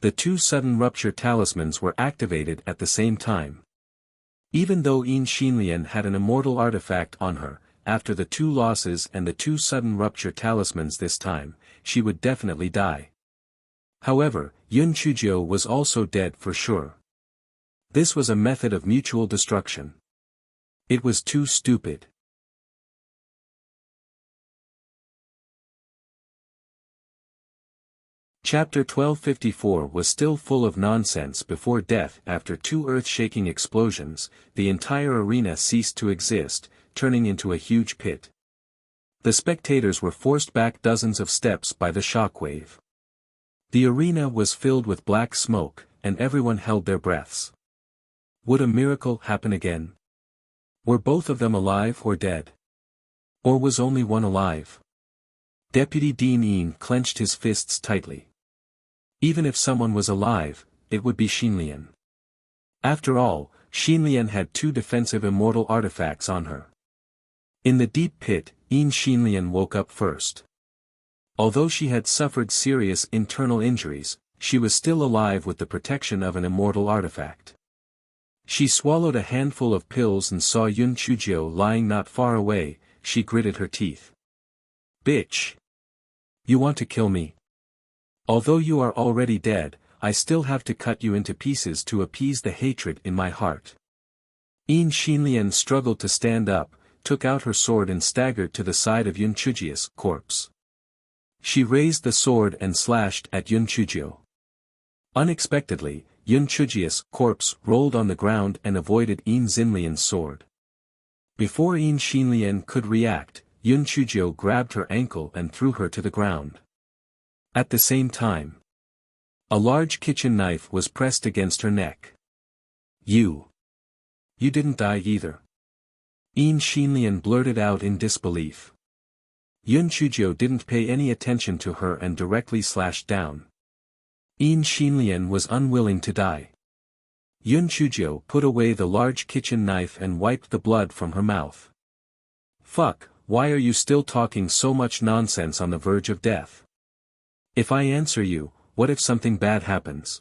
The 2 sudden rupture talismans were activated at the same time. Even though Yin Xinlian had an immortal artifact on her, after the 2 losses and the 2 sudden rupture talismans this time, she would definitely die. However, Yun Chuzhou was also dead for sure. This was a method of mutual destruction. It was too stupid. Chapter 1254 was still full of nonsense before death. After 2 earth-shaking explosions, the entire arena ceased to exist, turning into a huge pit. The spectators were forced back dozens of steps by the shockwave. The arena was filled with black smoke, and everyone held their breaths. Would a miracle happen again? Were both of them alive or dead? Or was only one alive? Deputy Dean Yin clenched his fists tightly. Even if someone was alive, it would be Xinlian. After all, Xinlian had 2 defensive immortal artifacts on her. In the deep pit, Yin Xinlian woke up first. Although she had suffered serious internal injuries, she was still alive with the protection of an immortal artifact. She swallowed a handful of pills and saw Yun Chuzhou lying not far away. She gritted her teeth. Bitch! You want to kill me? Although you are already dead, I still have to cut you into pieces to appease the hatred in my heart. Yin Xinlian struggled to stand up, took out her sword and staggered to the side of Yun Chujia's corpse. She raised the sword and slashed at Yun Chuzhou. Unexpectedly, Yun Chujia's corpse rolled on the ground and avoided Yin Xinlian's sword. Before Yin Xinlian could react, Yun Chuzhou grabbed her ankle and threw her to the ground. At the same time, a large kitchen knife was pressed against her neck. You didn't die either. Yin Xinlian blurted out in disbelief. Yun Chuzhou didn't pay any attention to her and directly slashed down. Yin Xinlian was unwilling to die. Yun Chuzhou put away the large kitchen knife and wiped the blood from her mouth. Fuck, why are you still talking so much nonsense on the verge of death? If I answer you, what if something bad happens?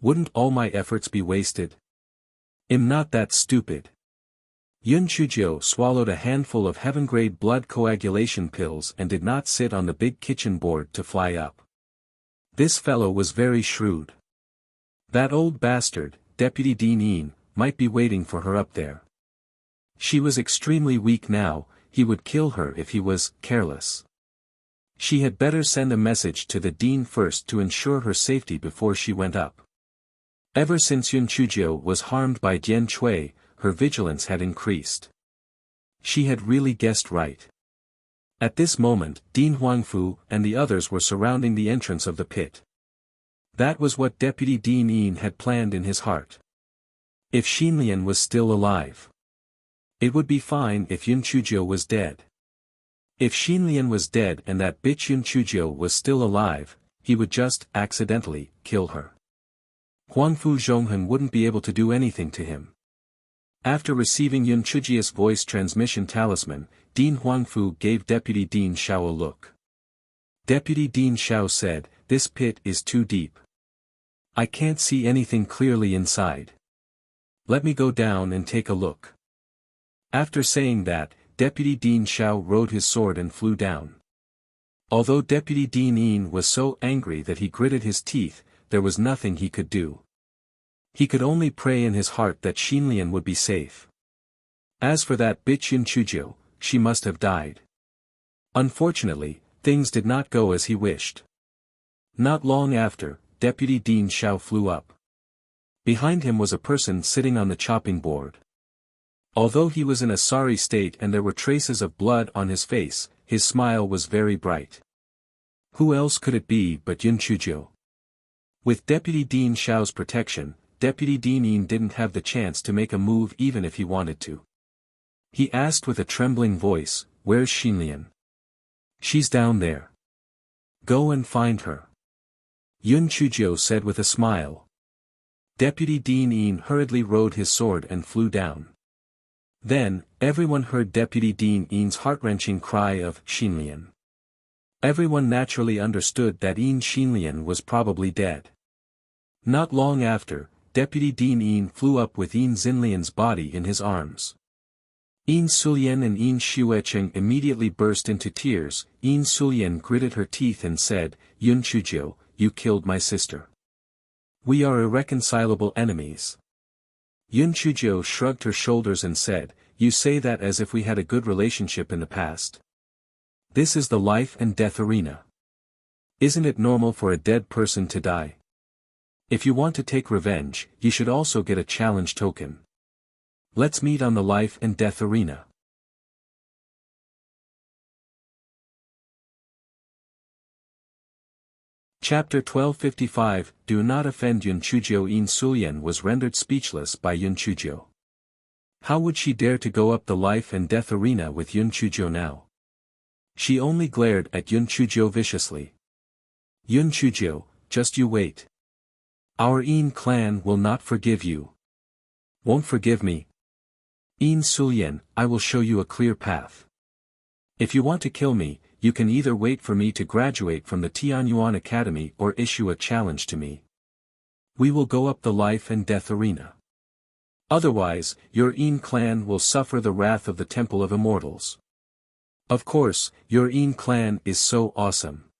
Wouldn't all my efforts be wasted? I'm not that stupid. Yun Chuzhou swallowed a handful of heaven-grade blood coagulation pills and did not sit on the big kitchen board to fly up. This fellow was very shrewd. That old bastard, Deputy Dean Yin, might be waiting for her up there. She was extremely weak now, he would kill her if he was careless. She had better send a message to the dean first to ensure her safety before she went up. Ever since Yun Chuzhou was harmed by Dian Cui, her vigilance had increased. She had really guessed right. At this moment, Dean Huangfu and the others were surrounding the entrance of the pit. That was what Deputy Dean Yin had planned in his heart. If Xinlian was still alive. It would be fine if Yun Chuzhou was dead. If Xinlian was dead and that bitch Yun Chuzhou was still alive, he would just, accidentally, kill her. Huangfu Zhonghen wouldn't be able to do anything to him. After receiving Yun Chuzhiu's voice transmission talisman, Dean Huangfu gave Deputy Dean Xiao a look. Deputy Dean Xiao said, "This pit is too deep. I can't see anything clearly inside. Let me go down and take a look." After saying that, Deputy Dean Xiao rode his sword and flew down. Although Deputy Dean Yin was so angry that he gritted his teeth, there was nothing he could do. He could only pray in his heart that Xinlian would be safe. As for that bitch Yun Chuzhou, she must have died. Unfortunately, things did not go as he wished. Not long after, Deputy Dean Xiao flew up. Behind him was a person sitting on the chopping board. Although he was in a sorry state and there were traces of blood on his face, his smile was very bright. Who else could it be but Yun Chuzhou? With Deputy Dean Xiao's protection, Deputy Dean Yin didn't have the chance to make a move even if he wanted to. He asked with a trembling voice, "Where's Xinlian?" "She's down there. Go and find her," Yun Chuzhou said with a smile. Deputy Dean Yin hurriedly rode his sword and flew down. Then, everyone heard Deputy Dean Yin's heart-wrenching cry of "Xinlian." Everyone naturally understood that Yin Xinlian was probably dead. Not long after, Deputy Dean Yin flew up with Yin Xinlian's body in his arms. Yin Sulian and Yin Xuecheng immediately burst into tears. Yin Sulian gritted her teeth and said, "Yun Chuzhou, you killed my sister. We are irreconcilable enemies." Yun Chuzhou shrugged her shoulders and said, "You say that as if we had a good relationship in the past. This is the life and death arena. Isn't it normal for a dead person to die? If you want to take revenge, you should also get a challenge token. Let's meet on the life and death arena." Chapter 1255, Do Not Offend Yun Chuzhou. Yin Sulian was rendered speechless by Yun Chuzhou. How would she dare to go up the life and death arena with Yun Chuzhou now? She only glared at Yun Chuzhou viciously. "Yun Chuzhou, just you wait. Our Yin clan will not forgive you." "Won't forgive me? Yin Sulian, I will show you a clear path. If you want to kill me, you can either wait for me to graduate from the Tianyuan Academy or issue a challenge to me. We will go up the life and death arena. Otherwise, your Yin clan will suffer the wrath of the Temple of Immortals. Of course, your Yin clan is so awesome.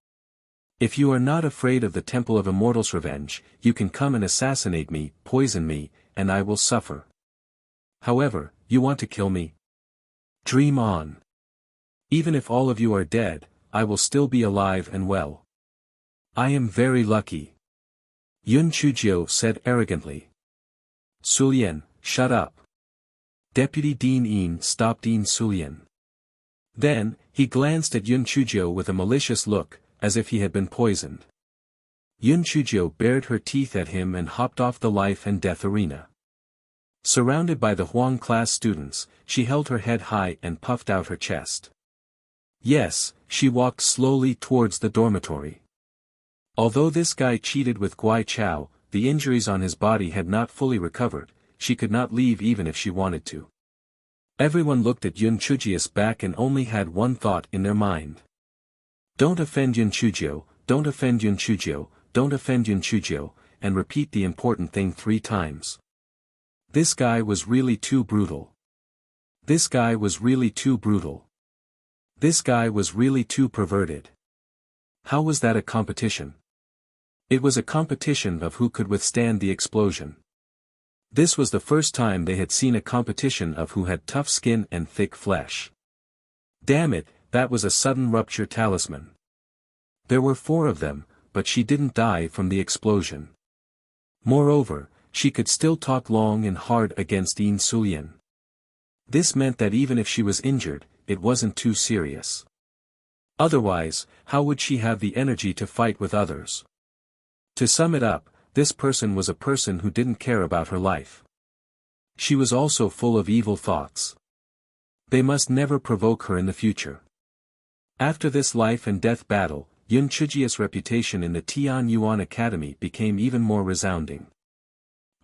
If you are not afraid of the Temple of Immortals' revenge, you can come and assassinate me, poison me, and I will suffer. However, you want to kill me? Dream on. Even if all of you are dead, I will still be alive and well. I am very lucky," Yun Chuzhou said arrogantly. "Sulian, shut up." Deputy Dean Yin stopped Yin Sulian. Then, he glanced at Yun Chuzhou with a malicious look, as if he had been poisoned. Yun Chuzhou bared her teeth at him and hopped off the life and death arena. Surrounded by the Huang class students, she held her head high and puffed out her chest. Yes, she walked slowly towards the dormitory. Although this guy cheated with Guai Chao, the injuries on his body had not fully recovered, she could not leave even if she wanted to. Everyone looked at Yun Chuzhiu's back and only had one thought in their mind. "Don't offend Yun Chuzhou, don't offend Yun Chuzhou, don't offend Yunchujio, and repeat the important thing 3 times. This guy was really too brutal. This guy was really too brutal. This guy was really too perverted. How was that a competition? It was a competition of who could withstand the explosion. This was the first time they had seen a competition of who had tough skin and thick flesh. Damn it, that was a sudden rupture talisman. There were 4 of them, but she didn't die from the explosion. Moreover, she could still talk long and hard against Yin Suyin. This meant that even if she was injured, it wasn't too serious. Otherwise, how would she have the energy to fight with others? To sum it up, this person was a person who didn't care about her life. She was also full of evil thoughts. They must never provoke her in the future. After this life and death battle, Yun Chujia's reputation in the Tian Yuan Academy became even more resounding.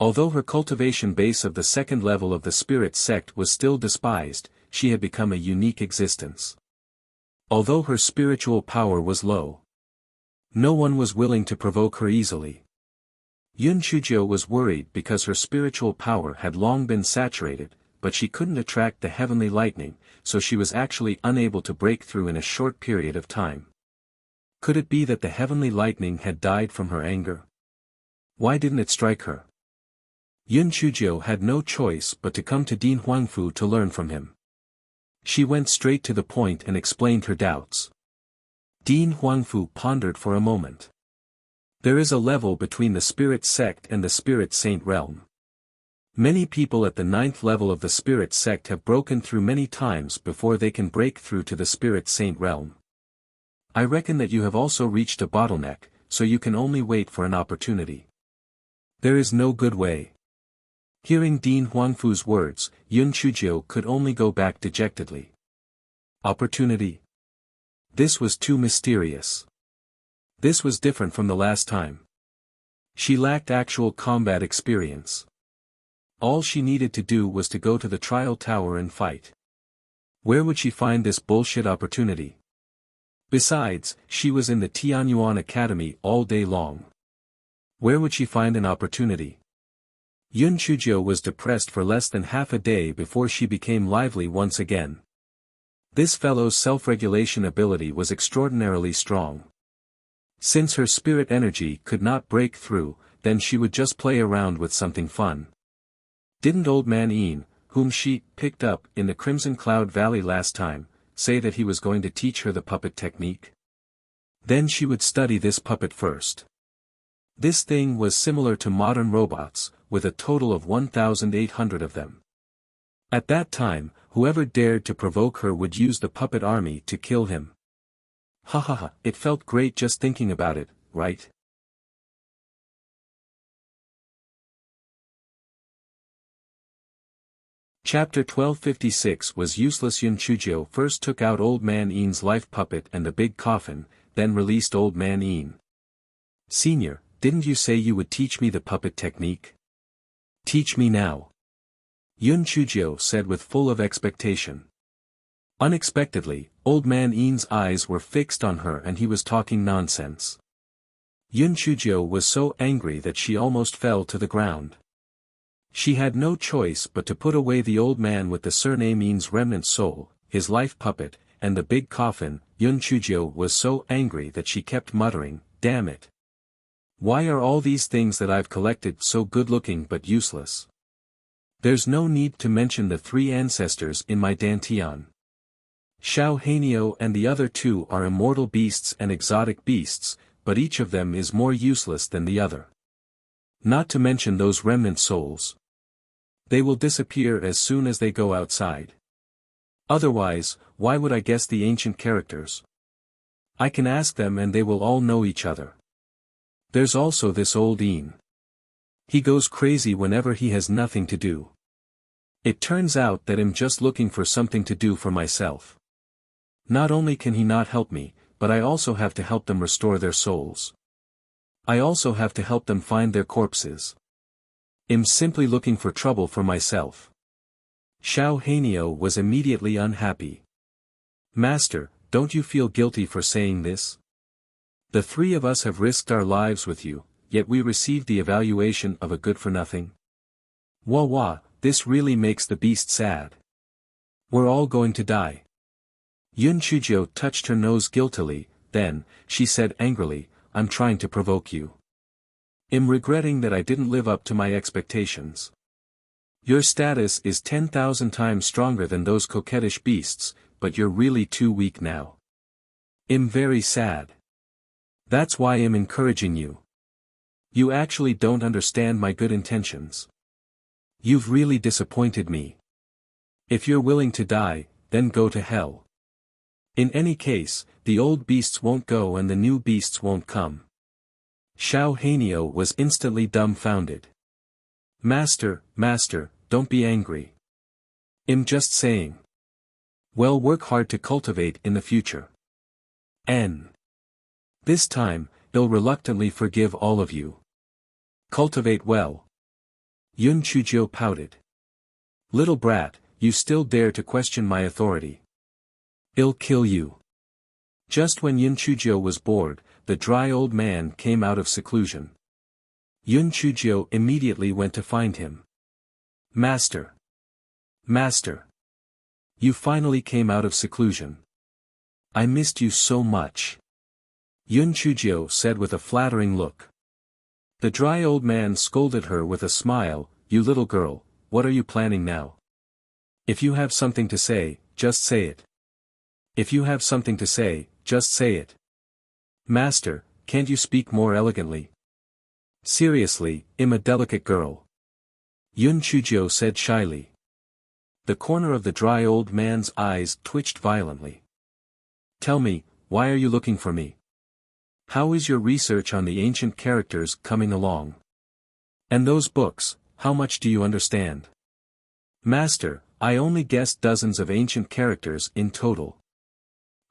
Although her cultivation base of the 2nd level of the spirit sect was still despised, she had become a unique existence. Although her spiritual power was low, no one was willing to provoke her easily. Yun Chujio was worried because her spiritual power had long been saturated, but she couldn't attract the heavenly lightning, so she was actually unable to break through in a short period of time. Could it be that the heavenly lightning had died from her anger? Why didn't it strike her? Yun Chujio had no choice but to come to Dean Huangfu to learn from him. She went straight to the point and explained her doubts. Dean Huangfu pondered for a moment. There is a level between the spirit sect and the spirit saint realm. Many people at the 9th level of the spirit sect have broken through many times before they can break through to the spirit saint realm. I reckon that you have also reached a bottleneck, so you can only wait for an opportunity. There is no good way. Hearing Dean Huangfu's words, Yun Chujio could only go back dejectedly. Opportunity? This was too mysterious. This was different from the last time. She lacked actual combat experience. All she needed to do was to go to the trial tower and fight. Where would she find this bullshit opportunity? Besides, she was in the Tianyuan Academy all day long. Where would she find an opportunity? Yun Chujio was depressed for less than half a day before she became lively once again. This fellow's self-regulation ability was extraordinarily strong. Since her spirit energy could not break through, then she would just play around with something fun. Didn't Old Man Ian, whom she picked up in the Crimson Cloud Valley last time, say that he was going to teach her the puppet technique? Then she would study this puppet first. This thing was similar to modern robots, with a total of 1,800 of them. At that time, whoever dared to provoke her would use the puppet army to kill him. Ha ha ha, it felt great just thinking about it, right? Chapter 1256 was useless. Yun Chujio first took out Old Man Ian's life puppet and the big coffin, then released Old Man Ian. Senior, didn't you say you would teach me the puppet technique? Teach me now. Yun Chujio said with full of expectation. Unexpectedly, Old Man Ian's eyes were fixed on her and he was talking nonsense. Yun Chujio was so angry that she almost fell to the ground. She had no choice but to put away the old man with the surname Ian's remnant soul, his life puppet, and the big coffin. Yun Chujio was so angry that she kept muttering, "Damn it! Why are all these things that I've collected so good-looking but useless? There's no need to mention the 3 ancestors in my dantian. Xiao Hanio and the other 2 are immortal beasts and exotic beasts, but each of them is more useless than the other. Not to mention those remnant souls. They will disappear as soon as they go outside. Otherwise, why would I guess the ancient characters? I can ask them and they will all know each other. There's also this old Ian. He goes crazy whenever he has nothing to do. It turns out that I'm just looking for something to do for myself. Not only can he not help me, but I also have to help them restore their souls. I also have to help them find their corpses. I'm simply looking for trouble for myself." Xiao Hanio was immediately unhappy. "Master, don't you feel guilty for saying this? The three of us have risked our lives with you, yet we received the evaluation of a good-for-nothing. Wah wah, this really makes the beast sad. We're all going to die. Yun Chuzhou touched her nose guiltily, then, she said angrily, I'm trying to provoke you. I'm regretting that I didn't live up to my expectations. Your status is 10,000 times stronger than those coquettish beasts, but you're really too weak now. I'm very sad. That's why I'm encouraging you. You actually don't understand my good intentions. You've really disappointed me. If you're willing to die, then go to hell. In any case, the old beasts won't go and the new beasts won't come. Xiao Hanio was instantly dumbfounded. Master, don't be angry. I'm just saying. Well, work hard to cultivate in the future. This time, I'll reluctantly forgive all of you. Cultivate well. Yun Chuzhou pouted. Little brat, you still dare to question my authority. I'll kill you. Just when Yun Chuzhou was bored, the dry old man came out of seclusion. Yun Chuzhou immediately went to find him. Master! You finally came out of seclusion. I missed you so much. Yun Chuzhou said with a flattering look. The dry old man scolded her with a smile, You little girl, what are you planning now? If you have something to say, just say it. If you have something to say, just say it. Master, can't you speak more elegantly? Seriously, I'm a delicate girl. Yun Chuzhou said shyly. The corner of the dry old man's eyes twitched violently. Tell me, why are you looking for me? How is your research on the ancient characters coming along? And those books, how much do you understand? Master, I only guessed dozens of ancient characters in total.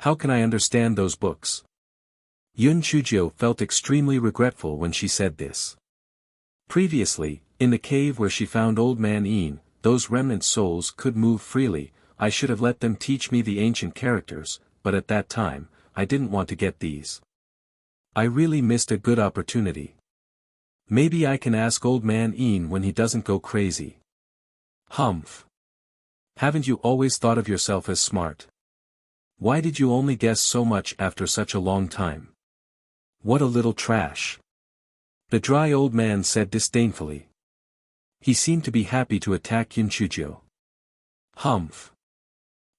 How can I understand those books? Yun Chuzhou felt extremely regretful when she said this. Previously, in the cave where she found Old Man Yin, those remnant souls could move freely. I should have let them teach me the ancient characters, but at that time, I didn't want to get these. I really missed a good opportunity. Maybe I can ask Old Man Yin when he doesn't go crazy. Humph. Haven't you always thought of yourself as smart? Why did you only guess so much after such a long time? What a little trash. The dry old man said disdainfully. He seemed to be happy to attack Yun Chuzhou. Humph.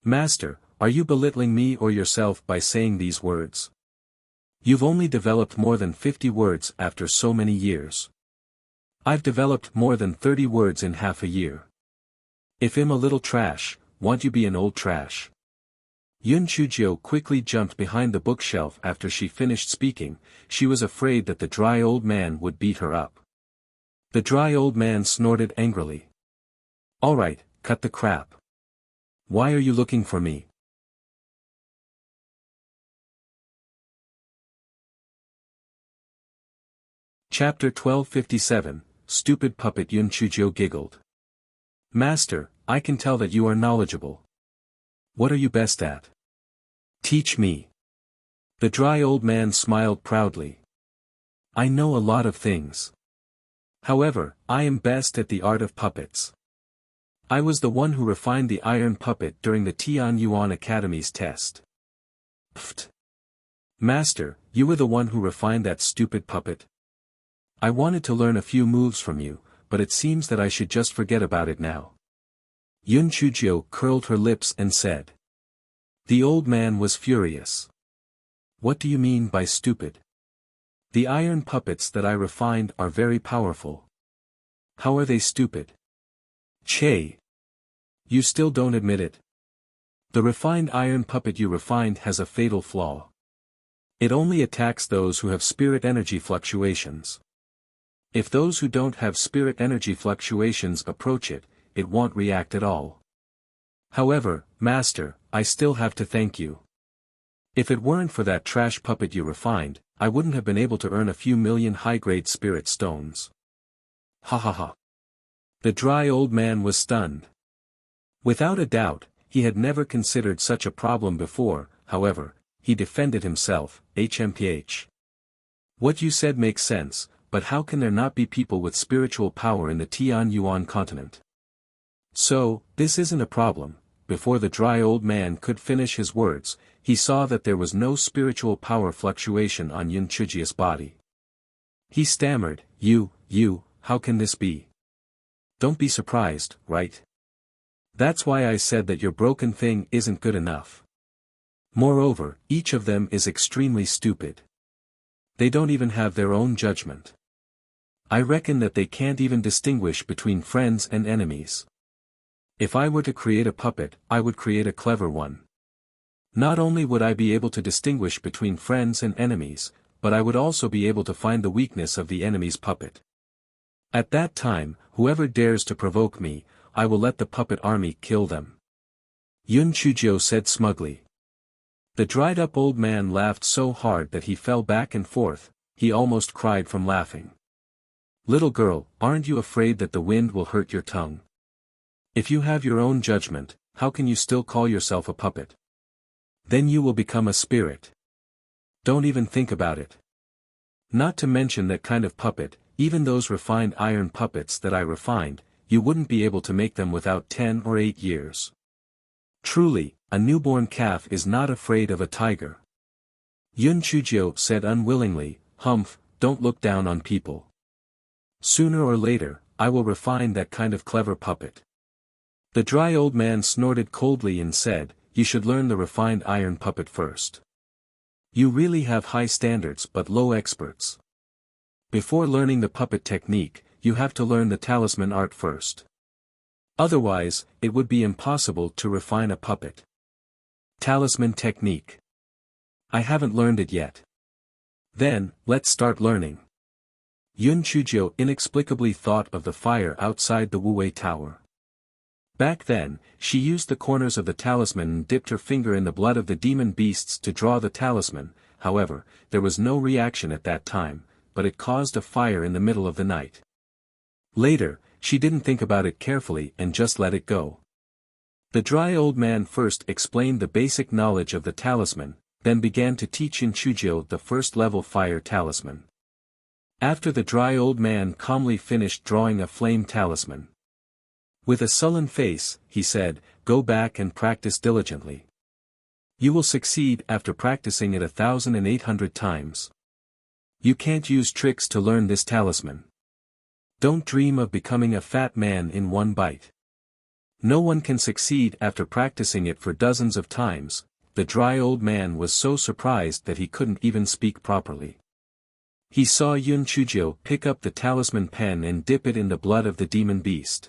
Master, are you belittling me or yourself by saying these words? You've only developed more than 50 words after so many years. I've developed more than 30 words in half a year. If I'm a little trash, won't you be an old trash? Yun Chuzhou quickly jumped behind the bookshelf after she finished speaking. She was afraid that the dry old man would beat her up. The dry old man snorted angrily. All right, cut the crap. Why are you looking for me? Chapter 1257, Stupid Puppet. Yun Chuzhou giggled. Master, I can tell that you are knowledgeable. What are you best at? Teach me. The dry old man smiled proudly. I know a lot of things. However, I am best at the art of puppets. I was the one who refined the iron puppet during the Tian Yuan Academy's test. Pfft. Master, you were the one who refined that stupid puppet. I wanted to learn a few moves from you, but it seems that I should just forget about it now. Yun Chuzhou curled her lips and said. The old man was furious. What do you mean by stupid? The iron puppets that I refined are very powerful. How are they stupid? Che. You still don't admit it? The refined iron puppet you refined has a fatal flaw. It only attacks those who have spirit energy fluctuations. If those who don't have spirit energy fluctuations approach it, it won't react at all. However, Master, I still have to thank you. If it weren't for that trash puppet you refined, I wouldn't have been able to earn a few million high-grade spirit stones. Ha ha ha. The dry old man was stunned. Without a doubt, he had never considered such a problem before. However, he defended himself. HMPH. What you said makes sense, but how can there not be people with spiritual power in the Tianyuan continent? So, this isn't a problem. Before the dry old man could finish his words, he saw that there was no spiritual power fluctuation on Yun Chujia's body. He stammered, how can this be? Don't be surprised, right? That's why I said that your broken thing isn't good enough. Moreover, each of them is extremely stupid. They don't even have their own judgment. I reckon that they can't even distinguish between friends and enemies. If I were to create a puppet, I would create a clever one. Not only would I be able to distinguish between friends and enemies, but I would also be able to find the weakness of the enemy's puppet. At that time, whoever dares to provoke me, I will let the puppet army kill them. Yun Chujio said smugly. The dried-up old man laughed so hard that he fell back and forth, he almost cried from laughing. Little girl, aren't you afraid that the wind will hurt your tongue? If you have your own judgment, how can you still call yourself a puppet? Then you will become a spirit. Don't even think about it. Not to mention that kind of puppet, even those refined iron puppets that I refined, you wouldn't be able to make them without 10 or 8 years. Truly, a newborn calf is not afraid of a tiger. Yun Chujio said unwillingly, Humph, don't look down on people. Sooner or later, I will refine that kind of clever puppet. The dry old man snorted coldly and said, you should learn the refined iron puppet first. You really have high standards but low experts. Before learning the puppet technique, you have to learn the talisman art first. Otherwise, it would be impossible to refine a puppet. Talisman technique. I haven't learned it yet. Then, let's start learning. Yun Chujio inexplicably thought of the fire outside the Wuwei Tower. Back then, she used the corners of the talisman and dipped her finger in the blood of the demon beasts to draw the talisman. However, there was no reaction at that time, but it caused a fire in the middle of the night. Later, she didn't think about it carefully and just let it go. The dry old man first explained the basic knowledge of the talisman, then began to teach Yun Chujio the first-level fire talisman. After the dry old man calmly finished drawing a flame talisman. With a sullen face, he said, go back and practice diligently. You will succeed after practicing it 1,800 times. You can't use tricks to learn this talisman. Don't dream of becoming a fat man in one bite. No one can succeed after practicing it for dozens of times. The dry old man was so surprised that he couldn't even speak properly. He saw Yun Chujio pick up the talisman pen and dip it in the blood of the demon beast.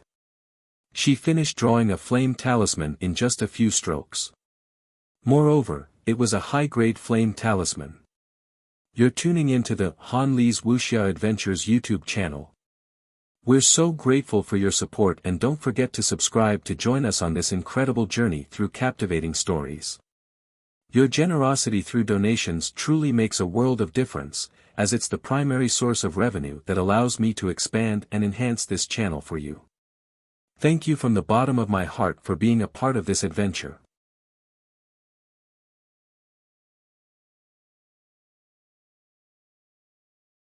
She finished drawing a flame talisman in just a few strokes. Moreover, it was a high-grade flame talisman. You're tuning into the Han Li's Wuxia Adventures YouTube channel. We're so grateful for your support and don't forget to subscribe to join us on this incredible journey through captivating stories. Your generosity through donations truly makes a world of difference, as it's the primary source of revenue that allows me to expand and enhance this channel for you. Thank you from the bottom of my heart for being a part of this adventure.